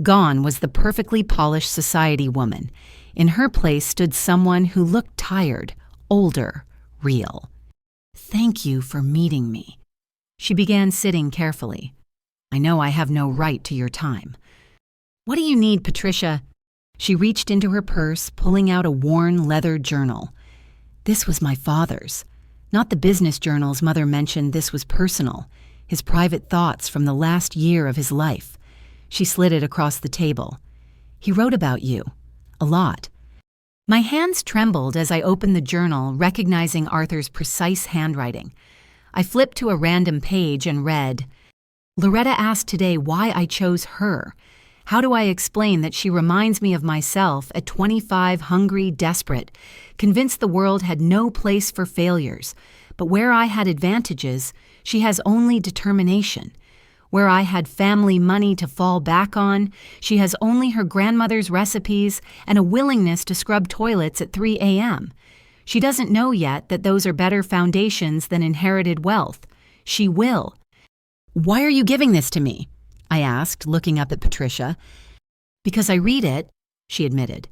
Gone was the perfectly polished society woman. In her place stood someone who looked tired, older, real. "Thank you for meeting me." She began sitting carefully. "I know I have no right to your time." "What do you need, Patricia?" She reached into her purse, pulling out a worn leather journal. This was my father's. Not the business journals Mother mentioned. This was personal, his private thoughts from the last year of his life. She slid it across the table. "He wrote about you. A lot." My hands trembled as I opened the journal, recognizing Arthur's precise handwriting. I flipped to a random page and read, "Loretta asked today why I chose her. How do I explain that she reminds me of myself at 25, hungry, desperate, convinced the world had no place for failures, but where I had advantages, she has only determination. Where I had family money to fall back on, she has only her grandmother's recipes and a willingness to scrub toilets at 3 a.m. She doesn't know yet that those are better foundations than inherited wealth. She will." "Why are you giving this to me?" I asked, looking up at Patricia. "Because I read it," she admitted,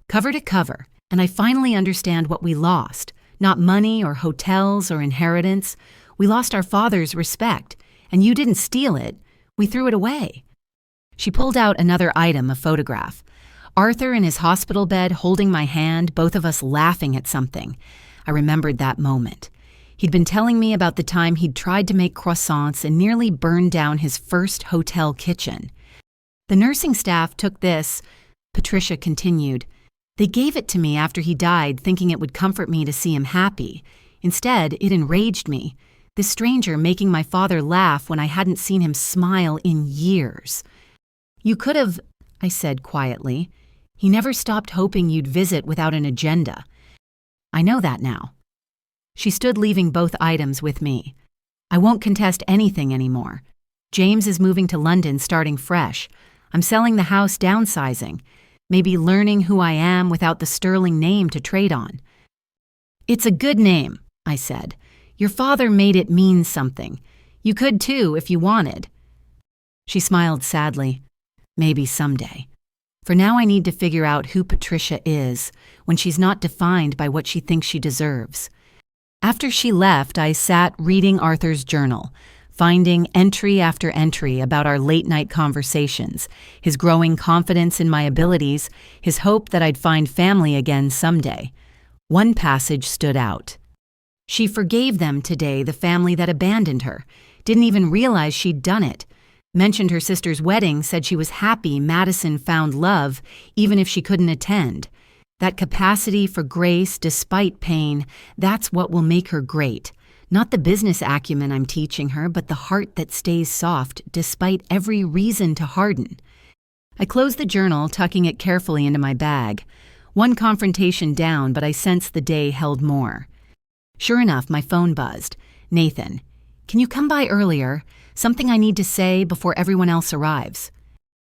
"cover to cover, and I finally understand what we lost. Not money or hotels or inheritance. We lost our father's respect. And you didn't steal it. We threw it away." She pulled out another item, a photograph. Arthur in his hospital bed holding my hand, both of us laughing at something. I remembered that moment. He'd been telling me about the time he'd tried to make croissants and nearly burned down his first hotel kitchen. The nursing staff took this, Patricia continued. They gave it to me after he died, thinking it would comfort me to see him happy. Instead, it enraged me. This stranger making my father laugh when I hadn't seen him smile in years. You could have, I said quietly. He never stopped hoping you'd visit without an agenda. I know that now. She stood leaving both items with me. I won't contest anything anymore. James is moving to London starting fresh. I'm selling the house downsizing. Maybe learning who I am without the sterling name to trade on. It's a good name, I said. Your father made it mean something. You could too if you wanted. She smiled sadly. Maybe someday. For now I need to figure out who Patricia is when she's not defined by what she thinks she deserves. After she left, I sat reading Arthur's journal, finding entry after entry about our late-night conversations, his growing confidence in my abilities, his hope that I'd find family again someday. One passage stood out. She forgave them today, the family that abandoned her. Didn't even realize she'd done it. Mentioned her sister's wedding, said she was happy Madison found love, even if she couldn't attend. That capacity for grace despite pain, that's what will make her great. Not the business acumen I'm teaching her, but the heart that stays soft despite every reason to harden. I closed the journal, tucking it carefully into my bag. One confrontation down, but I sensed the day held more. Sure enough, my phone buzzed. Nathan, can you come by earlier? Something I need to say before everyone else arrives.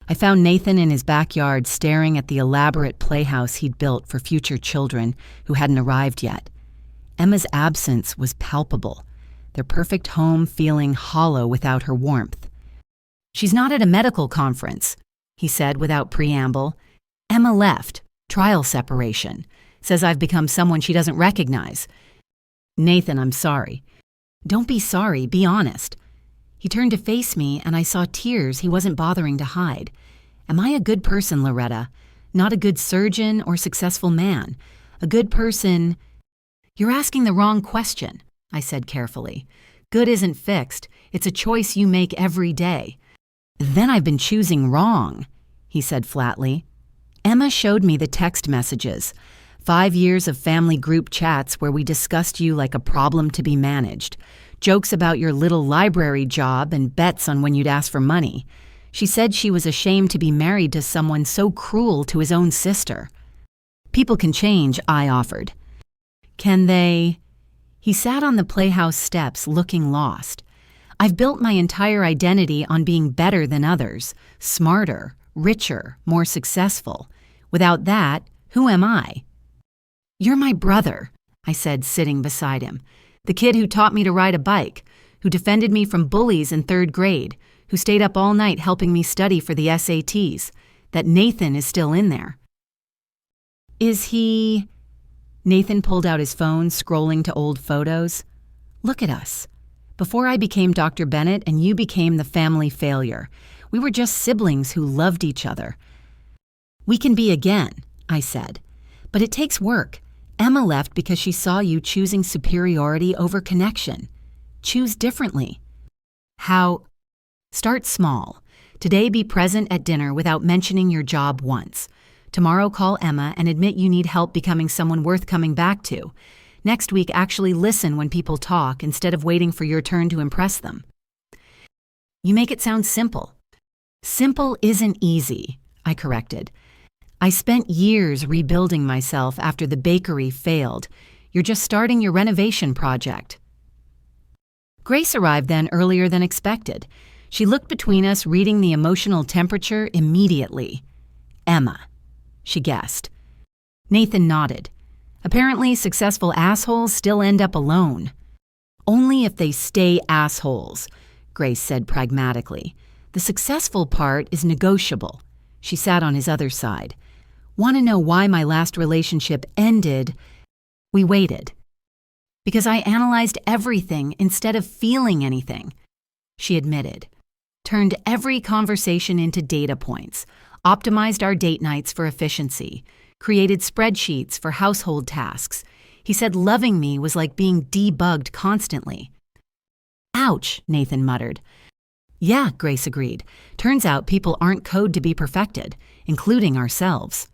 I found Nathan in his backyard staring at the elaborate playhouse he'd built for future children who hadn't arrived yet. Emma's absence was palpable, their perfect home feeling hollow without her warmth. She's not at a medical conference, he said without preamble. Emma left, trial separation, says I've become someone she doesn't recognize. Nathan, I'm sorry. Don't be sorry, be honest. He turned to face me, and I saw tears he wasn't bothering to hide. Am I a good person, Loretta? Not a good surgeon or successful man. A good person... You're asking the wrong question, I said carefully. Good isn't fixed. It's a choice you make every day. Then I've been choosing wrong, he said flatly. Emma showed me the text messages. 5 years of family group chats where we discussed you like a problem to be managed. Jokes about your little library job and bets on when you'd ask for money. She said she was ashamed to be married to someone so cruel to his own sister. People can change, I offered. Can they? He sat on the playhouse steps looking lost. I've built my entire identity on being better than others, smarter, richer, more successful. Without that, who am I? You're my brother, I said, sitting beside him. The kid who taught me to ride a bike, who defended me from bullies in 3rd grade, who stayed up all night helping me study for the SATs. That Nathan is still in there. Is he... Nathan pulled out his phone, scrolling to old photos. Look at us. Before I became Dr. Bennett and you became the family failure, we were just siblings who loved each other. We can be again, I said. But it takes work. Emma left because she saw you choosing superiority over connection. Choose differently. How? Start small. Today be present at dinner without mentioning your job once. Tomorrow call Emma and admit you need help becoming someone worth coming back to. Next week actually listen when people talk instead of waiting for your turn to impress them. You make it sound simple. Simple isn't easy, I corrected. I spent years rebuilding myself after the bakery failed. You're just starting your renovation project. Grace arrived then earlier than expected. She looked between us, reading the emotional temperature immediately. Emma, she guessed. Nathan nodded. Apparently, successful assholes still end up alone. Only if they stay assholes, Grace said pragmatically. The successful part is negotiable. She sat on his other side. Want to know why my last relationship ended? We waited. Because I analyzed everything instead of feeling anything, she admitted. Turned every conversation into data points. optimized our date nights for efficiency, created spreadsheets for household tasks. He said loving me was like being debugged constantly. Ouch, Nathan muttered. Yeah, Grace agreed. Turns out people aren't coded to be perfected, including ourselves.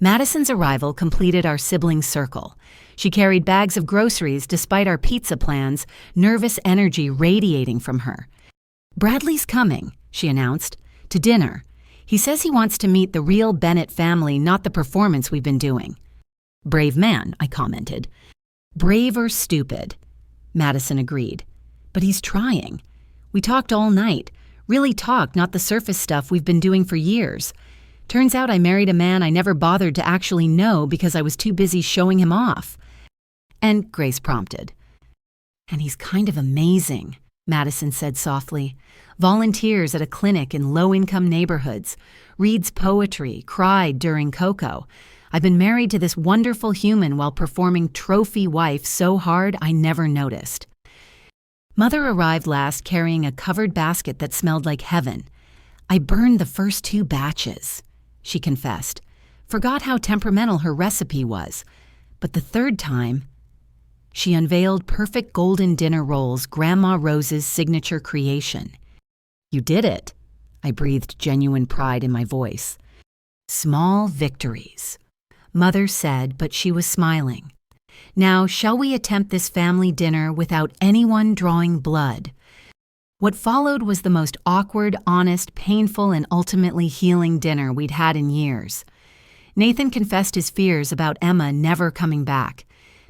Madison's arrival completed our sibling circle. She carried bags of groceries despite our pizza plans, nervous energy radiating from her. Bradley's coming, she announced, to dinner. He says he wants to meet the real Bennett family, not the performance we've been doing. Brave man, I commented. Brave or stupid, Madison agreed. But he's trying. We talked all night. Really talked, not the surface stuff we've been doing for years. Turns out I married a man I never bothered to actually know because I was too busy showing him off. And Grace prompted. And he's kind of amazing, Madison said softly. Volunteers at a clinic in low-income neighborhoods. Reads poetry, cried during Coco. I've been married to this wonderful human while performing trophy wife so hard I never noticed. Mother arrived last carrying a covered basket that smelled like heaven. I burned the first 2 batches, she confessed. Forgot how temperamental her recipe was. But the 3rd time, she unveiled perfect golden dinner rolls, Grandma Rose's signature creation. You did it, I breathed genuine pride in my voice. Small victories, Mother said, but she was smiling. Now, shall we attempt this family dinner without anyone drawing blood? What followed was the most awkward, honest, painful, and ultimately healing dinner we'd had in years. Nathan confessed his fears about Emma never coming back.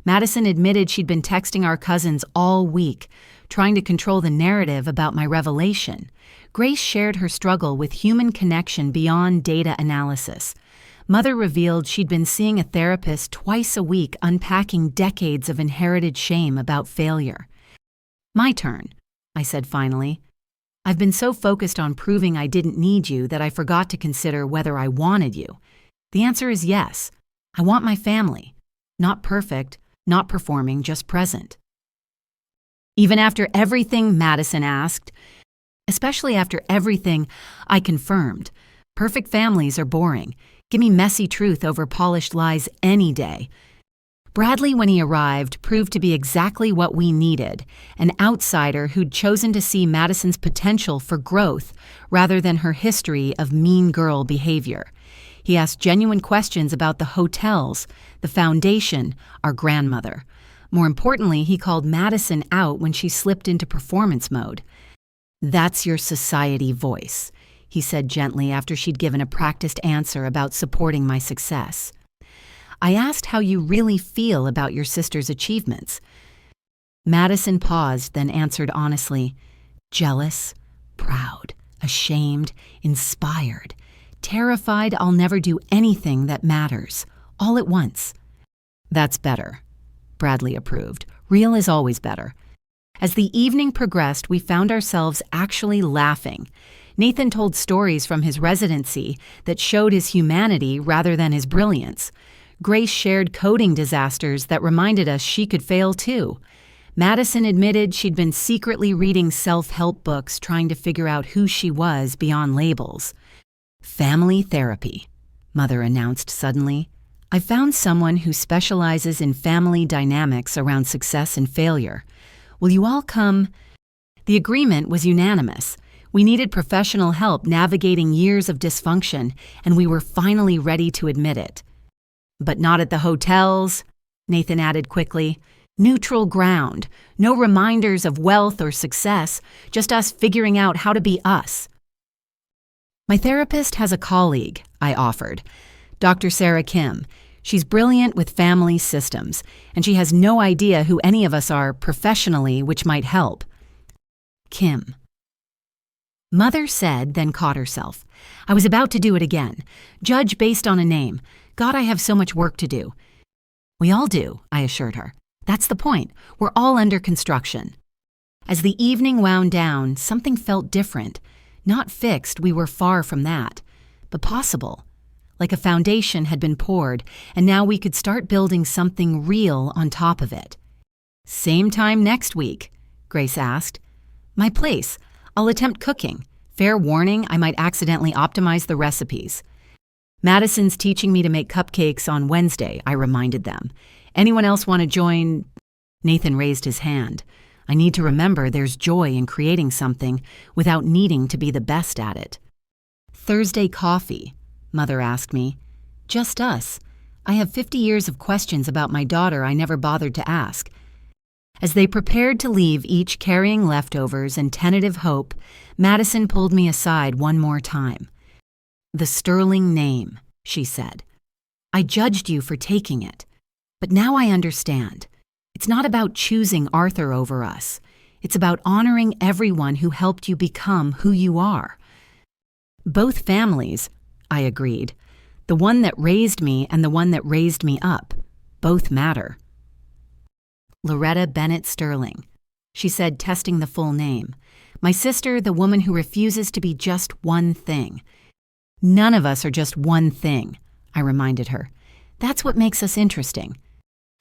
Madison admitted she'd been texting our cousins all week, trying to control the narrative about my revelation. Grace shared her struggle with human connection beyond data analysis. Mother revealed she'd been seeing a therapist twice a week, unpacking decades of inherited shame about failure. My turn, I said finally. I've been so focused on proving I didn't need you that I forgot to consider whether I wanted you. The answer is yes. I want my family. Not perfect, not performing, just present. Even after everything, Madison asked, especially after everything, I confirmed. Perfect families are boring. Give me messy truth over polished lies any day. Bradley, when he arrived, proved to be exactly what we needed, an outsider who'd chosen to see Madison's potential for growth rather than her history of mean girl behavior. He asked genuine questions about the hotels, the foundation, our grandmother. More importantly, he called Madison out when she slipped into performance mode. That's your society voice, he said gently after she'd given a practiced answer about supporting my success. I asked how you really feel about your sister's achievements. Madison paused, then answered honestly, jealous, proud, ashamed, inspired, terrified I'll never do anything that matters, all at once. That's better, Bradley approved. Real is always better. As the evening progressed, we found ourselves actually laughing. Nathan told stories from his residency that showed his humanity rather than his brilliance. Grace shared coding disasters that reminded us she could fail too. Madison admitted she'd been secretly reading self-help books trying to figure out who she was beyond labels. Family therapy, Mother announced suddenly. I found someone who specializes in family dynamics around success and failure. Will you all come? The agreement was unanimous. We needed professional help navigating years of dysfunction, and we were finally ready to admit it. But not at the hotels, Nathan added quickly. Neutral ground, no reminders of wealth or success, just us figuring out how to be us. My therapist has a colleague, I offered, Dr. Sarah Kim. She's brilliant with family systems, and she has no idea who any of us are professionally, which might help. Kim. Mother said, then caught herself. I was about to do it again. Judge based on a name. God, I have so much work to do. We all do, I assured her. That's the point. We're all under construction. As the evening wound down, something felt different. Not fixed, we were far from that, but possible. Like a foundation had been poured, and now we could start building something real on top of it. Same time next week, Grace asked. My place. I'll attempt cooking. Fair warning, I might accidentally optimize the recipes. Madison's teaching me to make cupcakes on Wednesday, I reminded them. Anyone else want to join? Nathan raised his hand. I need to remember there's joy in creating something without needing to be the best at it. Thursday coffee, Mother asked me. Just us. I have 50 years of questions about my daughter I never bothered to ask. As they prepared to leave, each carrying leftovers and tentative hope, Madison pulled me aside one more time. The sterling name, she said. I judged you for taking it, but now I understand. It's not about choosing Arthur over us. It's about honoring everyone who helped you become who you are. Both families, I agreed. The one that raised me and the one that raised me up. Both matter. Loretta Bennett Sterling, she said, testing the full name. My sister, the woman who refuses to be just one thing. None of us are just one thing, I reminded her. That's what makes us interesting.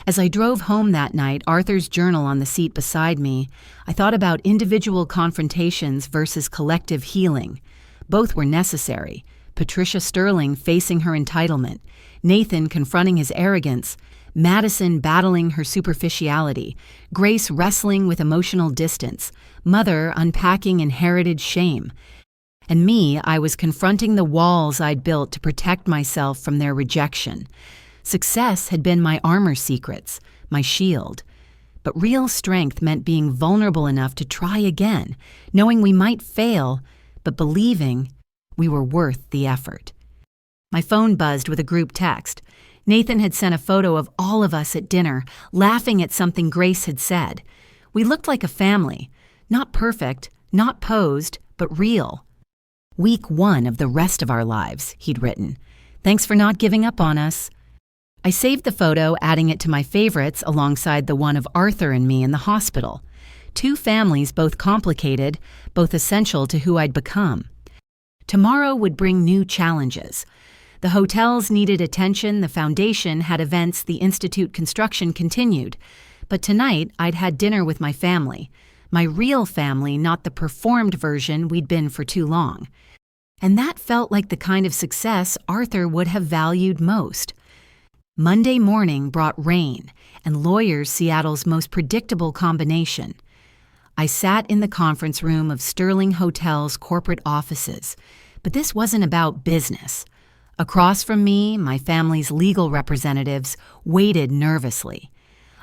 As I drove home that night, Arthur's journal on the seat beside me, I thought about individual confrontations versus collective healing. Both were necessary. Patricia Sterling facing her entitlement, Nathan confronting his arrogance, Madison battling her superficiality, Grace wrestling with emotional distance, Mother unpacking inherited shame. And me, I was confronting the walls I'd built to protect myself from their rejection. Success had been my armor secrets, my shield. But real strength meant being vulnerable enough to try again, knowing we might fail, but believing we were worth the effort. My phone buzzed with a group text. Nathan had sent a photo of all of us at dinner, laughing at something Grace had said. We looked like a family. Not perfect, not posed, but real. Week 1 of the rest of our lives, he'd written. Thanks for not giving up on us. I saved the photo, adding it to my favorites alongside the one of Arthur and me in the hospital. 2 families, both complicated, both essential to who I'd become. Tomorrow would bring new challenges. The hotels needed attention, the foundation had events, the institute construction continued. But tonight, I'd had dinner with my family. My real family, not the performed version we'd been for too long. And that felt like the kind of success Arthur would have valued most. Monday morning brought rain, and lawyers Seattle's most predictable combination. I sat in the conference room of Sterling Hotel's corporate offices, but this wasn't about business. Across from me, my family's legal representatives waited nervously.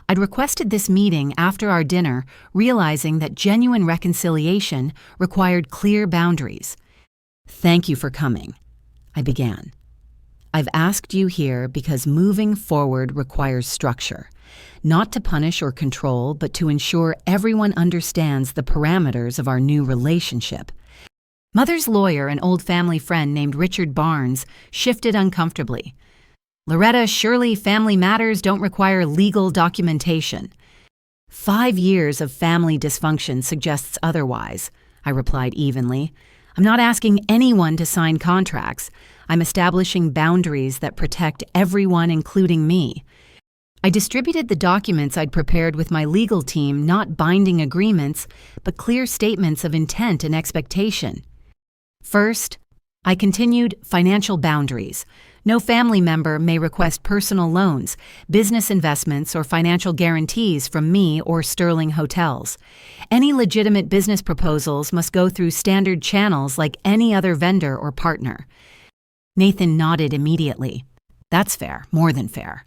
I'd requested this meeting after our dinner, realizing that genuine reconciliation required clear boundaries. Thank you for coming, I began. I've asked you here because moving forward requires structure, not to punish or control, but to ensure everyone understands the parameters of our new relationship. Mother's lawyer, an old family friend named Richard Barnes, shifted uncomfortably. Loretta, surely family matters don't require legal documentation. 5 years of family dysfunction suggests otherwise, I replied evenly. I'm not asking anyone to sign contracts. I'm establishing boundaries that protect everyone, including me. I distributed the documents I'd prepared with my legal team, not binding agreements, but clear statements of intent and expectation. First, I continued financial boundaries. No family member may request personal loans, business investments, or financial guarantees from me or Sterling Hotels. Any legitimate business proposals must go through standard channels like any other vendor or partner. Nathan nodded immediately. That's fair, more than fair.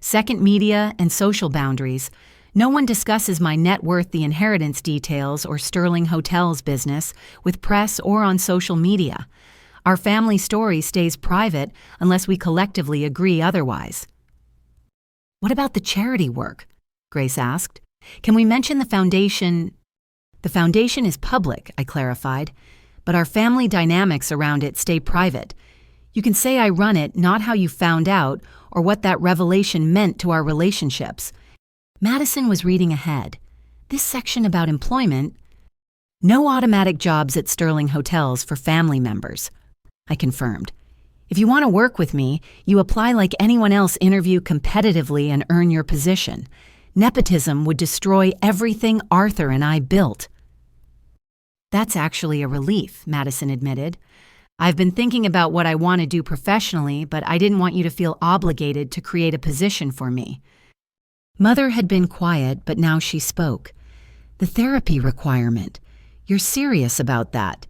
Second, media and social boundaries. No one discusses my net worth, the inheritance details, or Sterling Hotels business with press or on social media. Our family story stays private unless we collectively agree otherwise. What about the charity work? Grace asked. Can we mention the foundation? The foundation is public, I clarified, but our family dynamics around it stay private. You can say I run it, not how you found out or what that revelation meant to our relationships. Madison was reading ahead. This section about employment. No automatic jobs at Sterling Hotels for family members, I confirmed. If you want to work with me, you apply like anyone else, interview competitively, and earn your position. Nepotism would destroy everything Arthur and I built. That's actually a relief, Madison admitted. I've been thinking about what I want to do professionally, but I didn't want you to feel obligated to create a position for me. Mother had been quiet, but now she spoke. The therapy requirement. You're serious about that?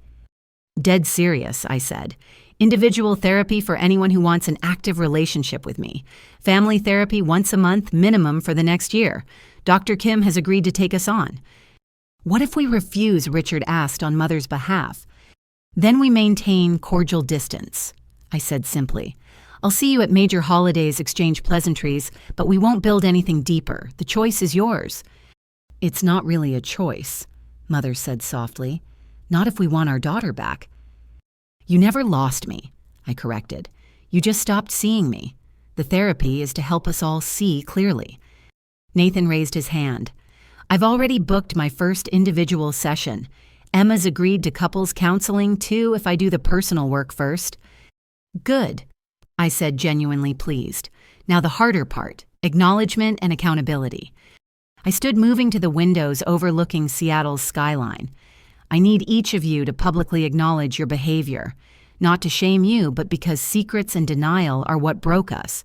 Dead serious, I said. Individual therapy for anyone who wants an active relationship with me. Family therapy once a month minimum for the next year. Dr. Kim has agreed to take us on. What if we refuse? Richard asked on Mother's behalf. Then we maintain cordial distance, I said simply. I'll see you at major holidays, exchange pleasantries, but we won't build anything deeper. The choice is yours. It's not really a choice, Mother said softly. Not if we want our daughter back. You never lost me, I corrected. You just stopped seeing me. The therapy is to help us all see clearly. Nathan raised his hand. I've already booked my first individual session. Emma's agreed to couples counseling too if I do the personal work first. Good, I said, genuinely pleased. Now the harder part, acknowledgement and accountability. I stood moving to the windows overlooking Seattle's skyline. I need each of you to publicly acknowledge your behavior, not to shame you, but because secrets and denial are what broke us.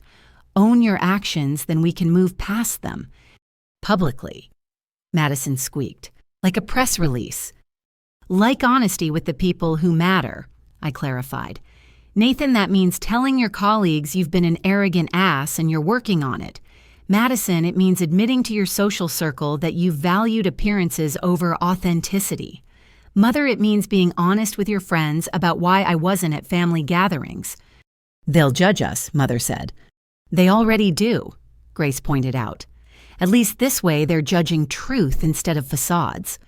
Own your actions, then we can move past them. Publicly, Madison squeaked, like a press release. Like honesty with the people who matter, I clarified. Nathan, that means telling your colleagues you've been an arrogant ass and you're working on it. Madison, it means admitting to your social circle that you've valued appearances over authenticity. Mother, it means being honest with your friends about why I wasn't at family gatherings. They'll judge us, Mother said. They already do, Grace pointed out. At least this way they're judging truth instead of facades.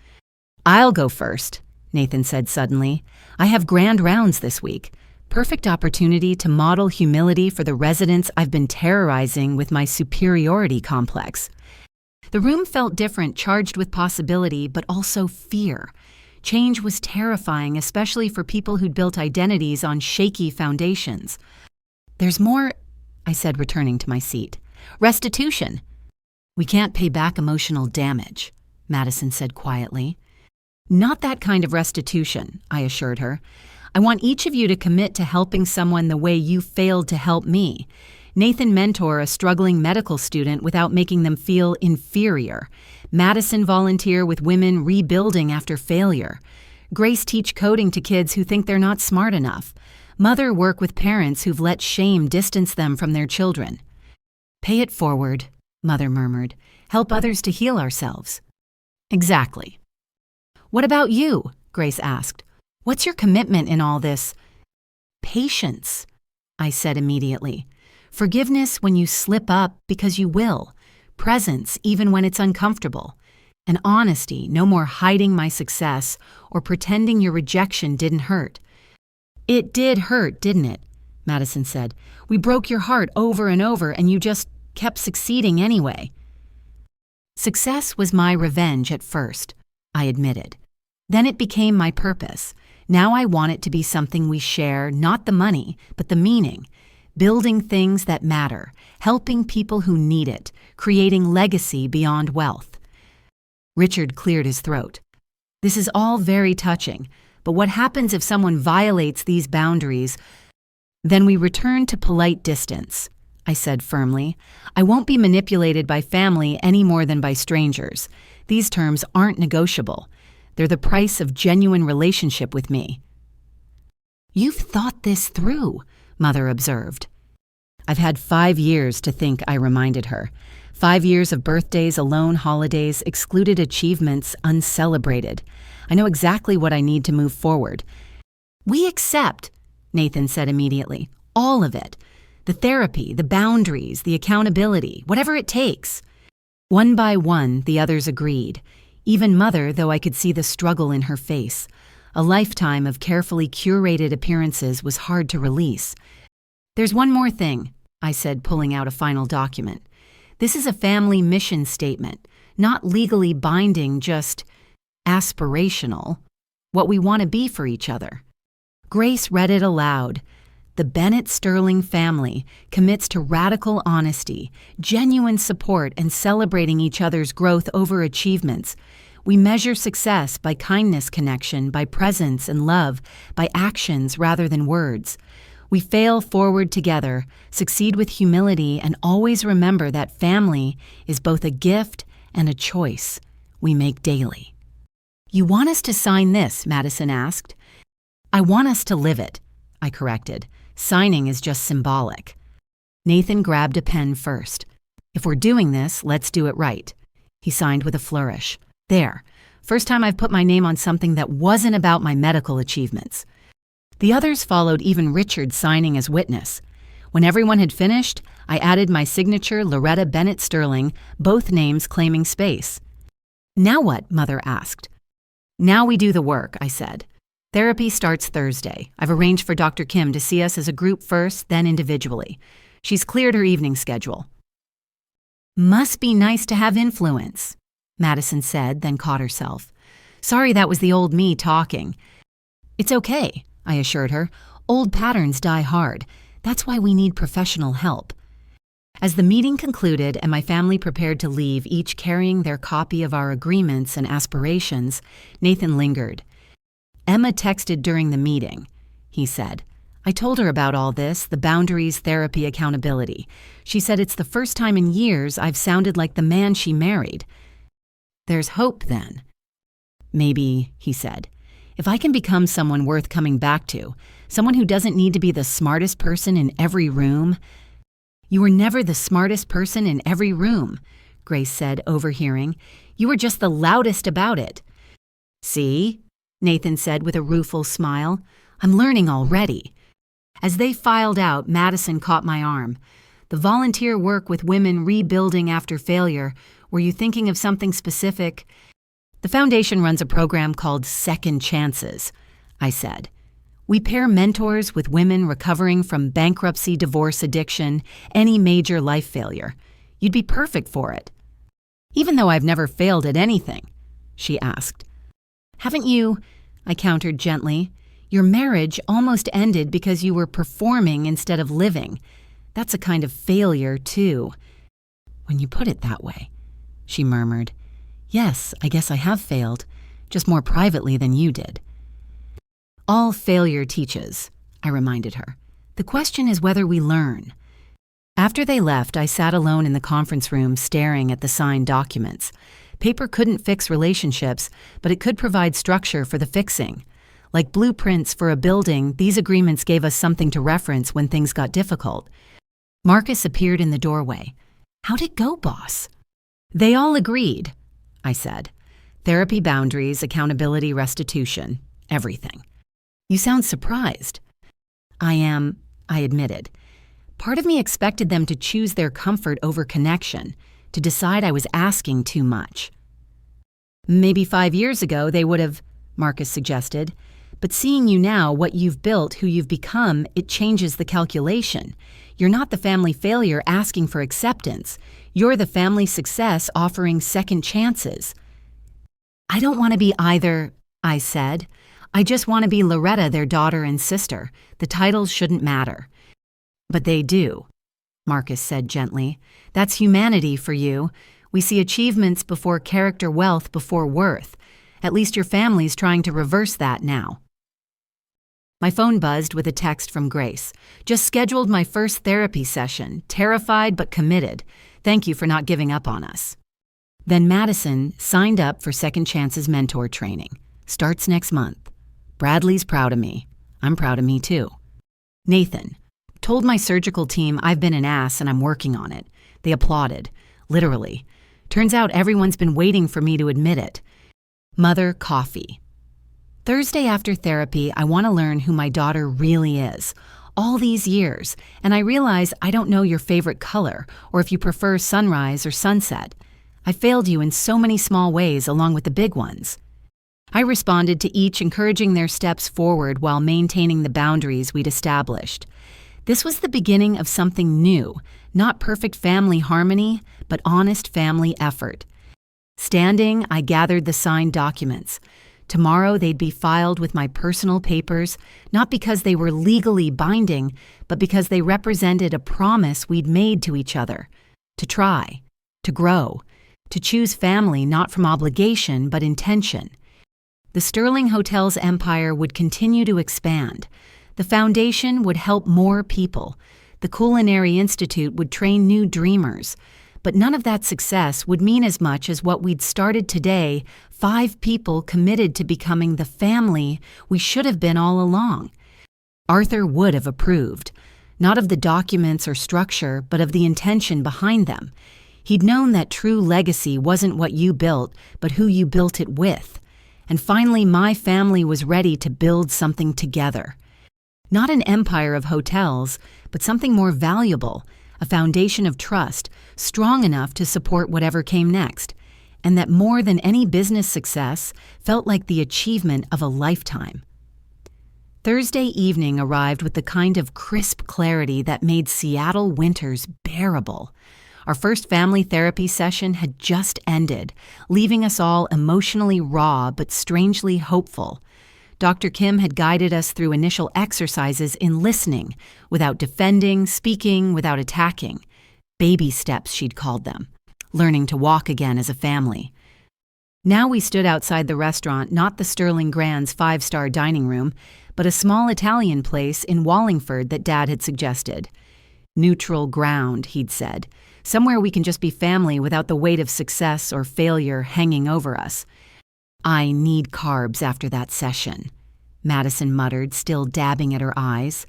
I'll go first, Nathan said suddenly. I have grand rounds this week. Perfect opportunity to model humility for the residents I've been terrorizing with my superiority complex. The room felt different, charged with possibility, but also fear. Change was terrifying, especially for people who'd built identities on shaky foundations. There's more, I said, returning to my seat. Restitution. We can't pay back emotional damage, Madison said quietly. Not that kind of restitution, I assured her. I want each of you to commit to helping someone the way you failed to help me. Nathan mentor a struggling medical student without making them feel inferior. Madison volunteer with women rebuilding after failure. Grace teach coding to kids who think they're not smart enough. Mother work with parents who've let shame distance them from their children. Pay it forward, Mother murmured. Help others to heal ourselves. Exactly. What about you? Grace asked. What's your commitment in all this? Patience, I said immediately. Forgiveness when you slip up, because you will. Presence even when it's uncomfortable. And honesty, no more hiding my success or pretending your rejection didn't hurt. It did hurt, didn't it? Madison said. We broke your heart over and over and you just kept succeeding anyway. Success was my revenge at first, I admitted. Then it became my purpose. Now I want it to be something we share, not the money, but the meaning. Building things that matter, helping people who need it, creating legacy beyond wealth. Richard cleared his throat. This is all very touching, but what happens if someone violates these boundaries? Then we return to polite distance, I said firmly. I won't be manipulated by family any more than by strangers. These terms aren't negotiable. They're the price of genuine relationship with me. You've thought this through, Mother observed. I've had 5 years to think, I reminded her. 5 years of birthdays, alone holidays, excluded achievements, uncelebrated. I know exactly what I need to move forward. We accept, Nathan said immediately. All of it. The therapy, the boundaries, the accountability, whatever it takes. One by one, the others agreed. Even Mother, though I could see the struggle in her face. A lifetime of carefully curated appearances was hard to release. There's one more thing, I said, pulling out a final document. This is a family mission statement, not legally binding, just aspirational, what we want to be for each other. Grace read it aloud. The Bennett Sterling family commits to radical honesty, genuine support, and celebrating each other's growth over achievements. We measure success by kindness, connection, by presence and love, by actions rather than words. We fail forward together, succeed with humility, and always remember that family is both a gift and a choice we make daily. You want us to sign this? Madison asked. I want us to live it, I corrected. Signing is just symbolic. Nathan grabbed a pen first. If we're doing this, let's do it right. He signed with a flourish. There. First time I've put my name on something that wasn't about my medical achievements. The others followed, even Richard signing as witness. When everyone had finished, I added my signature, Loretta Bennett Sterling, both names claiming space. Now what? Mother asked. Now we do the work, I said. Therapy starts Thursday. I've arranged for Dr. Kim to see us as a group first, then individually. She's cleared her evening schedule. Must be nice to have influence, Madison said, then caught herself. Sorry, that was the old me talking. It's okay, I assured her. Old patterns die hard. That's why we need professional help. As the meeting concluded and my family prepared to leave, each carrying their copy of our agreements and aspirations, Nathan lingered. Emma texted during the meeting, he said. I told her about all this, the boundaries, therapy, accountability. She said it's the first time in years I've sounded like the man she married. There's hope then. Maybe, he said. If I can become someone worth coming back to, someone who doesn't need to be the smartest person in every room. You were never the smartest person in every room, Grace said, overhearing. You were just the loudest about it. See? Nathan said with a rueful smile. I'm learning already. As they filed out, Madison caught my arm. The volunteer work with women rebuilding after failure, were you thinking of something specific? The foundation runs a program called Second Chances, I said. We pair mentors with women recovering from bankruptcy, divorce, addiction, any major life failure. You'd be perfect for it. Even though I've never failed at anything, she asked. Haven't you? I countered gently. Your marriage almost ended because you were performing instead of living. That's a kind of failure, too. When you put it that way, she murmured. Yes, I guess I have failed, just more privately than you did. All failure teaches, I reminded her. The question is whether we learn. After they left, I sat alone in the conference room staring at the signed documents. Paper couldn't fix relationships, but it could provide structure for the fixing. Like blueprints for a building, these agreements gave us something to reference when things got difficult. Marcus appeared in the doorway. How'd it go, boss? They all agreed, I said. Therapy boundaries, accountability, restitution, everything. You sound surprised. I am, I admitted. Part of me expected them to choose their comfort over connection, to decide I was asking too much. Maybe 5 years ago they would have, Marcus suggested. But seeing you now, what you've built, who you've become, it changes the calculation. You're not the family failure asking for acceptance. You're the family success offering second chances. I don't want to be either, I said. I just want to be Loretta, their daughter and sister. The titles shouldn't matter. But they do, Marcus said gently. That's humanity for you. We see achievements before character, wealth before worth. At least your family's trying to reverse that now. My phone buzzed with a text from Grace. Just scheduled my first therapy session. Terrified but committed. Thank you for not giving up on us. Then Madison signed up for Second Chances mentor training. Starts next month. Bradley's proud of me. I'm proud of me too. Nathan told my surgical team I've been an ass and I'm working on it. They applauded. Literally. Turns out everyone's been waiting for me to admit it. Mother coffee. Thursday after therapy, I want to learn who my daughter really is. All these years, and I realize I don't know your favorite color or if you prefer sunrise or sunset. I failed you in so many small ways along with the big ones. I responded to each, encouraging their steps forward while maintaining the boundaries we'd established. This was the beginning of something new, not perfect family harmony, but honest family effort. Standing, I gathered the signed documents. Tomorrow they'd be filed with my personal papers, not because they were legally binding, but because they represented a promise we'd made to each other. To try, to grow, to choose family not from obligation but intention. The Sterling Hotel's empire would continue to expand. The foundation would help more people. The Culinary Institute would train new dreamers. But none of that success would mean as much as what we'd started today, 5 people committed to becoming the family we should have been all along. Arthur would have approved, not of the documents or structure, but of the intention behind them. He'd known that true legacy wasn't what you built, but who you built it with. And finally, my family was ready to build something together. Not an empire of hotels, but something more valuable, a foundation of trust, strong enough to support whatever came next, and that more than any business success felt like the achievement of a lifetime. Thursday evening arrived with the kind of crisp clarity that made Seattle winters bearable. Our first family therapy session had just ended, leaving us all emotionally raw but strangely hopeful. Dr. Kim had guided us through initial exercises in listening, without defending, speaking, without attacking. Baby steps, she'd called them, learning to walk again as a family. Now we stood outside the restaurant, not the Sterling Grand's 5-star dining room, but a small Italian place in Wallingford that Dad had suggested. Neutral ground, he'd said. Somewhere we can just be family without the weight of success or failure hanging over us. I need carbs after that session, Madison muttered, still dabbing at her eyes.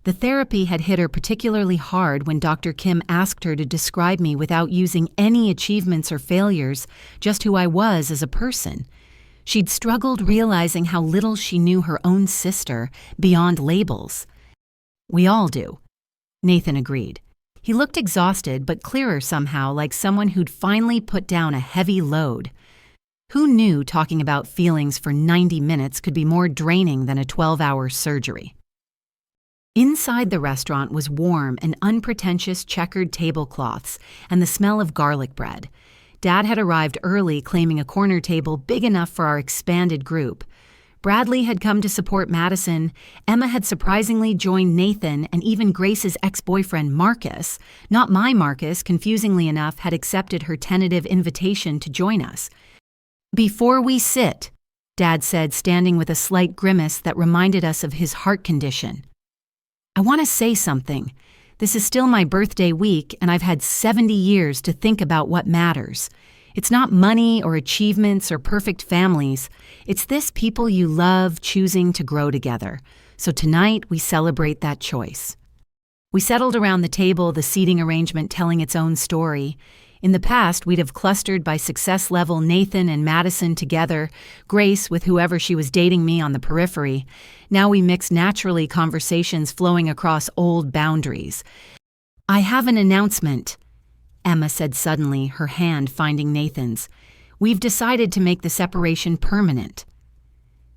The therapy had hit her particularly hard when Dr. Kim asked her to describe me without using any achievements or failures, just who I was as a person. She'd struggled realizing how little she knew her own sister beyond labels. We all do, Nathan agreed. He looked exhausted but clearer somehow, like someone who'd finally put down a heavy load. Who knew talking about feelings for 90 minutes could be more draining than a 12-hour surgery? Inside the restaurant was warm and unpretentious checkered tablecloths and the smell of garlic bread. Dad had arrived early, claiming a corner table big enough for our expanded group. Bradley had come to support Madison, Emma had surprisingly joined Nathan, and even Grace's ex-boyfriend Marcus, not my Marcus, confusingly enough, had accepted her tentative invitation to join us. "Before we sit," Dad said, standing with a slight grimace that reminded us of his heart condition. "I want to say something. This is still my birthday week, and I've had 70 years to think about what matters. It's not money or achievements or perfect families. It's this people you love choosing to grow together. So tonight we celebrate that choice." We settled around the table, the seating arrangement telling its own story. In the past, we'd have clustered by success level Nathan and Madison together, Grace with whoever she was dating me on the periphery. Now we mix naturally, conversations flowing across old boundaries. "I have an announcement," Emma said suddenly, her hand finding Nathan's. "We've decided to make the separation permanent."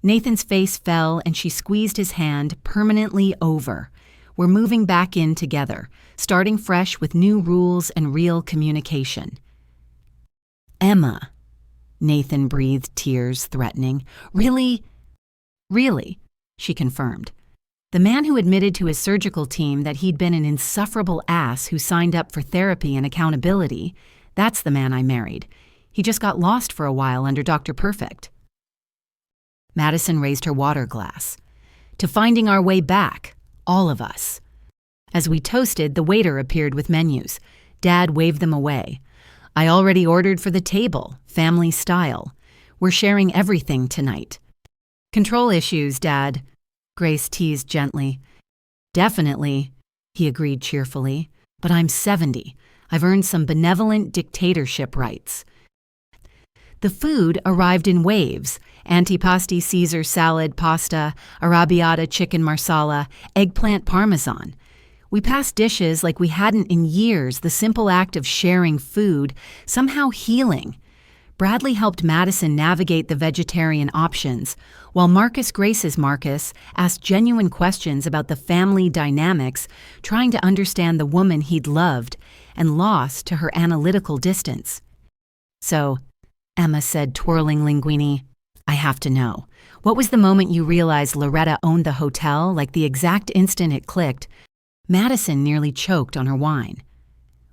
Nathan's face fell and she squeezed his hand permanently over. We're moving back in together, starting fresh with new rules and real communication. "Emma," Nathan breathed, tears threatening. "Really?" "Really," she confirmed. The man who admitted to his surgical team that he'd been an insufferable ass who signed up for therapy and accountability, that's the man I married. He just got lost for a while under Dr. Perfect. Madison raised her water glass. "To finding our way back, all of us." As we toasted, the waiter appeared with menus. Dad waved them away. "I already ordered for the table, family style. We're sharing everything tonight." "Control issues, Dad," Grace teased gently. "Definitely," he agreed cheerfully. "But I'm 70. I've earned some benevolent dictatorship rights." The food arrived in waves: antipasti Caesar salad, pasta, arrabbiata chicken marsala, eggplant parmesan. We passed dishes like we hadn't in years, the simple act of sharing food, somehow healing. Bradley helped Madison navigate the vegetarian options, while Grace's Marcus asked genuine questions about the family dynamics, trying to understand the woman he'd loved and lost to her analytical distance. "So," Emma said, twirling linguine, "I have to know. What was the moment you realized Loretta owned the hotel, like the exact instant it clicked?" Madison nearly choked on her wine.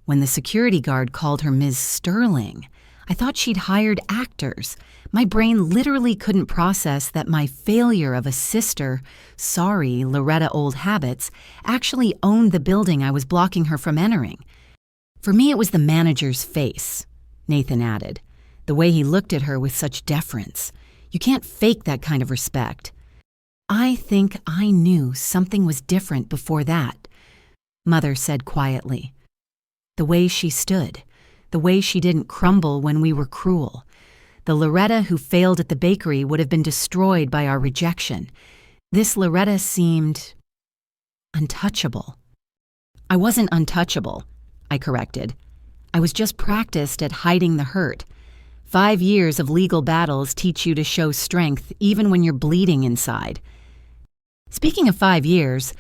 "When the security guard called her Ms. Sterling, I thought she'd hired actors. My brain literally couldn't process that my failure of a sister, sorry, Loretta old habits, actually owned the building I was blocking her from entering. For me, it was the manager's face, Nathan added, the way he looked at her with such deference. You can't fake that kind of respect. I think I knew something was different before that, Mother said quietly. The way she stood, the way she didn't crumble when we were cruel. The Loretta who failed at the bakery would have been destroyed by our rejection. This Loretta seemed untouchable. I wasn't untouchable, I corrected. I was just practiced at hiding the hurt. 5 years of legal battles teach you to show strength even when you're bleeding inside. Speaking of 5 years,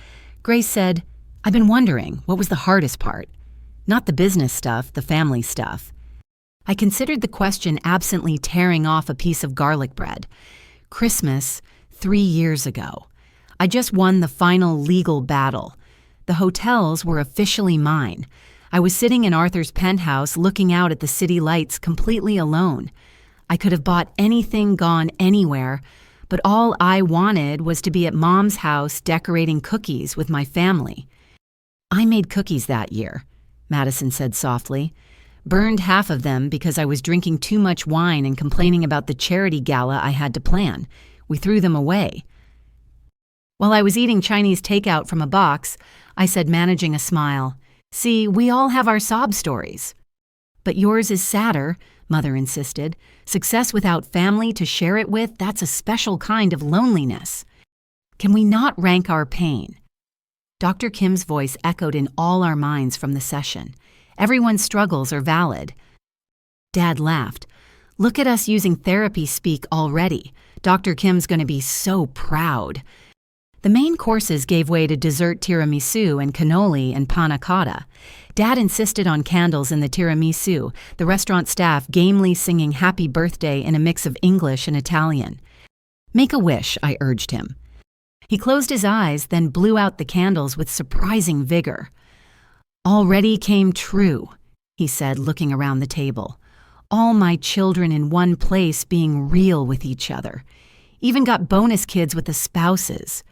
Grace said, I've been wondering what was the hardest part. Not the business stuff, the family stuff. I considered the question absently tearing off a piece of garlic bread. Christmas, 3 years ago. I just won the final legal battle. The hotels were officially mine. I was sitting in Arthur's penthouse looking out at the city lights completely alone. I could have bought anything, gone anywhere, but all I wanted was to be at Mom's house decorating cookies with my family. I made cookies that year, Madison said softly. Burned half of them because I was drinking too much wine and complaining about the charity gala I had to plan. We threw them away. While I was eating Chinese takeout from a box, I said, managing a smile, See, we all have our sob stories. But yours is sadder, Mother insisted. Success without family to share it with, that's a special kind of loneliness. Can we not rank our pain? Dr. Kim's voice echoed in all our minds from the session. Everyone's struggles are valid. Dad laughed. Look at us using therapy speak already. Dr. Kim's going to be so proud. The main courses gave way to dessert tiramisu and cannoli and panna cotta. Dad insisted on candles in the tiramisu, the restaurant staff gamely singing happy birthday in a mix of English and Italian. Make a wish, I urged him. He closed his eyes, then blew out the candles with surprising vigor. Already came true, he said, looking around the table. All my children in one place being real with each other. Even got bonus kids with the spouses.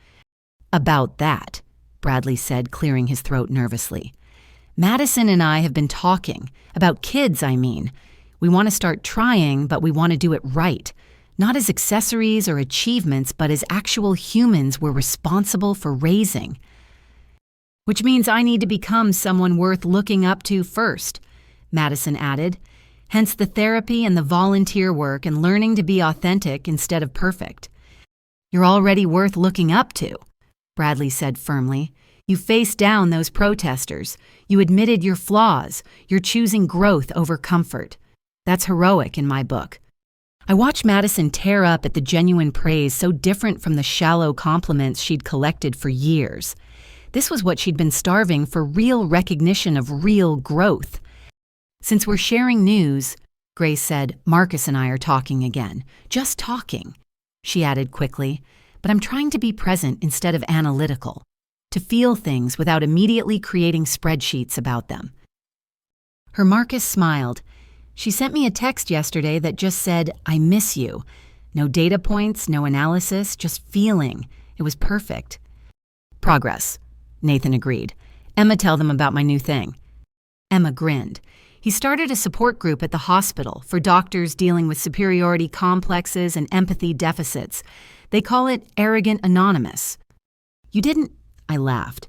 About that, Bradley said, clearing his throat nervously. Madison and I have been talking. About kids, I mean. We want to start trying, but we want to do it right. Not as accessories or achievements, but as actual humans we're responsible for raising. Which means I need to become someone worth looking up to first, Madison added. Hence the therapy and the volunteer work and learning to be authentic instead of perfect. You're already worth looking up to, Bradley said firmly. You faced down those protesters. You admitted your flaws. You're choosing growth over comfort. That's heroic in my book. I watched Madison tear up at the genuine praise so different from the shallow compliments she'd collected for years. This was what she'd been starving for, real recognition of real growth. Since we're sharing news, Grace said, Marcus and I are talking again. Just talking. She added quickly, but I'm trying to be present instead of analytical. To feel things without immediately creating spreadsheets about them. Her Marcus smiled. She sent me a text yesterday that just said, I miss you. No data points, no analysis, just feeling. It was perfect. Progress, Nathan agreed. Emma, tell them about my new thing. Emma grinned. He started a support group at the hospital for doctors dealing with superiority complexes and empathy deficits. They call it Arrogant Anonymous. You didn't? I laughed.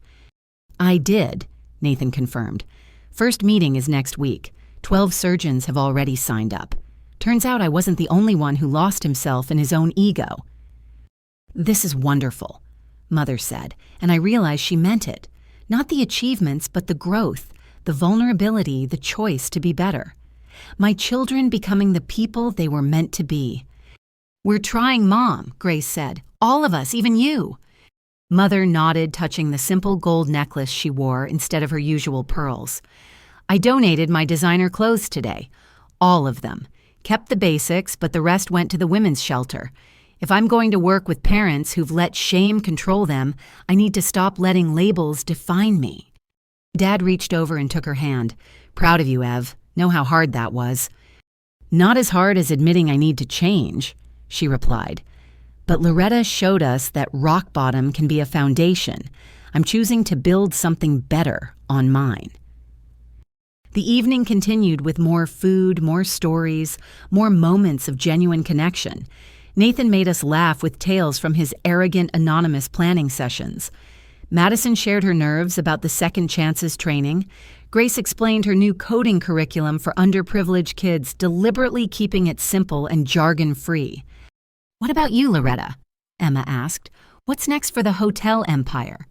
I did, Nathan confirmed. First meeting is next week. 12 surgeons have already signed up. Turns out I wasn't the only one who lost himself in his own ego. This is wonderful, Mother said, and I realized she meant it. Not the achievements, but the growth, the vulnerability, the choice to be better. My children becoming the people they were meant to be. We're trying, Mom, Grace said. All of us, even you. Mother nodded, touching the simple gold necklace she wore instead of her usual pearls. I donated my designer clothes today. All of them. Kept the basics, but the rest went to the women's shelter. If I'm going to work with parents who've let shame control them, I need to stop letting labels define me. Dad reached over and took her hand. Proud of you, Ev. Know how hard that was. Not as hard as admitting I need to change, she replied. But Loretta showed us that rock bottom can be a foundation. I'm choosing to build something better on mine. The evening continued with more food, more stories, more moments of genuine connection. Nathan made us laugh with tales from his arrogant, anonymous planning sessions. Madison shared her nerves about the Second Chances training. Grace explained her new coding curriculum for underprivileged kids, deliberately keeping it simple and jargon-free. "What about you, Loretta?" Emma asked. "What's next for the hotel empire?"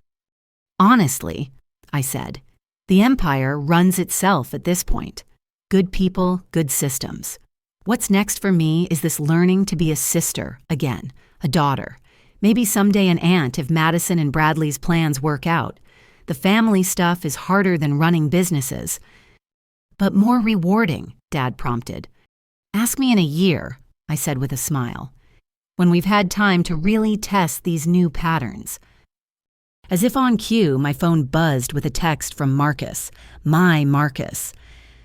"Honestly," I said, "the empire runs itself at this point. Good people, good systems. What's next for me is this learning to be a sister again, a daughter. Maybe someday an aunt if Madison and Bradley's plans work out. The family stuff is harder than running businesses." "But more rewarding," Dad prompted. "Ask me in a year," I said with a smile, "when we've had time to really test these new patterns." As if on cue, my phone buzzed with a text from Marcus, my Marcus.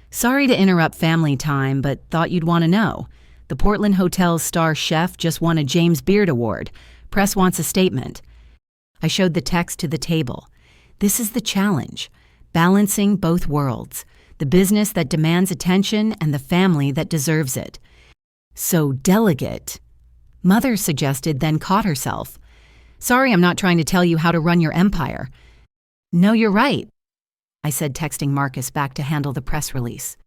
"Sorry to interrupt family time, but thought you'd want to know. The Portland Hotel's star chef just won a James Beard Award. Press wants a statement." I showed the text to the table. This is the challenge, balancing both worlds, the business that demands attention and the family that deserves it. "So delegate," Mother suggested, then caught herself. "Sorry, I'm not trying to tell you how to run your empire." "No, you're right," I said, texting Marcus back to handle the press release.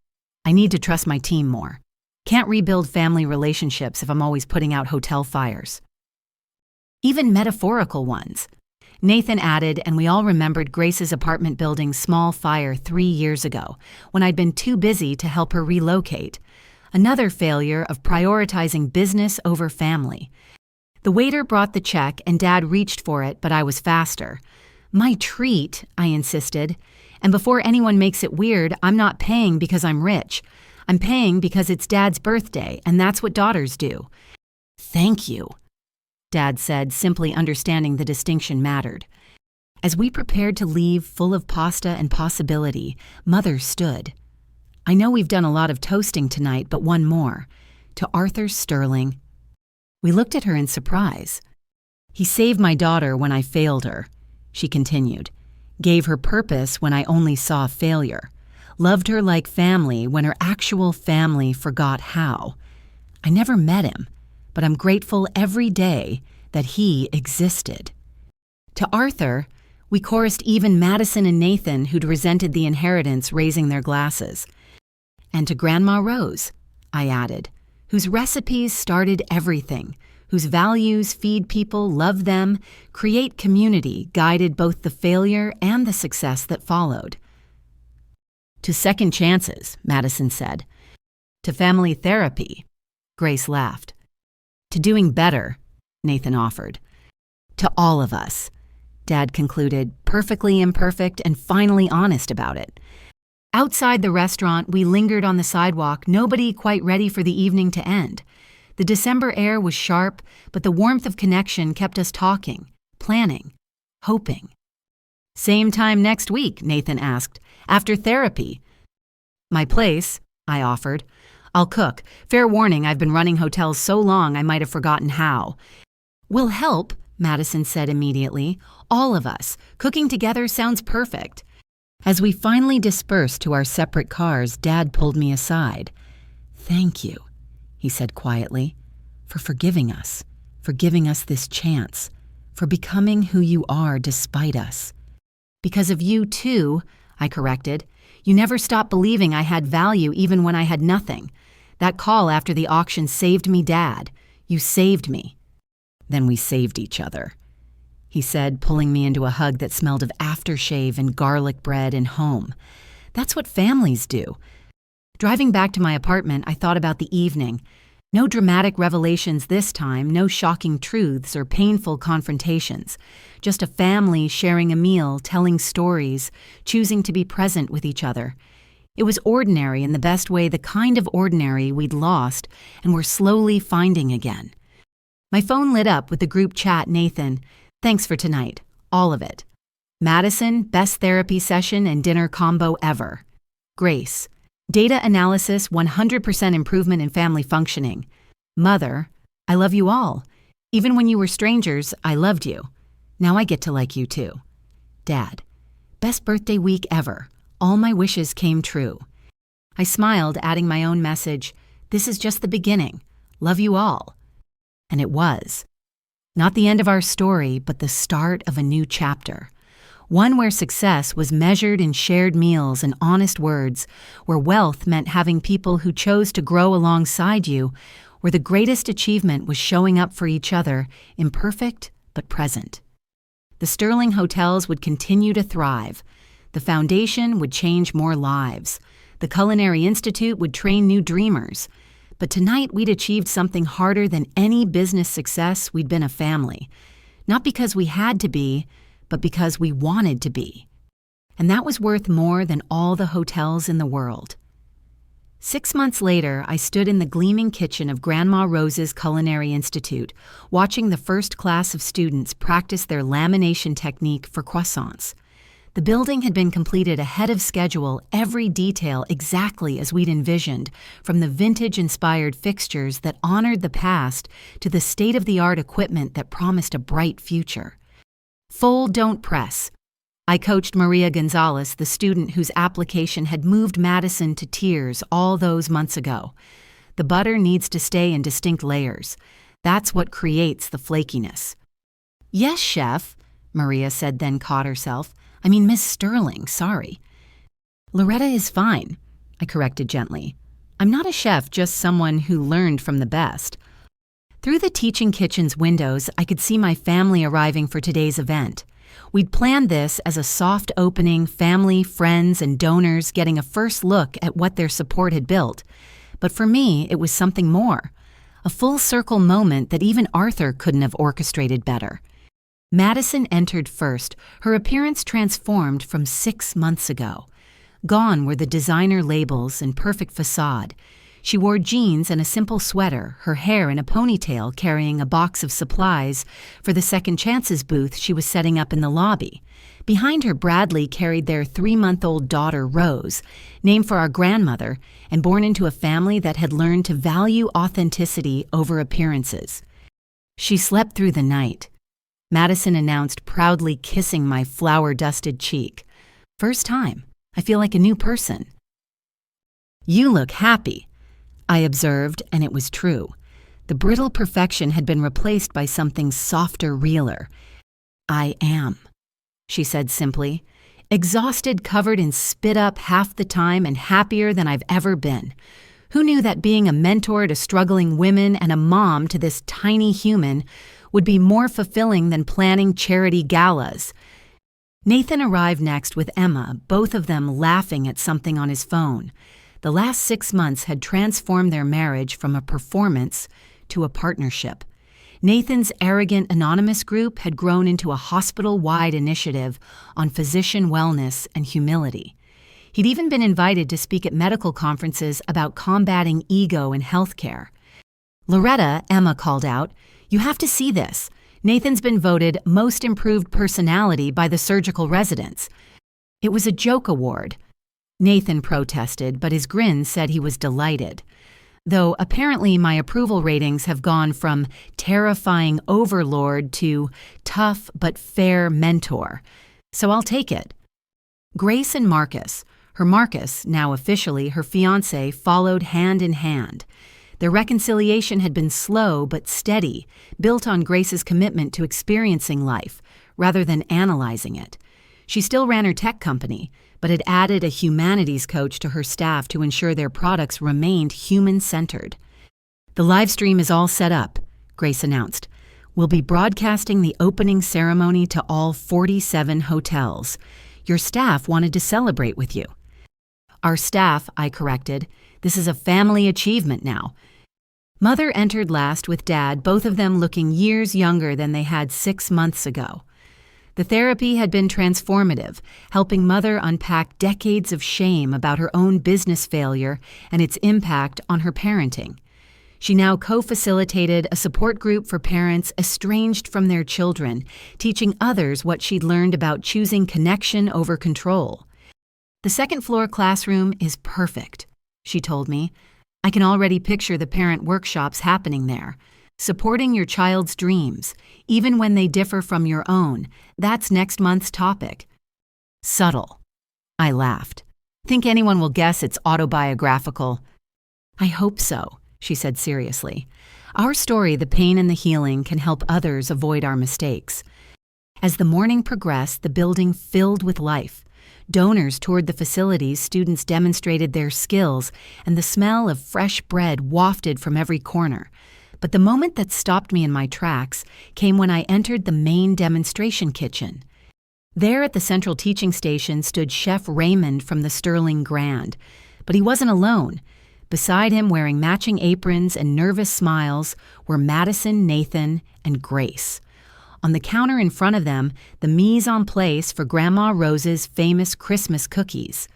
"I need to trust my team more. Can't rebuild family relationships if I'm always putting out hotel fires." Even metaphorical ones. Nathan added, and we all remembered Grace's apartment building's small fire 3 years ago, when I'd been too busy to help her relocate. Another failure of prioritizing business over family. The waiter brought the check and Dad reached for it, but I was faster. "My treat," I insisted. "And before anyone makes it weird, I'm not paying because I'm rich. I'm paying because it's Dad's birthday, and that's what daughters do." "Thank you," Dad said, simply understanding the distinction mattered. As we prepared to leave full of pasta and possibility, Mother stood. "I know we've done a lot of toasting tonight, but one more. To Arthur Sterling." We looked at her in surprise. "He saved my daughter when I failed her," she continued. "Gave her purpose when I only saw failure. Loved her like family when her actual family forgot how. I never met him, but I'm grateful every day that he existed." To Arthur, we chorused even Madison and Nathan, who'd resented the inheritance, raising their glasses. "And to Grandma Rose," I added, "whose recipes started everything, whose values feed people, love them, create community, guided both the failure and the success that followed." "To second chances," Madison said. "To family therapy," Grace laughed. "To doing better," Nathan offered. "To all of us," Dad concluded, perfectly imperfect and finally honest about it. Outside the restaurant, we lingered on the sidewalk, nobody quite ready for the evening to end. The December air was sharp, but the warmth of connection kept us talking, planning, hoping. "Same time next week," Nathan asked, "after therapy." "My place," I offered. "I'll cook. Fair warning, I've been running hotels so long I might have forgotten how." "We'll help," Madison said immediately. "All of us. Cooking together sounds perfect." As we finally dispersed to our separate cars, Dad pulled me aside. "Thank you," he said quietly, "for forgiving us this chance, for becoming who you are despite us." "Because of you, too," I corrected. "You never stopped believing I had value even when I had nothing. That call after the auction saved me, Dad. You saved me." "Then we saved each other," he said, pulling me into a hug that smelled of aftershave and garlic bread and home. That's what families do. Driving back to my apartment, I thought about the evening. No dramatic revelations this time, no shocking truths or painful confrontations. Just a family sharing a meal, telling stories, choosing to be present with each other. It was ordinary in the best way, the kind of ordinary we'd lost and were slowly finding again. My phone lit up with the group chat. "Nathan, thanks for tonight. All of it. Madison, best therapy session and dinner combo ever. Grace, Data analysis, 100% improvement in family functioning. Mother, I love you all. Even when you were strangers, I loved you. Now I get to like you too. Dad, best birthday week ever. All my wishes came true. I smiled, adding my own message, this is just the beginning. Love you all. And it was. Not the end of our story, but the start of a new chapter. One where success was measured in shared meals and honest words, where wealth meant having people who chose to grow alongside you, where the greatest achievement was showing up for each other, imperfect but present. The Sterling hotels would continue to thrive. The foundation would change more lives. The Culinary Institute would train new dreamers. But tonight we'd achieved something harder than any business success. We'd been a family. Not because we had to be, but because we wanted to be. And that was worth more than all the hotels in the world. 6 months later, I stood in the gleaming kitchen of Grandma Rose's Culinary Institute, watching the first class of students practice their lamination technique for croissants. The building had been completed ahead of schedule, every detail exactly as we'd envisioned, from the vintage-inspired fixtures that honored the past to the state-of-the-art equipment that promised a bright future. Fold, don't press. I coached Maria Gonzalez, the student whose application had moved Madison to tears all those months ago. The butter needs to stay in distinct layers. That's what creates the flakiness. Yes, chef, Maria said, then caught herself. I mean, Miss Sterling, sorry. Loretta is fine, I corrected gently. I'm not a chef, just someone who learned from the best. Through the teaching kitchen's windows, I could see my family arriving for today's event. We'd planned this as a soft opening, family, friends, and donors getting a first look at what their support had built. But for me, it was something more. A full-circle moment that even Arthur couldn't have orchestrated better. Madison entered first, her appearance transformed from 6 months ago. Gone were the designer labels and perfect facade. She wore jeans and a simple sweater, her hair in a ponytail carrying a box of supplies for the Second Chances booth she was setting up in the lobby. Behind her, Bradley carried their 3-month-old daughter, Rose, named for our grandmother and born into a family that had learned to value authenticity over appearances. She slept through the night. Madison announced, proudly kissing my flour-dusted cheek. First time. I feel like a new person. You look happy, I observed, and it was true. The brittle perfection had been replaced by something softer, realer. I am, she said simply. Exhausted, covered in spit up half the time, and happier than I've ever been. Who knew that being a mentor to struggling women and a mom to this tiny human would be more fulfilling than planning charity galas? Nathan arrived next with Emma, both of them laughing at something on his phone. The last 6 months had transformed their marriage from a performance to a partnership. Nathan's arrogant anonymous group had grown into a hospital-wide initiative on physician wellness and humility. He'd even been invited to speak at medical conferences about combating ego in healthcare. Loretta, Emma called out, "You have to see this. Nathan's been voted Most Improved Personality by the surgical residents." It was a joke award. Nathan protested, but his grin said he was delighted. Though apparently my approval ratings have gone from terrifying overlord to tough but fair mentor. So I'll take it. Grace and Marcus, her Marcus, now officially her fiancé, followed hand in hand. Their reconciliation had been slow but steady, built on Grace's commitment to experiencing life rather than analyzing it. She still ran her tech company, but had added a humanities coach to her staff to ensure their products remained human-centered. "The live stream is all set up," Grace announced. "We'll be broadcasting the opening ceremony to all 47 hotels. Your staff wanted to celebrate with you." "Our staff," I corrected. "This is a family achievement now." Mother entered last with Dad, both of them looking years younger than they had 6 months ago. The therapy had been transformative, helping Mother unpack decades of shame about her own business failure and its impact on her parenting. She now co-facilitated a support group for parents estranged from their children, teaching others what she'd learned about choosing connection over control. The second-floor classroom is perfect. she told me. I can already picture the parent workshops happening there. Supporting your child's dreams, even when they differ from your own, that's next month's topic. Subtle. I laughed. Think anyone will guess it's autobiographical? I hope so, she said seriously. Our story, the pain and the healing, can help others avoid our mistakes. As the morning progressed, the building filled with life. Donors toured the facilities, students demonstrated their skills, and the smell of fresh bread wafted from every corner. But the moment that stopped me in my tracks came when I entered the main demonstration kitchen. There at the central teaching station stood Chef Raymond from the Sterling Grand. But he wasn't alone. Beside him, wearing matching aprons and nervous smiles, were Madison, Nathan, and Grace. On the counter in front of them, the mise en place for Grandma Rose's famous Christmas cookies.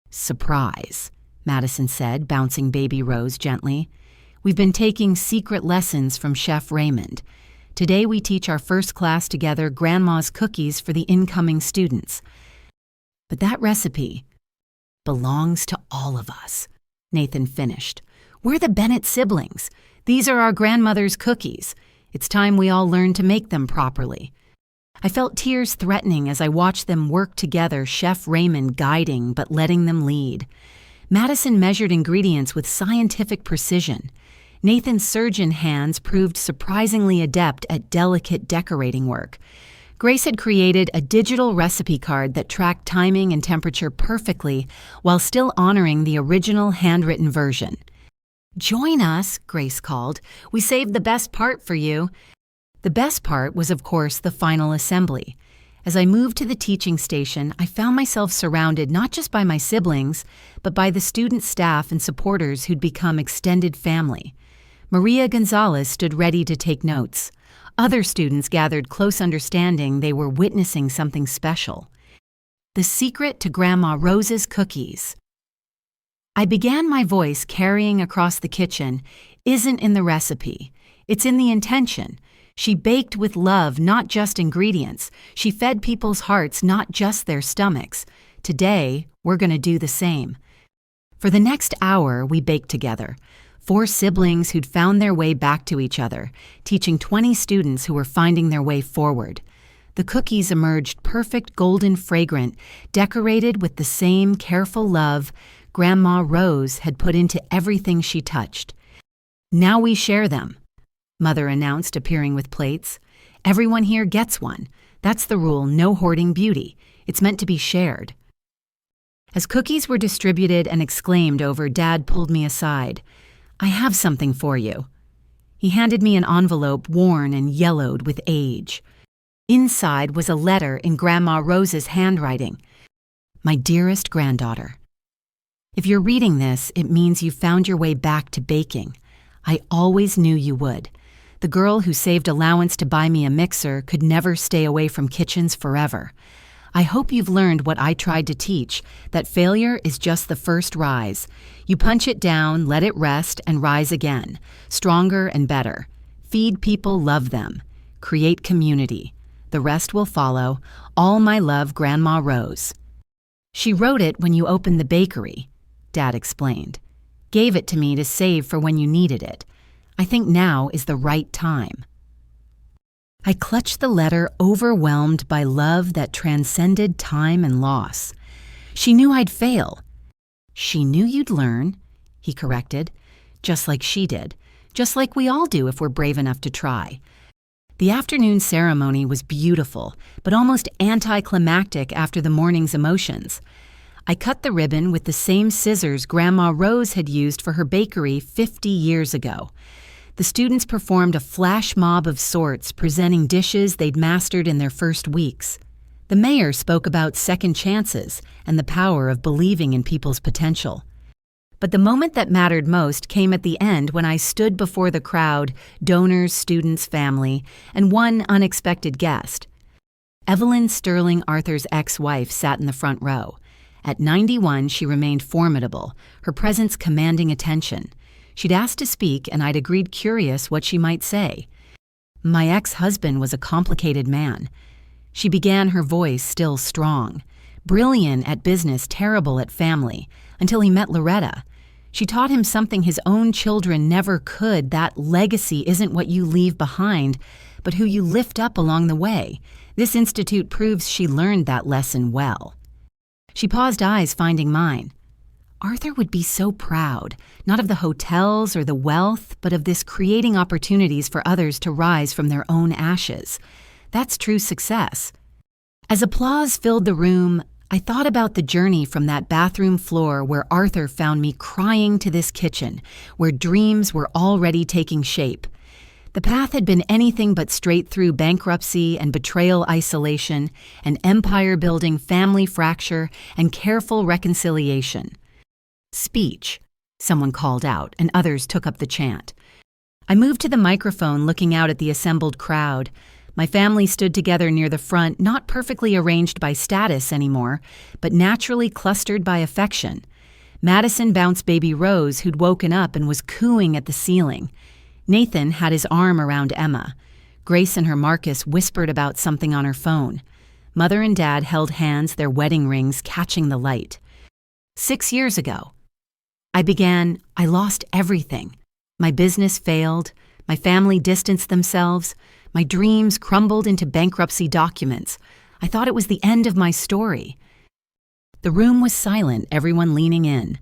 Surprise, Madison said, bouncing baby Rose gently. We've been taking secret lessons from Chef Raymond. Today we teach our first class together Grandma's cookies for the incoming students. But that recipe belongs to all of us, Nathan finished. We're the Bennett siblings. These are our grandmother's cookies. It's time we all learn to make them properly. I felt tears threatening as I watched them work together, Chef Raymond guiding but letting them lead. Madison measured ingredients with scientific precision. Nathan's surgeon hands proved surprisingly adept at delicate decorating work. Grace had created a digital recipe card that tracked timing and temperature perfectly while still honoring the original handwritten version. Join us, Grace called. We saved the best part for you. The best part was, of course, the final assembly. As I moved to the teaching station, I found myself surrounded not just by my siblings, but by the student staff and supporters who'd become extended family. Maria Gonzalez stood ready to take notes. Other students gathered close, understanding they were witnessing something special. The secret to Grandma Rose's cookies. I began my voice carrying across the kitchen, isn't in the recipe. It's in the intention. She baked with love, not just ingredients. She fed people's hearts, not just their stomachs. Today, we're going to do the same. For the next hour, we baked together. 4 siblings who'd found their way back to each other, teaching 20 students who were finding their way forward. The cookies emerged perfect, golden, fragrant, decorated with the same careful love Grandma Rose had put into everything she touched. Now we share them, Mother announced, appearing with plates. Everyone here gets one. That's the rule, no hoarding beauty. It's meant to be shared. As cookies were distributed and exclaimed over, Dad pulled me aside. I have something for you. He handed me an envelope worn and yellowed with age. Inside was a letter in Grandma Rose's handwriting. My dearest granddaughter. If you're reading this, it means you found your way back to baking. I always knew you would. The girl who saved allowance to buy me a mixer could never stay away from kitchens forever. I hope you've learned what I tried to teach, that failure is just the first rise. You punch it down, let it rest, and rise again, stronger and better. Feed people, love them. Create community. The rest will follow. All my love, Grandma Rose. She wrote it when you opened the bakery, Dad explained. Gave it to me to save for when you needed it. I think now is the right time. I clutched the letter, overwhelmed by love that transcended time and loss. She knew I'd fail. She knew you'd learn, he corrected, just like she did, just like we all do if we're brave enough to try. The afternoon ceremony was beautiful, but almost anticlimactic after the morning's emotions. I cut the ribbon with the same scissors Grandma Rose had used for her bakery 50 years ago. The students performed a flash mob of sorts, presenting dishes they'd mastered in their first weeks. The mayor spoke about second chances and the power of believing in people's potential. But the moment that mattered most came at the end when I stood before the crowd, donors, students, family, and one unexpected guest. Evelyn Sterling Arthur's ex-wife sat in the front row. At 91, she remained formidable, her presence commanding attention. She'd asked to speak, and I'd agreed, curious what she might say. My ex-husband was a complicated man. She began, her voice still strong. Brilliant at business, terrible at family, until he met Loretta. She taught him something his own children never could: that legacy isn't what you leave behind, but who you lift up along the way. This institute proves she learned that lesson well. She paused, eyes finding mine. Arthur would be so proud, not of the hotels or the wealth, but of this creating opportunities for others to rise from their own ashes. That's true success. As applause filled the room, I thought about the journey from that bathroom floor where Arthur found me crying to this kitchen, where dreams were already taking shape. The path had been anything but straight through bankruptcy and betrayal, isolation, and empire-building family fracture and careful reconciliation. "Speech," someone called out, and others took up the chant. I moved to the microphone, looking out at the assembled crowd. My family stood together near the front, not perfectly arranged by status anymore, but naturally clustered by affection. Madison bounced baby Rose, who'd woken up and was cooing at the ceiling. Nathan had his arm around Emma. Grace and her Marcus whispered about something on her phone. Mother and Dad held hands, their wedding rings catching the light. 6 years ago, I lost everything. My business failed. My family distanced themselves. My dreams crumbled into bankruptcy documents. I thought it was the end of my story. The room was silent, everyone leaning in.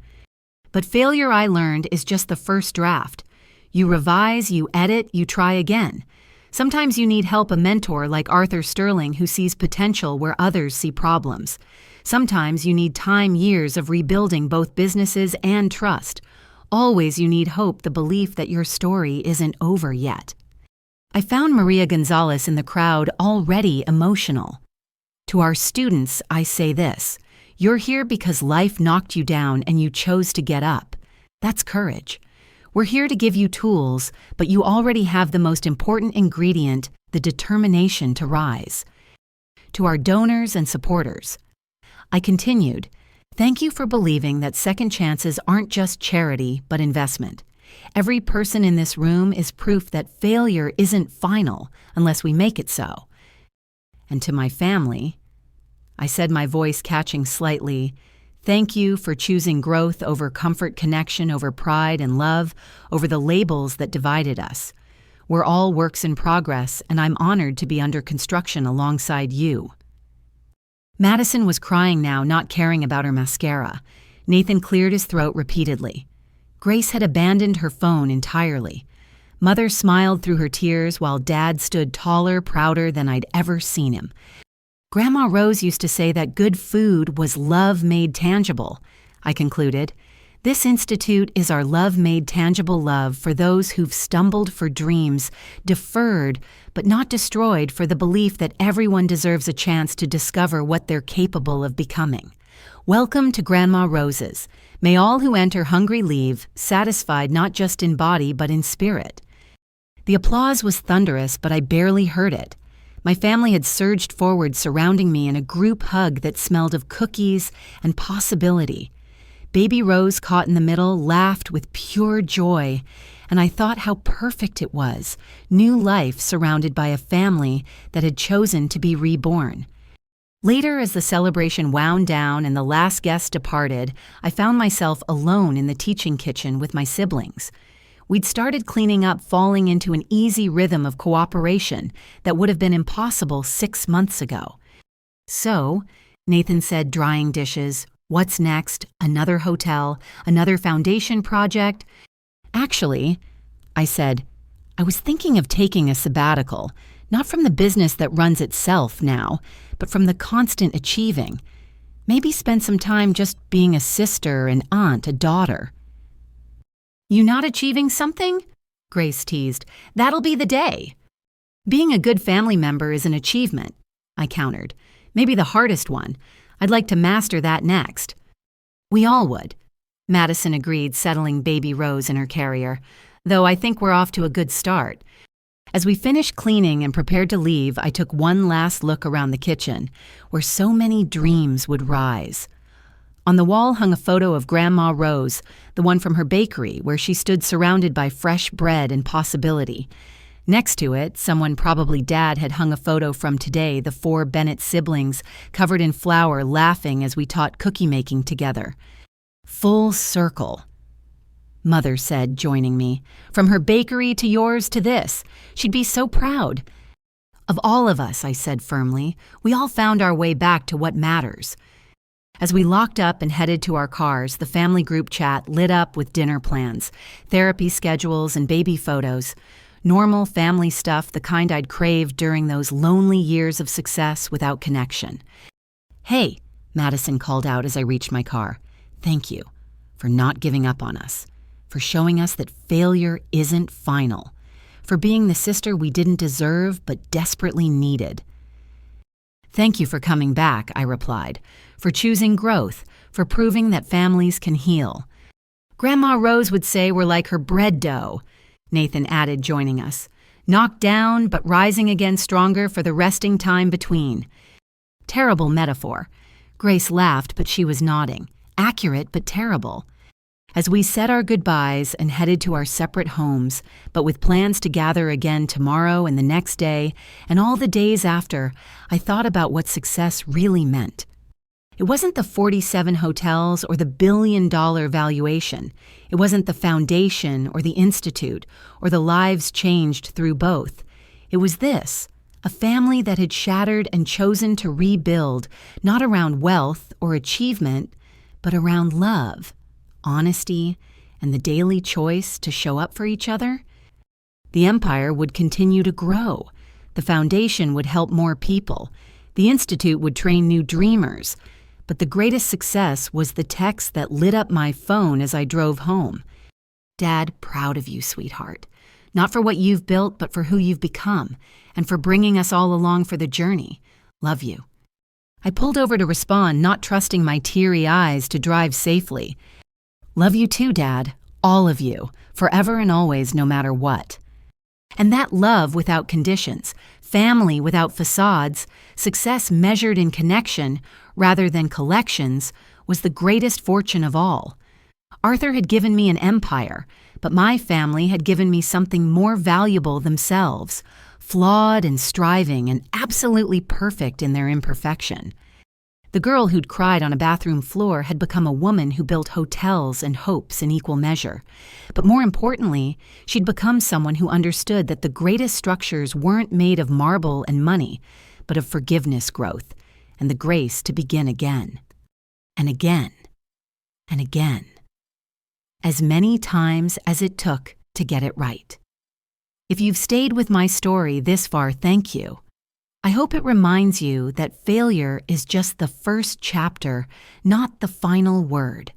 But failure, I learned, is just the first draft. You revise, you edit, you try again. Sometimes you need help, a mentor like Arthur Sterling who sees potential where others see problems. Sometimes you need time, years of rebuilding both businesses and trust. Always you need hope, the belief that your story isn't over yet. I found Maria Gonzalez in the crowd, already emotional. To our students, I say this: you're here because life knocked you down and you chose to get up. That's courage. We're here to give you tools, but you already have the most important ingredient, the determination to rise. To our donors and supporters, I continued, thank you for believing that second chances aren't just charity, but investment. Every person in this room is proof that failure isn't final unless we make it so. And to my family, I said, my voice catching slightly, thank you for choosing growth over comfort, connection over pride and love, over the labels that divided us. We're all works in progress, and I'm honored to be under construction alongside you. Madison was crying now, not caring about her mascara. Nathan cleared his throat repeatedly. Grace had abandoned her phone entirely. Mother smiled through her tears while Dad stood taller, prouder than I'd ever seen him. Grandma Rose used to say that good food was love made tangible, I concluded. This institute is our love made tangible love for those who've stumbled for dreams, deferred but not destroyed for the belief that everyone deserves a chance to discover what they're capable of becoming. Welcome to Grandma Rose's. May all who enter hungry leave, satisfied not just in body but in spirit. The applause was thunderous, but I barely heard it. My family had surged forward, surrounding me in a group hug that smelled of cookies and possibility. Baby Rose, caught in the middle, laughed with pure joy, and I thought how perfect it was, new life surrounded by a family that had chosen to be reborn. Later, as the celebration wound down and the last guest departed, I found myself alone in the teaching kitchen with my siblings. We'd started cleaning up, falling into an easy rhythm of cooperation that would have been impossible 6 months ago. So, Nathan said, drying dishes, what's next? Another hotel? Another foundation project? Actually, I said, I was thinking of taking a sabbatical, not from the business that runs itself now, but from the constant achieving. Maybe spend some time just being a sister, an aunt, a daughter. You not achieving something? Grace teased. That'll be the day. Being a good family member is an achievement, I countered. Maybe the hardest one. I'd like to master that next. We all would, Madison agreed, settling baby Rose in her carrier, though I think we're off to a good start. As we finished cleaning and prepared to leave, I took one last look around the kitchen, where so many dreams would rise. On the wall hung a photo of Grandma Rose, the one from her bakery, where she stood surrounded by fresh bread and possibility. Next to it, someone, probably Dad, had hung a photo from today, the 4 Bennett siblings, covered in flour, laughing as we taught cookie making together. Full circle. Mother said, joining me. From her bakery to yours to this. She'd be so proud. Of all of us, I said firmly, we all found our way back to what matters. As we locked up and headed to our cars, the family group chat lit up with dinner plans, therapy schedules, and baby photos. Normal family stuff, the kind I'd craved during those lonely years of success without connection. "Hey," Madison called out as I reached my car. "Thank you for not giving up on us, for showing us that failure isn't final, for being the sister we didn't deserve but desperately needed." "Thank you for coming back," I replied, "for choosing growth, for proving that families can heal." "Grandma Rose would say we're like her bread dough," Nathan added, joining us. "Knocked down, but rising again stronger for the resting time between." Terrible metaphor. Grace laughed, but she was nodding. Accurate, but terrible. As we said our goodbyes and headed to our separate homes, but with plans to gather again tomorrow and the next day, and all the days after, I thought about what success really meant. It wasn't the 47 hotels or the billion-dollar valuation. It wasn't the foundation or the institute or the lives changed through both. It was this, a family that had shattered and chosen to rebuild, not around wealth or achievement, but around love, honesty, and the daily choice to show up for each other. The empire would continue to grow. The foundation would help more people. The institute would train new dreamers. But the greatest success was the text that lit up my phone as I drove home. "Dad, proud of you, sweetheart. Not for what you've built, but for who you've become, and for bringing us all along for the journey. Love you." I pulled over to respond, not trusting my teary eyes to drive safely. "Love you too, Dad. All of you. Forever and always, no matter what." And that love without conditions, family without facades, success measured in connection rather than collections, was the greatest fortune of all. Arthur had given me an empire, but my family had given me something more valuable themselves, flawed and striving and absolutely perfect in their imperfection. The girl who'd cried on a bathroom floor had become a woman who built hotels and hopes in equal measure. But more importantly, she'd become someone who understood that the greatest structures weren't made of marble and money, but of forgiveness growth and the grace to begin again. And again. And again. As many times as it took to get it right. If you've stayed with my story this far, thank you. I hope it reminds you that failure is just the first chapter, not the final word.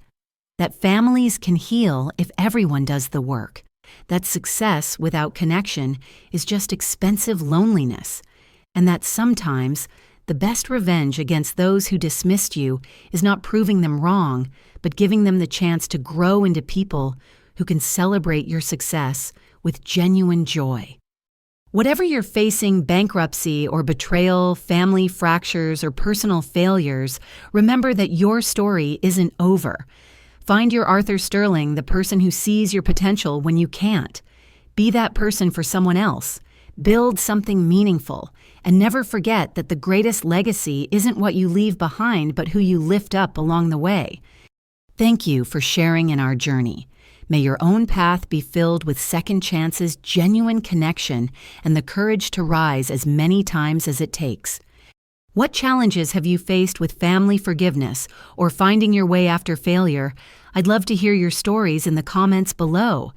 That families can heal if everyone does the work. That success without connection is just expensive loneliness. And that sometimes the best revenge against those who dismissed you is not proving them wrong, but giving them the chance to grow into people who can celebrate your success with genuine joy. Whatever you're facing, bankruptcy or betrayal, family fractures, or personal failures, remember that your story isn't over. Find your Arthur Sterling, the person who sees your potential when you can't. Be that person for someone else. Build something meaningful. And never forget that the greatest legacy isn't what you leave behind, but who you lift up along the way. Thank you for sharing in our journey. May your own path be filled with second chances, genuine connection, and the courage to rise as many times as it takes. What challenges have you faced with family forgiveness or finding your way after failure? I'd love to hear your stories in the comments below.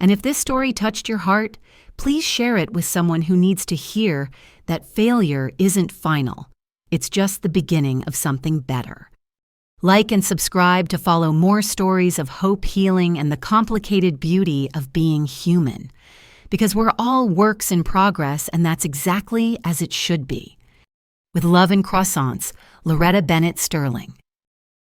And if this story touched your heart, please share it with someone who needs to hear that failure isn't final. It's just the beginning of something better. Like and subscribe to follow more stories of hope, healing, and the complicated beauty of being human. Because we're all works in progress, and that's exactly as it should be. With love and croissants, Loretta Bennett Sterling.